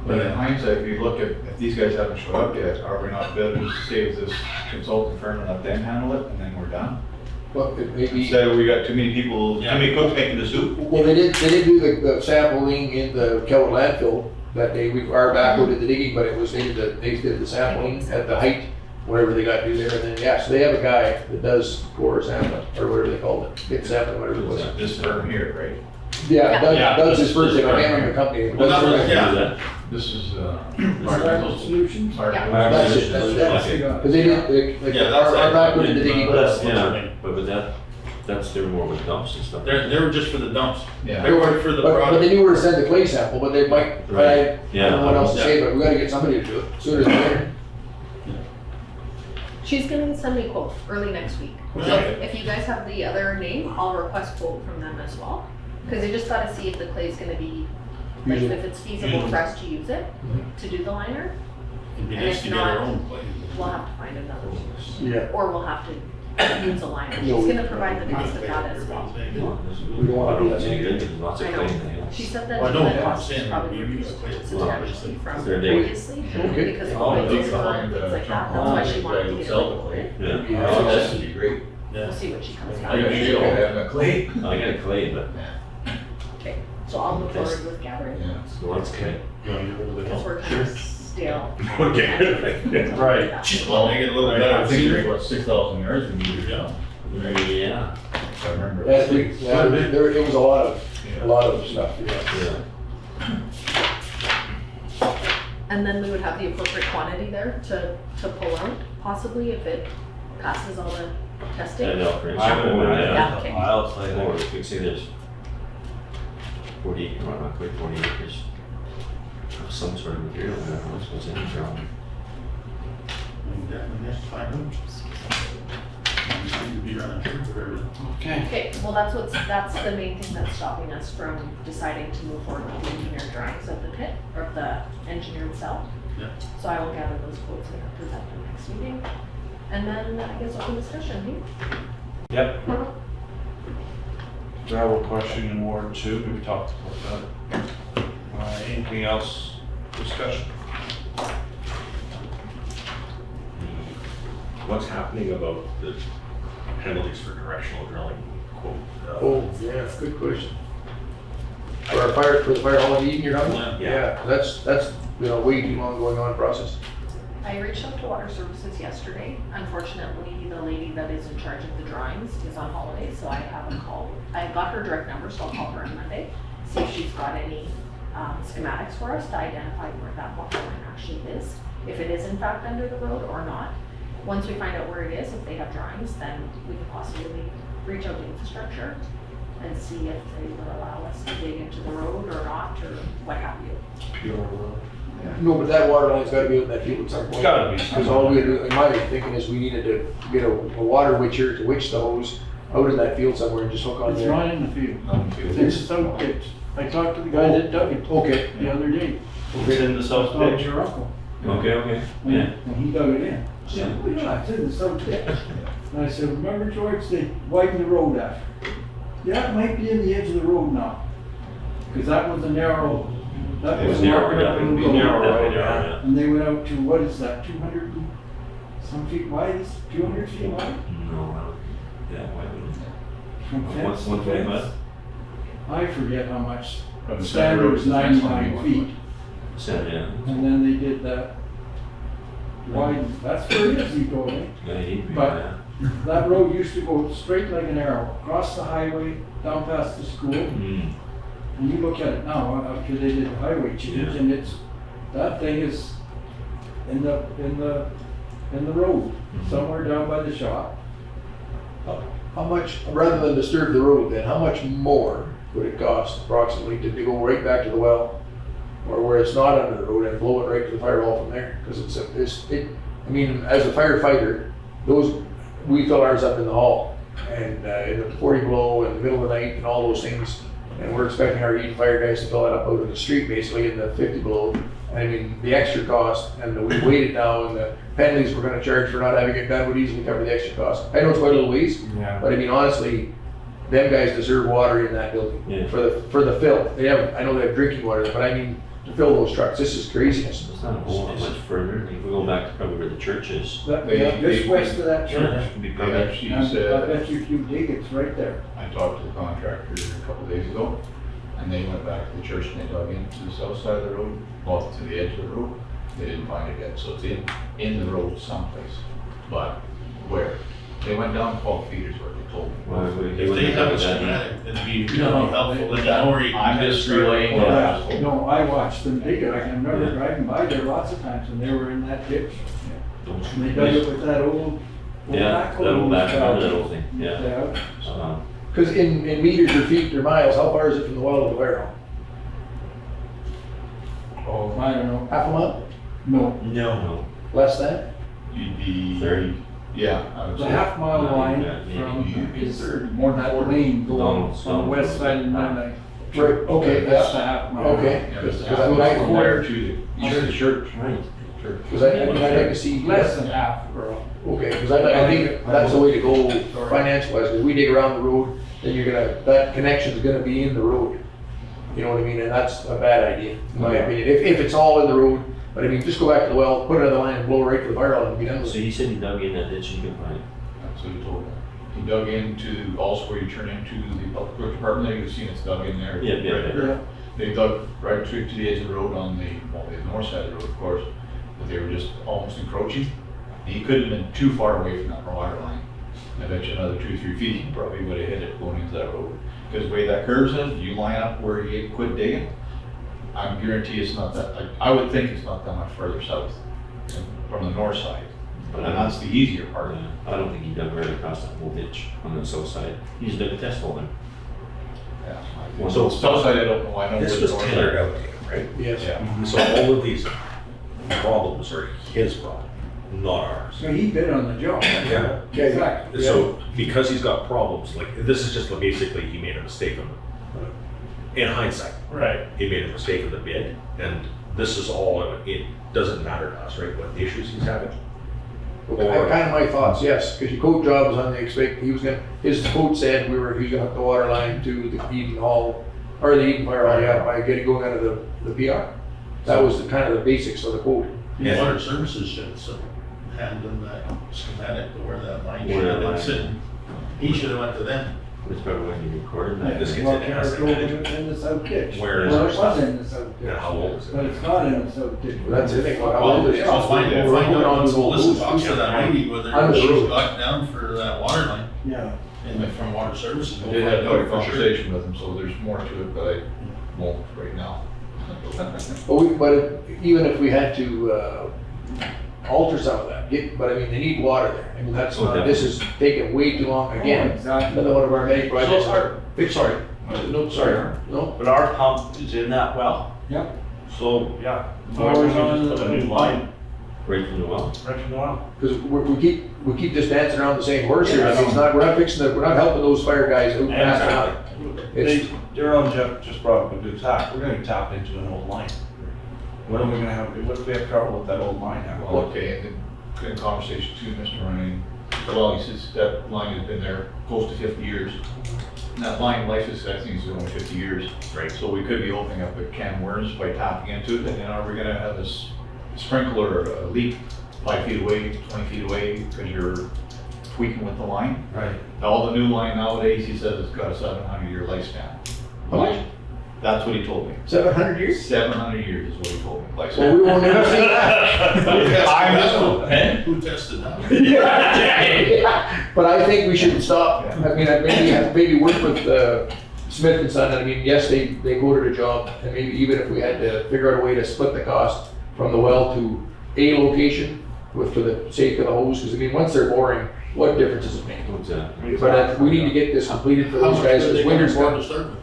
But in hindsight, if you look at, if these guys haven't showed up yet, are we not better to save this consultant firm and let them handle it, and then we're done? But it maybe, Instead, we got too many people, too Yeah. many cooks making the soup. well, they did do the sampling in the Kelwood landfill that day. Our backhoe did the digging, but it was, they did the sampling at the height, whatever they got to do there, and then, yeah, so they have a guy that does core sampling, or whatever they called it, pit sampling, whatever it was. This firm here, right? Yeah, Yeah. Doug's his first thing, I can't remember the company. Well, that was- Yeah. yeah. This is, Environmental Solutions. That's it, that's Okay. because they did, like, Yeah, that's our it. backhoe did the digging. But that's, What's her yeah, name? but that's their more with dumps and stuff. They were just for the dumps. Yeah. They weren't for the But they product. knew where to send the clay sample, but they might, but I Yeah. don't know what else to Yeah. say, but we gotta get somebody to do it sooner than later. She's gonna send me a quote early next week. So Okay. if you guys have the other name, I'll request quote from them as well. Cause they just gotta see if the clay's gonna be, like Usable. if it's feasible for us to use it, to do the liner. It'd be And nice if to get our not, own place. We'll have to find another source. Yeah. Or we'll have to use a liner. She's No. gonna provide the cost of that as well. We don't wanna do that. Any good, there's lots of I know. clay in there. She said that Well, I know, the I'm cost is saying, probably you use reduced clay. substantially from They're big. previously, Okay. because of Oh, the they things come and things like that. That's Oh, why she wanted to get it sell the quoted. Yeah. Yeah. This would be great. We'll Yeah. see what she comes I back got with. shale, I got clay. I got clay, but Okay, so I'll move forward with gathering Yeah. lots of clay. because we're kind of stale. Okay. Right. She's gonna make it a little I better. think there's what, 6,000 yards we needed. Yeah. Yeah, If I remember. It was a lot of stuff, yeah. yeah. And then we would have the appropriate quantity there to pull out, possibly if it passes all the testing. I know, for I would example, imagine Yeah, okay. the miles like or that. if we say there's 40, well, not quite 40 acres of some sort of material, I don't know what's in the ground. Definitely have to find them. You seem to be running through for everything. Okay, well, that's the main thing that's stopping us from deciding to move forward with the engineered drawings of the pit, or of the engineered cell. Yeah. So I will gather those quotes and present them next meeting. And then I guess open discussion, Yep. Gravel question in Ward 2, we talked about that. Anything else, discussion? What's happening about the penalties for directional drilling quote? Oh, yeah, good question. For the fire hall in Eden, you're talking about? Yeah. Yeah, that's, way too long going on process. I reached out to Water Services yesterday. Unfortunately, the lady that is in charge of the drawings is on holiday, so I haven't called. I got her direct number, so I'll call her on Monday, see if she's got any schematics for us to identify where that water line actually is, if it is in fact under the road or not. Once we find out where it is, if they have drawings, then we can possibly reach out to infrastructure and see if they would allow us to dig into the road or not, or what have you. Pure road. No, but that water line's gotta be in that field at some It's point. gotta be. Because all we do, in my thinking is we needed to get a water witcher to witch the hose out in that field somewhere and just hook on It's there? not in the field. Not field. It's a south ditch. I talked to the guy that dug it Okay. the other day. It's in the south Oh, ditch. your uncle. Okay, yeah. And he dug it in. I said, well, yeah, it's in the south ditch. And I said, remember George, they widened the road after. Yeah, it might be in the edge of the road now. Because that was a narrow, that It was was a narrow, narrow yeah, little road. definitely narrow, And they went out to, what is that, 200 and some feet wide, is 200 feet wide? yeah. No, I don't, yeah, why wouldn't From it? fence to 125? fence. I forget how much. From the center Standard road was to the fence line, 99 feet. Yeah. And then they did that wide, that's where it is, he told me. Yeah, he'd be, But- yeah. That road used to go straight like an arrow, across the highway, down past the school. Mm. And you look at it now, after they did the highway change, Yeah. and it's, that thing is in the road, somewhere down by the shop. How much, rather than disturb the road, then how much more would it cost approximately to go right back to the well? Or where it's not under the road and blow it right to the fire hall from there? Because I mean, as a firefighter, we fill ours up in the hall. And in the 40 below in the middle of the night and all those things. And we're expecting our heat and fire guys to fill it up out in the street basically in the 50 below. And I mean, the extra cost and we waited now and the penalties we're gonna charge for not having it done would easily cover the extra cost. I know it's quite a little ways, Yeah. but I mean, honestly, them guys deserve water in that building Yeah. for the fill. I know they have drinking water, but I mean, to fill those trucks, this is craziness. It's not a whole lot much further. If we go back to probably where the church is. Just west of that church. It'd be They probably- actually And I said, bet you if you dig, it's right there. I talked to the contractor a couple days ago, and they went back to the church and they dug into the south side of the road, well, to the edge of the road. They didn't find it yet, so it's in the road someplace. But where? They went down 12 feet is what they told me. Well, If they wouldn't have a that. schematic, it'd be really No, helpful, they- then Lori. I'm just relaying what I was told. No, I watched them dig it. I can remember Yeah. driving by there lots of times when they were in that ditch. Don't- And they dug it with that old Yeah, that old back, remember that old thing, yeah. Because in meters or feet or miles, how far is it from the well to the fire hall? Oh, I don't know. Half a mile? No, No. Less than? You'd be. 30. Yeah, I would the say. half mile No, line yeah, maybe from is more than that 40. lane going No, on the west side of the line. Right, okay, That's the yeah, half mile. okay. Yeah, it's Because I mean, from there to the church. Right. Because I mean, I'd like to see. Less than half, bro. Okay, because I think that's the way to go finance wise, because we dig around the road, then that connection's gonna be in the road. You know what I mean, and that's a bad idea, in my opinion, if it's all in the road, but I mean, just go back to the well, put another line and blow right to the fire hall and be done with So it. he said he dug in that ditch, you can find it. That's what he told me. He dug into, also where you turn into the public works department, there, you've seen it's dug in there. Yeah, yeah, Right yeah. there. Yeah. They dug right to the edge of the road on the north side of the road, of course, but they were just almost encroaching. He couldn't have been too far away from that water line. I bet you another 2-3 feet, he probably would have hit it going into that road. Because the way that curves is, you line up where he quit digging, I guarantee it's not that, I would think it's not that much further south from the north side. And that's the easier part. Yeah, I don't think he dug right across that whole ditch on the south side. He just dug a test hole there. Yeah. So south side, I don't know, I know. This where was the north tendered side- out to him, right? Yes. Yeah. So all of these problems are his problem, not ours. So he bid on the job. Yeah. Exactly. So because he's got problems, like, this is just basically, he made a mistake on the, in hindsight, Right. he made a mistake of the bid, and this is all, it doesn't matter to us, right, what issues he's having. Kind of my thoughts, yes, because your quote job was on the his quote said he was gonna hook the water line to the heating hall, or the heating fire hall, yeah, by getting going out of the PR. That was the kind of the basics of the quote. The Water Services should have handled that schematic to where that line should have been sitting. He should have went to them. That's probably when he recorded that. This gets Well, into Carrick asset Road management. in the south ditch. Where is Well, our it stuff? was in the south ditch. And how old is it? But it's not in the south ditch. Well, that's the thing. Well, I'll find out, find out, those- Melissa talks to that lady, whether Under the she's road. got down for that water line, Yeah. and from Water Services. I we'll did find have out quite a for sure. conversation with him, so there's more to it, but I won't right now. But even if we had to alter some of that, but I mean, they need water there. I mean, that's not, this is taking way too long again. Exactly. Another one of our many projects. Sorry. No, sorry, no. But our pump is in that well, Yep. so, yeah. Ours on Just put a the new line. Right from the well? Right from the well. Because we keep just dancing around the same horse here. I mean, we're not helping those fire guys out fast enough. It's, Daryl and Jeff just brought up a good talk. We're gonna tap into an old line. What are we gonna have, what if we have trouble with that old line now? Well, okay, and then in conversation too, Mr. Ryan, well, he says that line has been there close to 50 years. And that line life is, I think, is only 50 years. Right. So we could be opening up a can of worms by tapping into it, and then are we gonna have this sprinkler or a leak 5 feet away, 20 feet away, because you're tweaking with the line? Right. All the new line nowadays, he says it's got a 700-year lifespan. how much? That's what he told me. 700 years? 700 years is what he told me. Lifespan. Well, we won't never see that. Who tested that? Yeah. But I think we should stop. I mean, maybe work with Smith and Son. And I mean, yes, they quoted a job, and maybe even if we had to figure out a way to split the cost from the well to a location for the sake of the hose, because I mean, once they're boring, what difference does it make? Exactly. But we need to get this completed for How those much guys, are they because gonna winter's bore coming. to start with?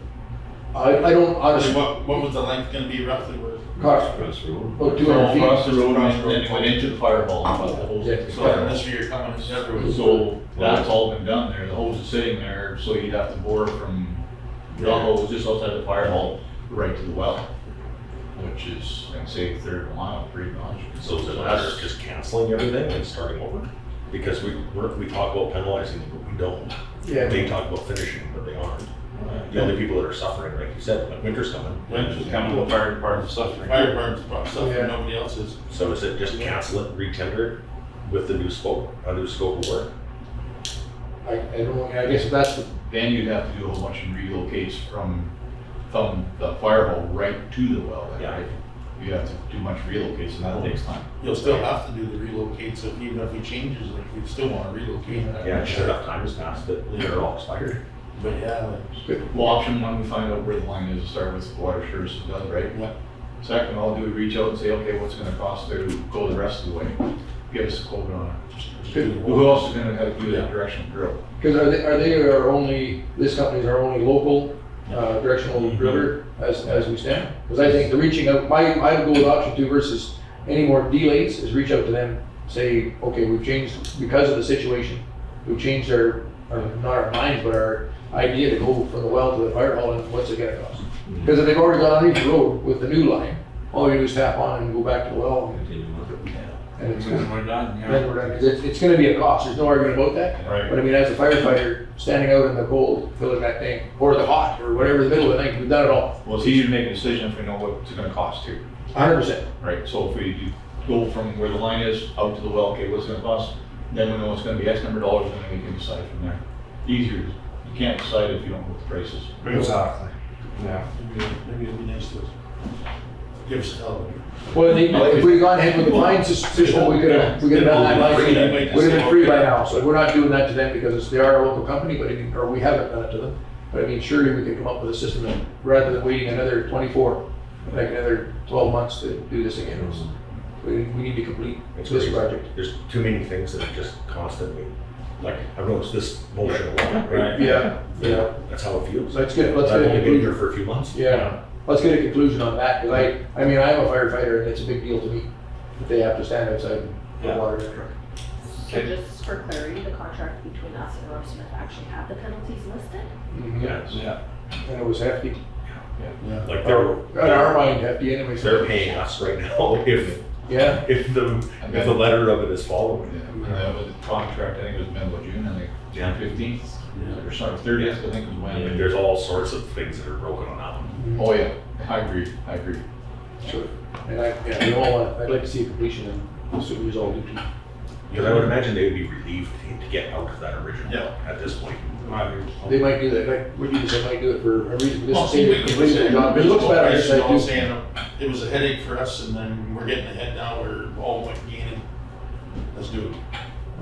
I don't honestly, What was the length gonna be roughly? cost Across the road. about 200 feet. Across the road, and then it went into the firewall, and the hose. Yeah. So then this year coming is everywhere. So that's all been done there, the hose is sitting there, so you'd have to bore from the hose just outside the firewall right to the well, which is, I'd say, a third of a mile, pretty much. So is it a matter of just canceling everything and starting over? Because we talk about penalizing, but we don't. Yeah. They talk about finishing, but they aren't. The only people that are suffering, like you said, like winter's coming. Winter's coming, the fire department's suffering. Fire department's probably suffering, Yeah. nobody else is. So is it just cancel it, re-tender it with the new scope of work? I don't know, I guess if that's the, Then you'd have to do a whole bunch of relocates from the firewall right to the well, then, Yeah. right? You have to do a bunch of relocates, and that takes time. You'll still have to do the relocates, if even if he changes, like, we'd still wanna relocate. Yeah, sure enough time has passed, but they're all expired. But yeah, like, Well, option one, we find out where the line is to start with, water services does, right? yeah. Second, I'll do is reach out and say, okay, what's it gonna cost to go the rest of the way? Give us a quote on it. Who else is gonna have to do that directional drill? because are they our only, this company's our only local directional driller as we stand? Because I think the reaching out, I would go with option 2 versus any more delays, is reach out to them, say, okay, we've changed, because of the situation, we've changed our not our minds, but our idea to go from the well to the fire hall, and what's it gonna cost? Because if they've already gone on each road with the new line, all you do is tap on and go back to the well, and it's When gonna, we're done, yeah. then we're done, 'cause it's gonna be a cost, there's no argument about that. Right. But I mean, as a firefighter, standing out in the cold, filling that tank, or the hot, or whatever, the middle of the night, we've done it all. Well, it's easier to make a decision if we know what it's gonna cost too, 100%. right? So if we go from where the line is out to the well, okay, what's it gonna cost? Then we know it's gonna be X number of dollars, and then we can decide from there. Easier, you can't decide if you don't know what the price is. Exactly. Yeah. Maybe it'd be nice to give us a hell Well, if we'd gone ahead with the fine system, we could have done that line, would have been free by now. So we're not doing that to them because they are a local company, but I mean, or we haven't done it to them. But I mean, surely we could come up with a system and rather than waiting another 24, like another 12 months to do this again. We need to complete It's this crazy. project. There's too many things that are just constantly, like, I've noticed this motion a lot, right? Yeah, yeah. That's how it feels. Let's get I've a only been conclusion. here for a few months. Yeah, let's get a conclusion on that, because I mean, I'm a firefighter and it's a big deal to me that they have to stand outside the Yeah. water truck. So just for clarity, the contract between us and Rob Smith actually had the penalties listed? Yes. Yeah. And it was hefty. Like they're, In our mind, hefty anyway. they're paying us right now Yeah, if the letter of it is followed. That was the contract, I think it was middle of June, I think, Yeah. 15th, or sorry, 30th, I think was And when. there's all sorts of things that are broken on that one. Oh, yeah, I agree. sure. And we all want, I'd like to see a completion and so we resolve it. Because I would imagine they would be relieved to get out of that original Yeah. at this point. They might do that, like, what you said, might do it for a reason. This Well, is see, we completing the job. It looks better, I guess, I do. saying it was a headache for us, and then we're getting ahead now, we're all like gaining. Let's do it.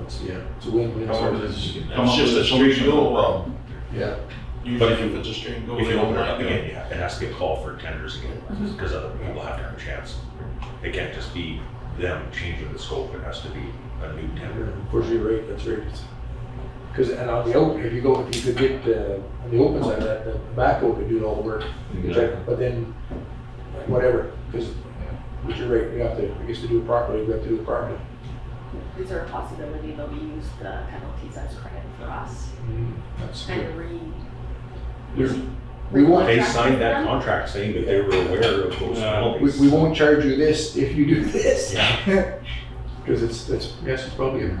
It's a win-win. It's just a straight go, Rob. Yeah. Usually if it's a straight go. If they you don't open it mind up it. again, yeah, it has to get called for tenders again, because other people have to have a chance. It can't just be them changing the scope, it has to be a new tender. Of course, you're right, that's right. Because, and on the open, if you could get, on the open side of that, the backhoe could do all the work. You could check, but then, whatever, because But you're right, we have to, I guess to do it properly, we have to do it properly. Is there a possibility that we use the penalties as credit for us That's good. and There's- We won't, They signed that contract saying that they were aware of those penalties. we won't charge you this if you do this. Yeah. Because it's, yes, it's probably a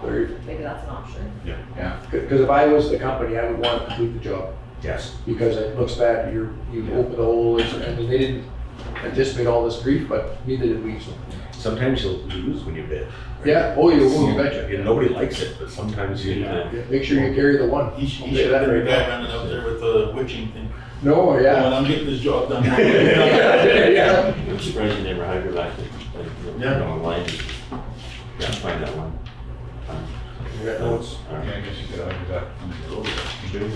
very, maybe that's an option? because if I was the company, I would want to complete the job. Yes. Because it looks bad, you open the hole, I mean, they didn't anticipate all this grief, but neither did we, so. Sometimes you'll lose when you bid. Yeah, oh, you betcha. You know, nobody likes it, but sometimes you, Yeah, make sure you carry the one. He should I'll say have that been the right guy now. running out there with the witching thing. No, When yeah. I'm getting this job done. Yeah. I'm surprised you never had her back, like, Yeah. online. Yeah, find that one. Yeah, no, it's- Yeah, I guess you could argue that on the road. You do.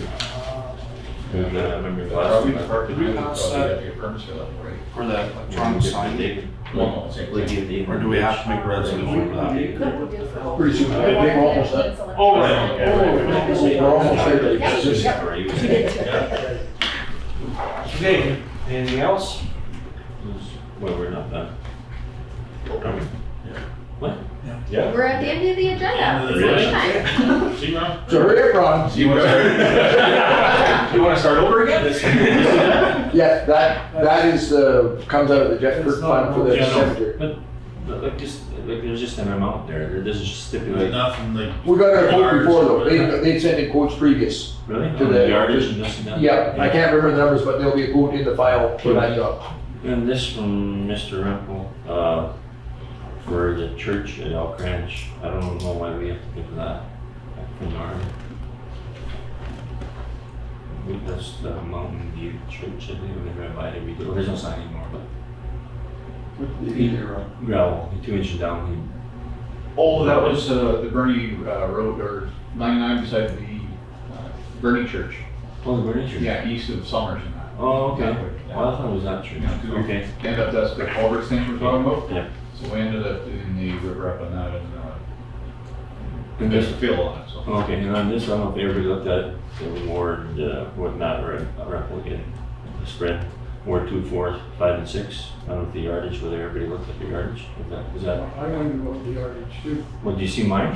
I remember last Probably time. the part that Did we you pass probably that? have to get permits for that, right? For that electronic sign? Well, no, same thing. Or do we have to make a resolution for that? Pretty soon, I think we're almost done. Oh, right, okay, We're almost there. Yeah. It's just- Okay, anything else? Well, we're not done. Are we? What? yeah. We're at the end of the agenda. Really? It's lunchtime. See, Ron? So hurry up, Ron. You wanna start over again? Yeah, that is, comes out of the Jeff Kirk fund for the Yeah, no. cemetery. But like there's just an amount there, there's just There's stipulate. nothing like. We got our quote Ours, before though, but- they sent in quotes previous. Really? To On the- yardage and this and that? Yeah, I can't remember the numbers, but there'll be a quote in the file for that job. And this from Mr. Rempel, for the church at Elk Ranch. I don't know why we have to pay for that from our. That's the Mountain View Church, I think we're gonna buy it every day. Well, there's no sign anymore, but gravel, 2 inches down. Oh, that was, the Bernie, Road, or 99 beside the, Bernie Church. Oh, the British Church? Yeah, east of Summers and that. Oh, okay. That way, yeah. Well, I thought it was that church. Yeah, 'cause we Okay. End up, that's the culvert thing we're talking about. Yeah. So we ended up doing the river up on that and, And there's this, a fill on it, so. okay, and on this, I don't know if everybody looked at it, the ward, what not, Rempel again, the spread, Ward 2, 4, 5, and 6. I don't know if the yardage, whether everybody looked at the yardage, if that, was that, I wonder about the yardage too. what, do you see mine?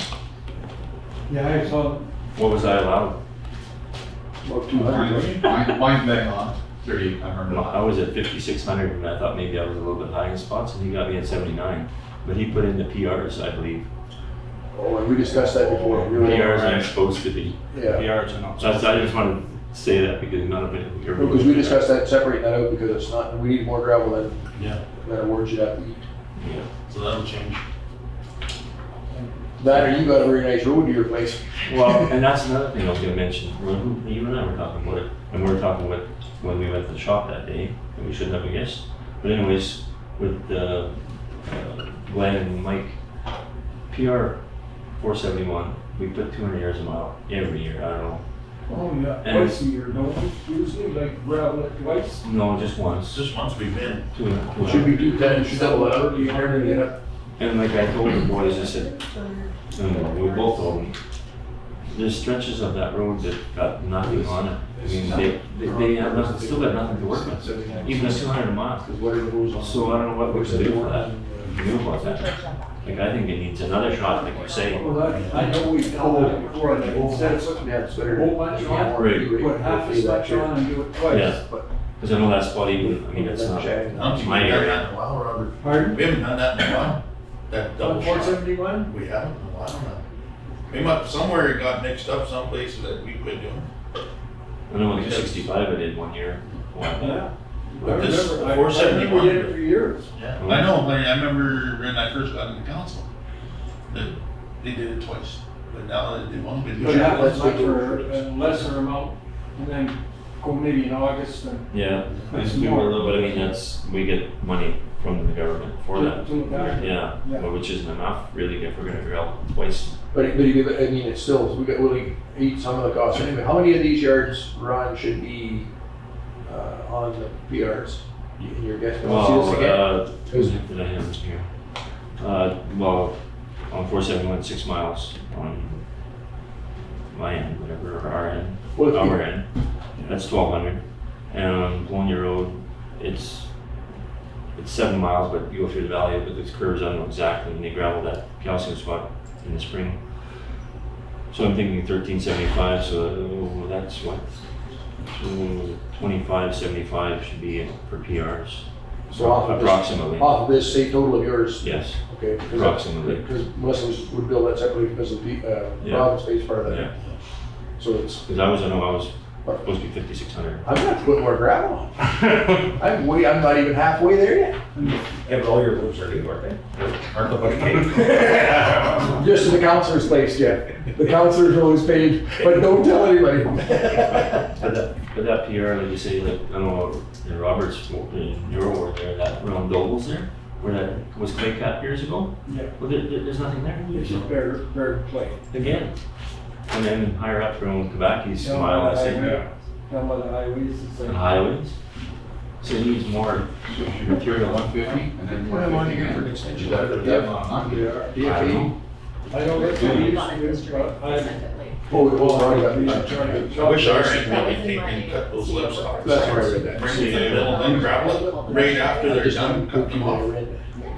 Yeah, I saw What was I allowed? About 200. Mine's bang on, 30, I remember. I was at 5,600 and I thought maybe I was a little bit high in spots and he got me at 79. But he put in the PRs, I believe. Oh, and we discussed that before. We were- PRs aren't supposed to be. Yeah, yards are not. So I just wanted to say that because none of it. because we discussed that, separating that out because it's not, we need more gravel Yeah, than a word should have to eat. Yeah. so that'll change. That or you got a very nice road to your place. Well, and that's another thing I was gonna mention. You and I were talking about it, and we were talking with when we went to the shop that day, and we shouldn't have, I guess. But anyways, with Glenn and Mike, PR 471, we put 200 yards a mile every year. I don't know. Oh, yeah, And- twice a year, don't we? Usually like gravel it twice. No, just once. Just once we've been. It should be 210, should double it up, you can never get up. And like I told the boys, I said, and we both told them, there's stretches of that road that got nothing on it. I mean, they have nothing, still got nothing to work with, even at 200 a mile. Because whatever goes on. So I don't know what we should do for that. You knew about that. Like, I think it needs another shot, like you say. Well, I know we've done that before, like instead of putting Yeah, it's better. a whole bunch on, Right. put half a stretch on and do it twice. Yeah. Because I know that spot even, I mean, it's not I don't think my we've done area. that in a while, Robert. Pardon? We haven't done that in a while. That double On shot. 471? We haven't in a while now. We might, somewhere it got mixed up someplace that we quit doing. I know with the 65 I did 1 year. Wow. Yeah. But this I remember, I 471 remember we did it for years. Yeah, I know, I remember when I first got into council, that they did it twice, but now that they won't be Put doing half it. as much for a lesser amount and then go maybe in August and. Yeah, we were a little bit, I mean, that's, we get money from the government for that. To look after. Yeah, Yeah. but which isn't enough really if we're gonna drill twice. But you give it, I mean, it's still, we got, we'll eat some of the costs anyway. How many of these yards, Ron, should be, on the PRs? In your guess? Wanna see this again? What did I have here? Well, on 471, 6 miles on my end, whatever, or our end, Well, if you- our end, that's 1,200. And on Bologna Road, it's it's 7 miles, but you go through the valley, but those curves, I don't know exactly, and they gravel that calcium spot in the spring. So I'm thinking 1375, so that's what, so 2575 should be for PRs. So off of Approximately. Off of this, say total of yours? Yes, Okay. approximately. Because Melissa would bill that separately because of the Yeah. province pays part of that. Yeah, So it's, because I was supposed to be 5,600. I'm gonna have to put more gravel on. I'm not even halfway there yet. Yeah, but all your roads are new, aren't they? Aren't the budget paid? Just to the counselor's place, Jeff. The counselor's always paid, but don't tell anybody. But that PR, like you say, like, I don't know, in Robert's, in your ward there, that around Doble's there, where that was clay cap years ago? Yeah. Well, there's nothing there. It's just bare clay. Again. And then higher up around Quebec's mile, I say, Down by the highways, it's and like. highways. So it needs more So if you material 150 and then 150 again for an extension, that's not enough. I don't know. I don't get So to we use got it it, straight, but I. sent it late. Oh, it was already got. I wish our end That really was in came my and cut those lips off. That's where I read that. Bring the middle and gravel it, right after they're done, cut them off,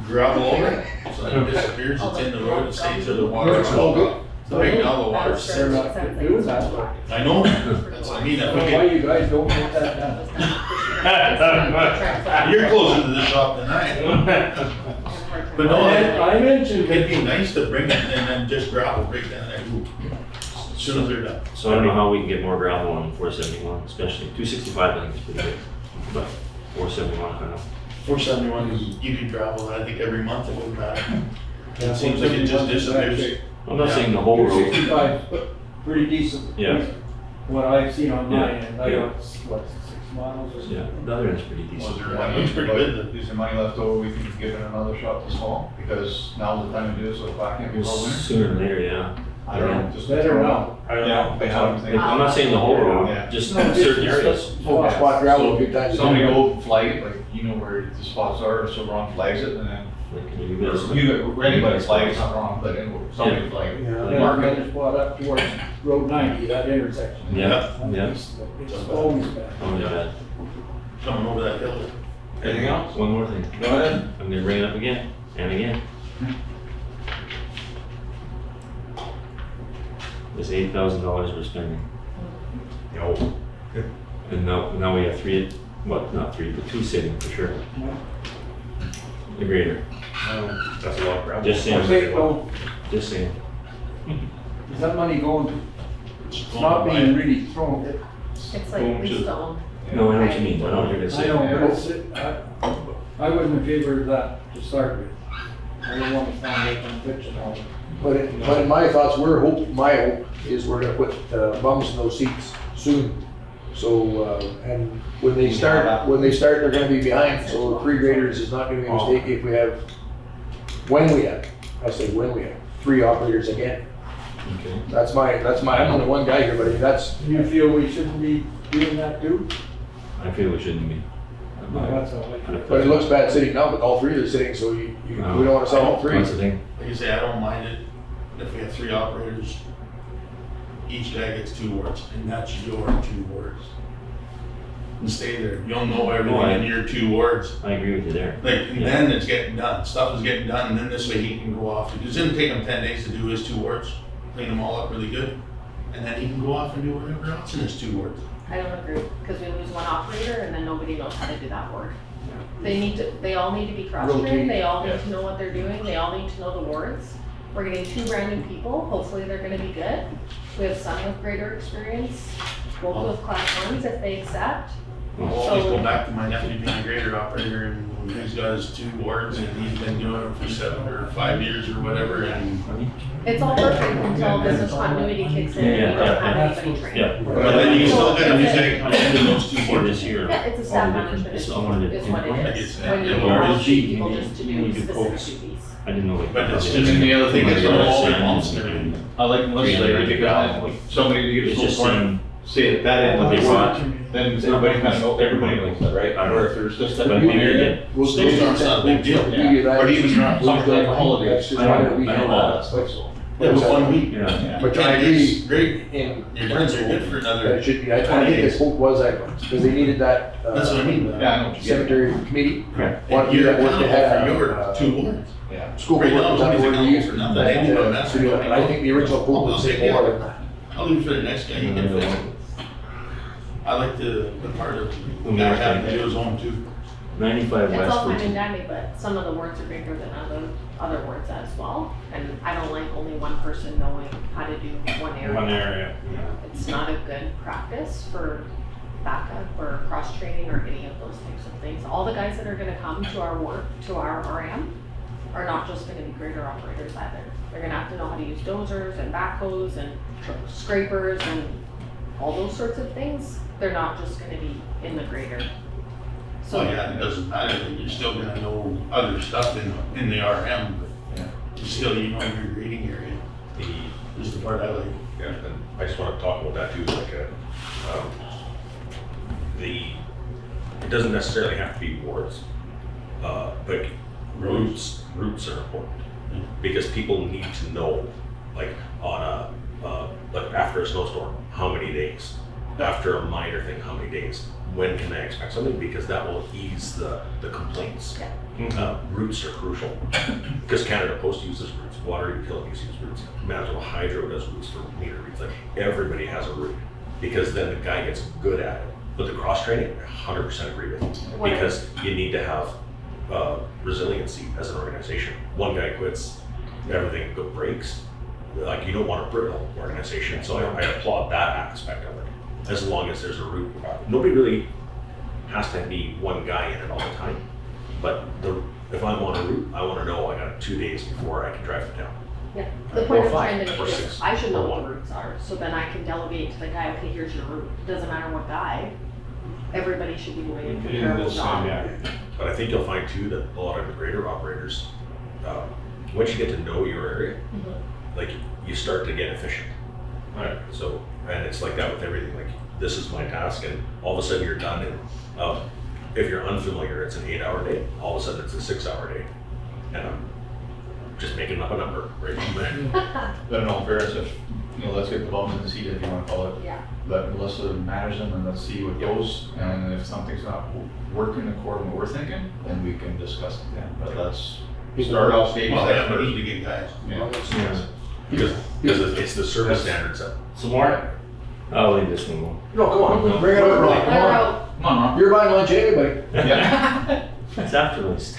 gravel over it, so it disappears, it's in the road, it stays in the water. It's all good. Right now, the water's, They're not doing that, but I know, that's what I mean, if we why get, you guys don't get that done? you're closer to the shop than I am. But no, I mentioned it'd be it. nice to bring it and then just gravel right down that loop, as soon as they're done. So I don't know how we can get more gravel on 471, especially 265 I think is pretty good, but 471, I don't know. 471, you could gravel, I think every month, it wouldn't matter. It seems like it just disappears. I'm not saying the whole road. 65, but pretty decent. Yeah. What I've seen on my Yeah. end, I Yeah. got, what, 6 miles or something? Yeah, the other end's pretty Was decent. there That money, looks pretty good. is there money left over we can give it another shot this fall? Because now's the time to do it, so the back end before winter. Sooner or later, yeah. I don't know, just. Better now. I don't Yeah, know. they have them. I'm not saying the whole road, Yeah. just No, just certain areas. Spot gravel, a good time to. Somebody go flag it, like, you know where the spots are, so Ron flags it, and then, Like, can you guys- anybody flag it's not wrong, but anyway, somebody flag it. Then Yeah. our guys spot up towards Road 90, that intersection. Yeah, yeah. It's always bad. Oh, yeah. Coming over that hill. Anything else? One more thing. Go ahead. I'm gonna bring it up again and again. This $8,000 we're spending. No, And now we have three, well, not three, but two sitting for sure. The grader, that's a lot of gravel. just Okay, saying, well, just saying. is that money going to, it's not being really thrown, It's like rezoned. No, I know what you mean, I know what you're gonna I say. know, but I wasn't in favor of that to start with. I don't want to sound like I'm bitching on it. But in my thoughts, my hope is we're gonna put bums in those seats soon. So, and when they start, they're gonna be behind, so 3 graders is not gonna be a mistake if we have, when we have 3 operators again. Okay. That's my, I'm only one guy here, but I mean, that's, You feel we shouldn't be doing that too? I feel we shouldn't be. That's all I feel. but it looks bad sitting now, but all 3 are sitting, so we don't wanna sell all 3. That's the thing. Like you say, I don't mind it if we have 3 operators, each guy gets 2 wards, and that's your 2 wards. And stay there, you'll know everything in your 2 wards. I agree with you there. Like, and then it's getting done, stuff is getting done, and then this way he can go off, it didn't take him 10 days to do his 2 wards, clean them all up really good. And then he can go off and do whatever else in his 2 wards. I don't agree, because we lose one operator and then nobody knows how to do that work. They all need to be cross-trained, they all need to know what they're doing, they all need to know the wards. We're getting 2 brand new people, hopefully they're gonna be good. We have some with greater experience, we'll go with class 1s if they accept. I'll always go back to my nephew being a grader operator, and he's got his 2 wards, and he's been doing it for 7 or 5 years or whatever, and It's all perfect until business continuity kicks in and you don't have anybody trained. Yeah. but then you still got a new guy coming into those 2 For wards. this year. Yeah, it's a staff management It's issue, all one of the- is what it is. When you Yeah, allow it's people just to you do need to specific focus. duties. I didn't know. But it's And then the other thing is, all the pumps and everything. I like Melissa's idea, because then somebody to get It's a just full saying, say at that end what of they the want. word, then everybody kind of know, everybody knows that, right? Or if there's just that But one maybe they area. did. We'll Snowstorm's not a big deal. Give you that. Or even Something like a holiday. That's just I know, why we I know have all that. that stuff, so. Yeah, with 1 week. Yeah. But I And agree it's great. in Your turns are principle, good for that another. it should be, I 20 think the days. quote was that, because they needed that. That's what I mean. Yeah, I know what you get. Cemetery committee. Yeah. wanted to do You're that work. They had, accountable for your 2 wards. Yeah. School Right board now, was on the nobody's word accountable used, for nothing. that, They do it, to do that. But I think the original quote would say more than that. I'll leave it for the next guy, you can fix it. I like the part of, the guy having to do his own too. 95 It's west. all fine which and is- dandy, but some of the wards are bigger than other wards as well. And I don't like only one person knowing how to do one area. One area. It's not a good practice for backup or cross-training or any of those types of things. All the guys that are gonna come to our work, to our RM, are not just gonna be grader operators either. They're gonna have to know how to use dozers and backhoes and scrapers and all those sorts of things. They're not just gonna be in the grader. So yeah, it doesn't matter, you're still gonna know other stuff in the RM, but you know your grading area. Is the part I like. Yeah, and I just want to talk about that too, like, it doesn't necessarily have to be wards, but routes are important. Because people need to know, like, on like after a snowstorm, how many days? After a minor thing, how many days? When can I expect something? Because that will ease the complaints. Routes are crucial, because Canada Post uses routes, water utilities use routes, Manitoba Hydro does routes for meter reads, like everybody has a route, because then the guy gets good at it. But the cross training, 100% agree with you, because you need to have resiliency as an organization. One guy quits, everything breaks. Like, you don't want a brittle organization, so I applaud that aspect of it. As long as there's a route, nobody really has to be one guy in it all the time. But if I'm on a route, I want to know I got 2 days before I can drive it down. Yeah, the point Or I'm trying to five, make or is, six, I should know or what one. the routes are, so then I can delegate to the guy, okay, here's your route. Doesn't matter what guy, everybody should be doing a comparable job. But I think you'll find too that a lot of the grader operators, once you get to know your area, like, you start to get efficient. Right. So, and it's like that with everything. Like, this is my task, and all of a sudden you're done. And if you're unfamiliar, it's an 8-hour day. All of a sudden it's a 6-hour day, and I'm just making up a number right from there. But in all fairness, let's get the bums in the seat, if you want to call it. Yeah. Let Melissa manage them, and let's see what goes, and if something's not working according to what we're thinking, then we can discuss it then. But let's start off stage Well, there yeah, we need first. to get guys. Yeah. Because it's the service standards that. Some more? I'll leave this one alone. No, come on, bring it up, Ron. Let her out. Come on, Ron. You're buying lunch anyway. Yeah. It's after lunch.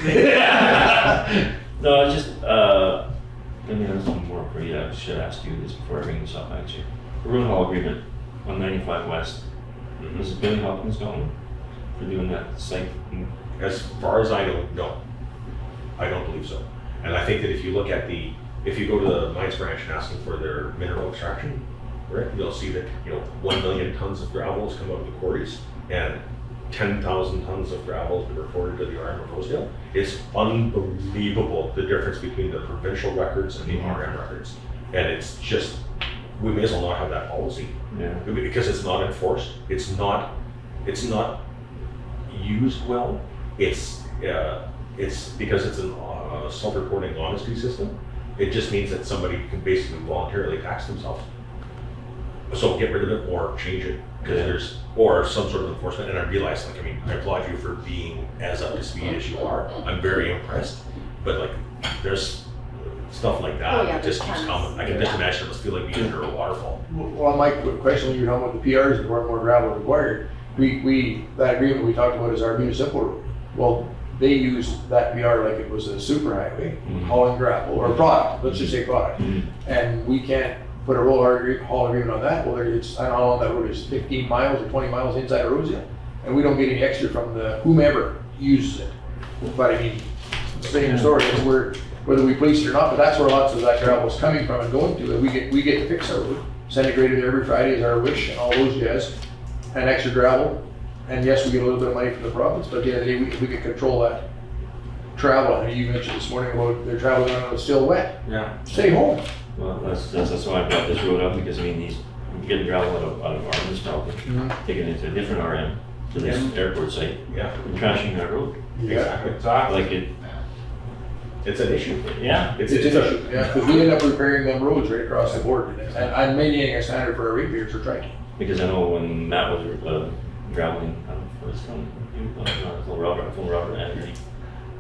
No, I just, let me ask one more for you. I should ask you this before I bring this up, actually. The road haul agreement on 95 West. Is Billy Hopkins going for doing that site? As far as I know, no. I don't believe so. And I think that if you look at if you go to the mines branch and asking for their mineral extraction, right, you'll see that, 1 million tons of gravel has come out of the quarries, and 10,000 tons of gravel has been reported to the RM of Rosedale. It's unbelievable, the difference between the provincial records and the RM records. And it's just, we may as well not have that policy. Yeah. Because it's not enforced. It's not used well. It's because it's a self-reporting honesty system. It just means that somebody can basically voluntarily tax themselves. So get rid of it or change it, because or some sort of enforcement. And I realize, I applaud you for being as up to speed as you are. I'm very impressed. But there's stuff like that that just keeps coming. I can just imagine it must feel like being under a waterfall. Well, my quick question, when you're talking about the PRs and more gravel required, that agreement we talked about is our municipal road. Well, they used that PR like it was a super highway, hauling gravel, or product, let's just say product. And we can't put a haul agreement on that. Well, it's, I don't know how long that road is, 15 miles or 20 miles inside of Rosedale. And we don't get any extra from whomever uses it. But I mean, same story, is whether we place it or not, but that's where lots of that gravel is coming from and going to. And we get to fix our road, send a grader there every Friday is our wish, and all those jazz, and extra gravel. And yes, we get a little bit of money from the province, but at the end of the day, we can control that travel. I mean, you mentioned this morning about they're traveling on it's still wet. Yeah. Stay home. Well, that's why I brought this road up, because he's getting gravel out of our municipality, taking it to a different RM, to this airport site, and trashing that road. Yeah. Exactly. Like it, It's an issue. Yeah. It's an issue, yeah, because we end up repairing them roads right across the board, and I'm maintaining a standard for our ratepayers for striking. Because I know when Matt was graveling, I don't know if it was from Robert Anderson,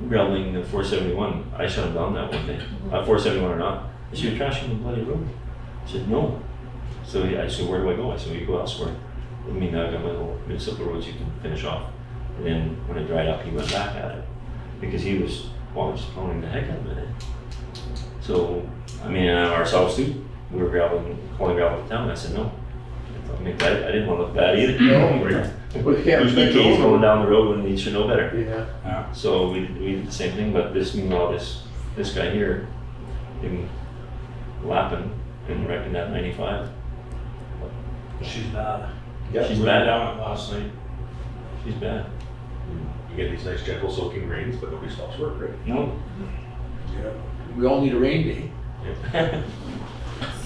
graveling the 471, I shut him down that one day. 471 or not. I said, "You're trashing the bloody road." I said, "No." So I said, "Where do I go?" I said, "We go elsewhere." I mean, I got my little municipal roads you can finish off. And then when it dried up, he went back at it because he was just pounding the heck out of it. So, I mean, ourselves too, we were calling gravel to town. I said, "No." I mean, I didn't want to look bad either. No. But you can't respect the He's road. going down the road when he should know better. Yeah. So we did the same thing, but meanwhile, this guy here, him lapping and wrecking that 95. She's bad. She's We bad. went down it last night. She's bad. You get these nice gentle soaking rains, but nobody stops work, right? No. Yeah. We all need a rain day. Yeah.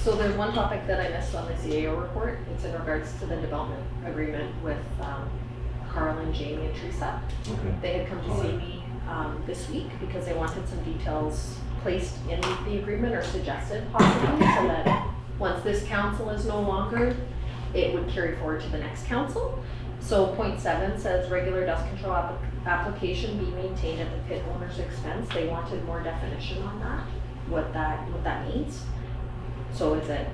So there's one topic that I missed on the CAO report. It's in regards to the development agreement with Carl and Jamie and Teresa. Okay. They had come to see me this week because they wanted some details placed in the agreement or suggested possibly so that once this council is no longer, it would carry forward to the next council. So point 7 says regular dust control application be maintained at the pit owner's expense. They wanted more definition on that, what that means. So is it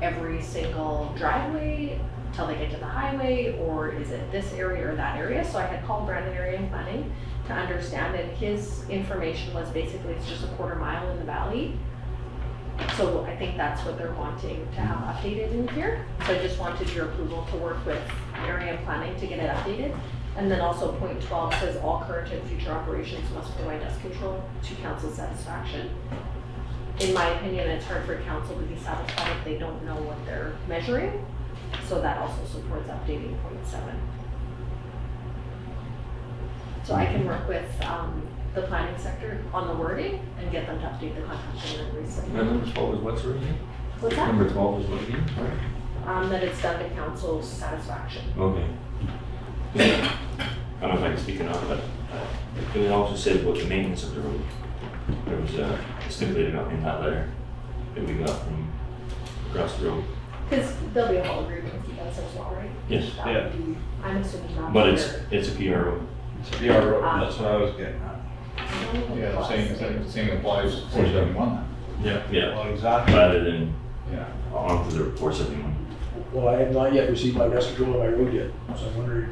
every single driveway till they get to the highway, or is it this area or that area? So I had called Brandon Area and Planning to understand, and his information was basically it's just a quarter mile in the valley. So I think that's what they're wanting to have updated in here. So I just wanted your approval to work with Area and Planning to get it updated. And then also point 12 says all current and future operations must provide dust control to council's satisfaction. In my opinion, it's hard for council to be satisfied if they don't know what they're measuring. So that also supports updating point 7. So I can work with the planning sector on the wording and get them to update the contract and then resubmit. Number 12 is what's the again? What's that? Number 12 is what again? That it's done to council's satisfaction. Okay. I don't know if I can speak or not, but it also said about the maintenance of the road. There was stipulated in that letter that we got from across the road. Because there'll be a whole agreement with you guys as well, right? Yes. That would be, I'm assuming not. But it's a PR road. It's a PR road, that's what I was getting at. Yeah, same applies to 471 then. Yeah. Well, exactly. Rather than Yeah. onto the 471. Well, I have not yet received my dust control on my road yet, so I'm wondering.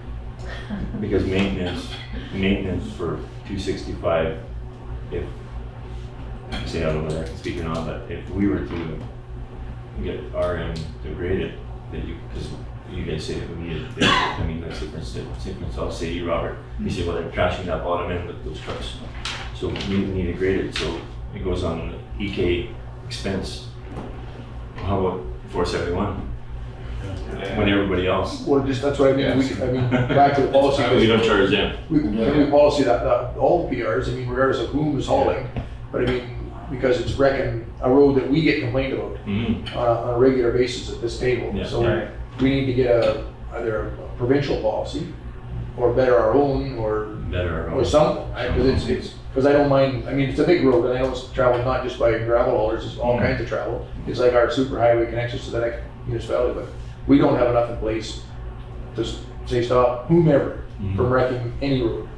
Because maintenance for 265, if, say, I don't know whether I can speak or not, but if we were to get RM to grade it, that because you guys say that we need it, I mean, let's say for instance, I'll say you, Robert, you say, well, they're trashing that bottom end with those trucks. So we need to grade it, so it goes on the EK expense. How about 471? When everybody else, Well, just, that's what I mean, back to the policy. we don't charge them. We policy that all PRs, I mean, regardless of whom is hauling, but I mean, because it's wrecking a road that we get complained about Mm-hmm. on a regular basis at this table. Yeah. So Right. we need to get either a provincial policy or better our own or Better. something, because because I don't mind, I mean, it's a big road and I know it's traveled not just by gravel haulers, it's all kinds of travel. It's like our super highway connections to the next municipality, but we don't have enough in place to say stop whomever from wrecking any road.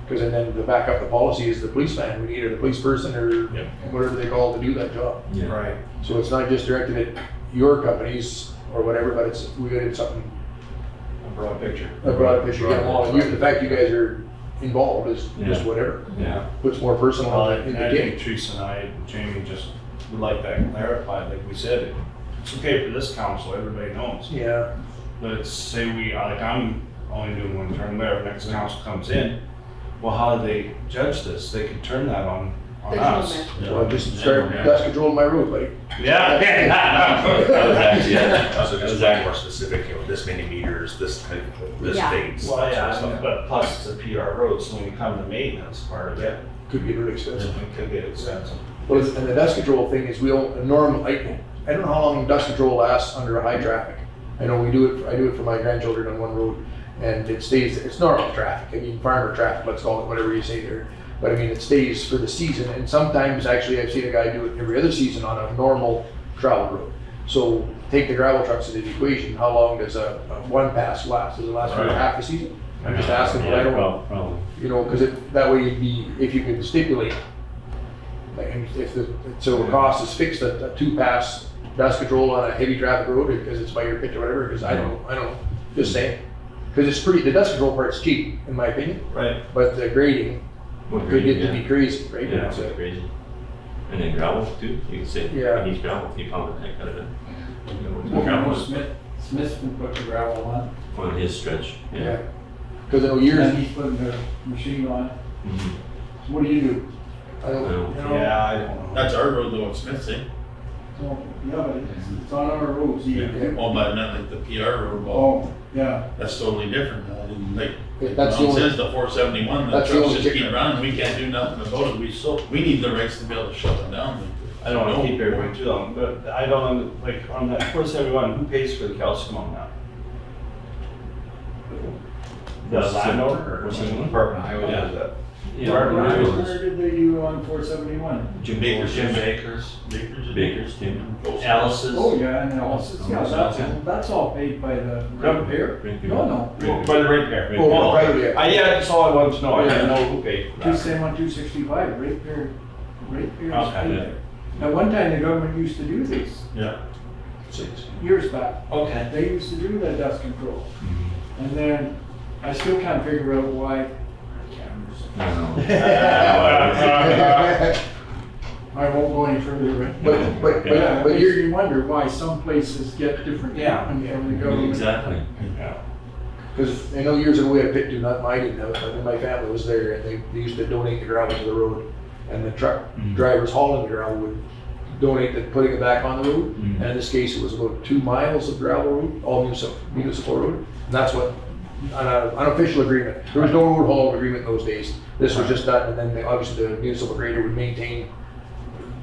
Because then to back up the policy is the policeman, we need a police person or Yeah. whatever they call to do that job. Yeah. Right. So it's not just directed at your companies or whatever, but we got something, A broad picture. a broad picture, get them all. And the fact you guys are involved is just Yeah. whatever. Yeah. Puts more personal Well, in the I game. think Teresa and I and Jamie just would like that clarified, like we said, it's okay for this council, everybody knows. Yeah, But it's, say I'm only doing one term there, next council comes in, well, how do they judge this? They could turn that on There's no us. measure. well, just start dust control my road, buddy. Yeah. So just more specific, this many meters, this type, this Yeah. dates. Well, that yeah, sort of stuff. but plus it's a PR road, so when you come to maintenance part of it, Could get really expensive. it could get expensive. Well, and the dust control thing is I don't know how long dust control lasts under a high traffic. I know I do it for my grandchildren on one road and it's normal traffic. I mean, farmer traffic, let's call it, whatever you say there. But I mean, it stays for the season, and sometimes actually I've seen a guy do it every other season on a normal travel road. So take the gravel trucks into the equation, how long does a one pass last? Does it last for Right. half the season? I'm just asking, but I don't, Probably. you know, because that way you'd be, if you could stipulate, like, if the, so the cost is fixed at a 2-pass dust control on a heavy traffic road, because it's by your pitch or whatever, because I don't know, just saying. Because it's pretty, the dust control part's cheap, in my opinion, Right. but the grading could get to be crazy, right? Yeah, It's it's a- crazy. And then gravel too, you can say, Yeah. he needs gravel, you pound the heck out of it. Well, Smith's been putting the gravel on, On his stretch, Yeah, yeah. because I know and years, he's putting the machine on. Mhm. So what do you do? I don't, Well, You know, Yeah, I don't know. That's our road though, it's Smith's, eh? so, yeah, but it's on our roads, yeah. Oh, but not like the PR road, well, Oh, yeah. that's totally different. I didn't like, that's the well, it only, says the 471, the that's the trucks only just keep kicker. running, we can't do nothing about it. We need the rights to be able to shut them down. I don't wanna keep everybody too long, but I don't, like, on that 471, who pays for the calcium on that? The landowner or something? Department of Highway does that. Yeah, Department of Highways. Where did they do on 471? Jim Bakers, Jim Bakers. Bakers. Baker's, Tim. Those- Alice's. Oh, yeah, and Alice's, yeah, that's all paid by the repair. No, By the ratepayer. Oh, privately, yeah. Yeah, that's all I wanted to know, I didn't know who paid for Two that. same on 265, ratepayers Okay, paid yeah. there. At one time, the government used to do this, Yeah. years back. Okay. They used to do the dust control. Mhm. And then, I still can't figure out why. No. I won't go any further, but but you're, you wonder why some places get different treatment from the government. Exactly. Yeah. because I know years ago we had a pit, not mine, didn't have it, but my family was there, and they used to donate the gravel to the road, and the truck drivers hauling the gravel would donate the, putting it back on the road, and in this case, it was about 2 miles of gravel road, all municipal road, and that's what, on an unofficial agreement, there was no road haul agreement in those days, this was just done, and then obviously the municipal grader would maintain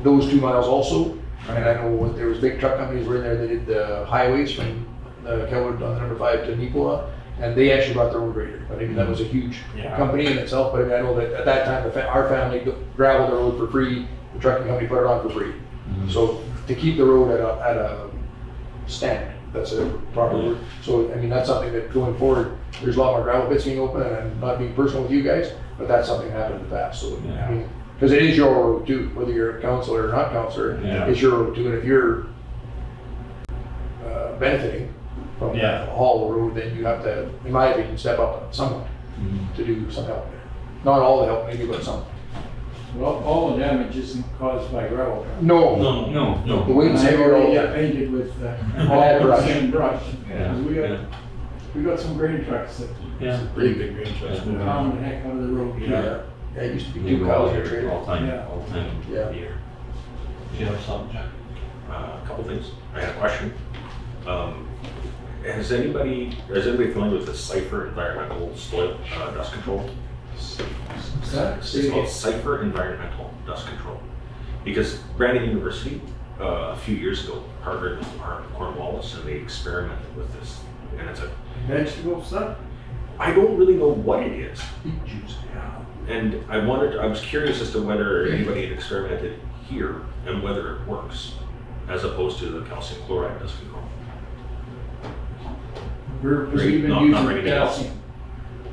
those 2 miles also, and I know when there was big truck companies were in there, they did the highways from Kelwood on the number 5 to Nicola, and they actually brought their own grader. I mean, that was a huge Yeah. company in itself, but I mean, I know that at that time, our family graveled the road for free, the trucking company put it on for free. So to keep the road at a standard, that's a proper word. So, I mean, that's something that going forward, there's a lot more gravel pits being open, and I'm not being personal with you guys, but that's something that happened in the past, so, I mean, because it is your road too, whether you're a counselor or not counselor, Yeah. it's your road too, and if you're benefiting from Yeah. the haul of the road, then you have to, in my opinion, step up somewhat to do some help there. Not all the help maybe, but some. Well, all the damage isn't caused by gravel trucks. No, No. the weight's And I heavier know all they the get time. painted with All brush. sand brush. Yeah. 'Cause we got some grain trucks that Yeah. Pretty big range. Yeah. pound the heck out of the road. Yeah, yeah, it used to be You 2 go all cows in a here, trailer. all time, Yeah. all the time. Yeah. Here. Do you have something, Jack? A couple things. I had a question. Is anybody familiar with the Cypher Environmental Soil Dust Control? It's called Cypher Environmental Dust Control. Because Brandon University, a few years ago, partnered with Cornwallis, and they experimented with this. And it's a, Vegetable stuff? I don't really know what it is. And I was curious as to whether anybody had experimented here and whether it works, as opposed to the calcium chloride dust control. We're Great. even Not using anything else. calcium.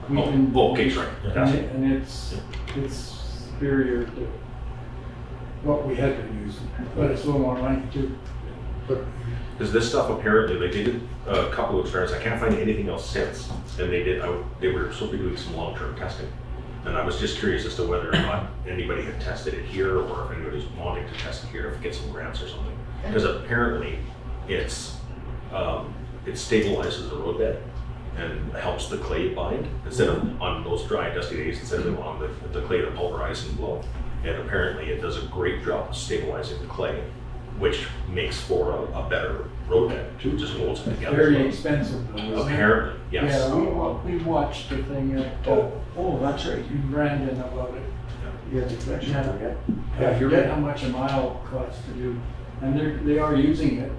We've been- Okay, sorry. And it's superior to what we had been using, but it's a little more money too. Because this stuff apparently, like they did a couple of experiments, I can't find anything else since, and they were supposed to be doing some long-term testing. And I was just curious as to whether or not anybody had tested it here, or if anybody's wanting to test it here, if get some grants or something. Because apparently it stabilizes the roadbed and helps the clay bind, instead of on those dry, dusty days, instead of on the clay to pulverize and blow. And apparently it does a great job of stabilizing the clay, which makes for a better roadbed too, just holds it together. Very expensive though, isn't it? Apparently, yes. Yeah, we watched the thing at, That's right. in Brandon about it. You had the connection, Yeah. yeah. I forget how much a mile costs to do, and they are using it.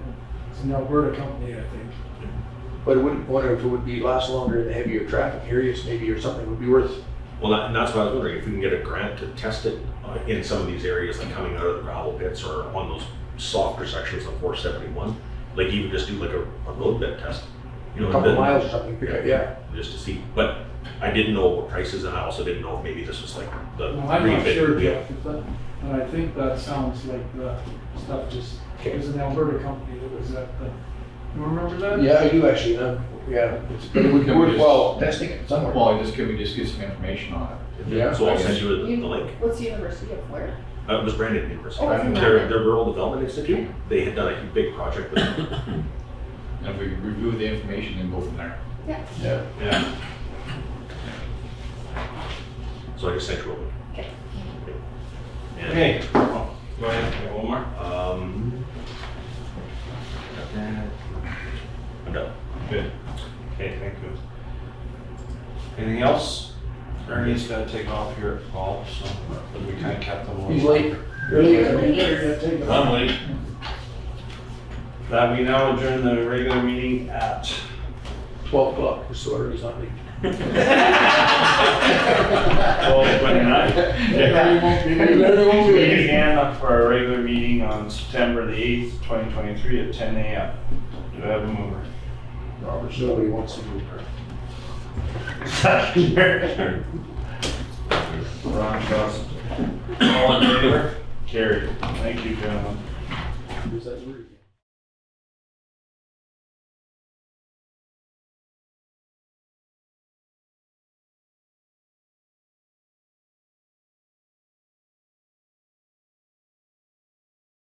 It's an Alberta company, I think. But I wouldn't wonder if it would last longer in the heavier traffic areas maybe, or something would be worth Well, and that's what I was wondering, if we can get a grant to test it in some of these areas, like coming out of the gravel pits or on those softer sections of 471, like even just do like a road bed test. You know, A couple then- miles or something, yeah. Just to see, but I didn't know what prices, and I also didn't know if maybe this was like the No, I'm not rebid sure, deal. Jeff, but I think that sounds like the stuff just, it was an Alberta company that was at the, you remember that? Yeah, I do actually, yeah, it's, but it would be worthwhile testing it somewhere. Well, can we just get some information on it? Yeah. So I'll send you the link. What's the university of where? It was Brandon University. Oh, it's in Their Brandon. Rural Development Institute, they had done a big project with them. And if we could review the information and go from there. Yeah. Yeah. Yeah. So I just sent you over. Okay. And, Okay, go ahead, one more. got that. I'm done. Good. Okay, thank you. Anything else? Ernie's gotta take off here at fall, so we kinda kept him. He's late, really? I'm late. That we now adjourn the regular meeting at 12 o'clock, so early's not late. 12:29. Meeting again for our regular meeting on September the 8th, 2023 at 10 a.m. Do I have a mover? Robert, nobody wants to move her. Ron Johnson. All in favor? Carried. Thank you, gentlemen. Is that rude?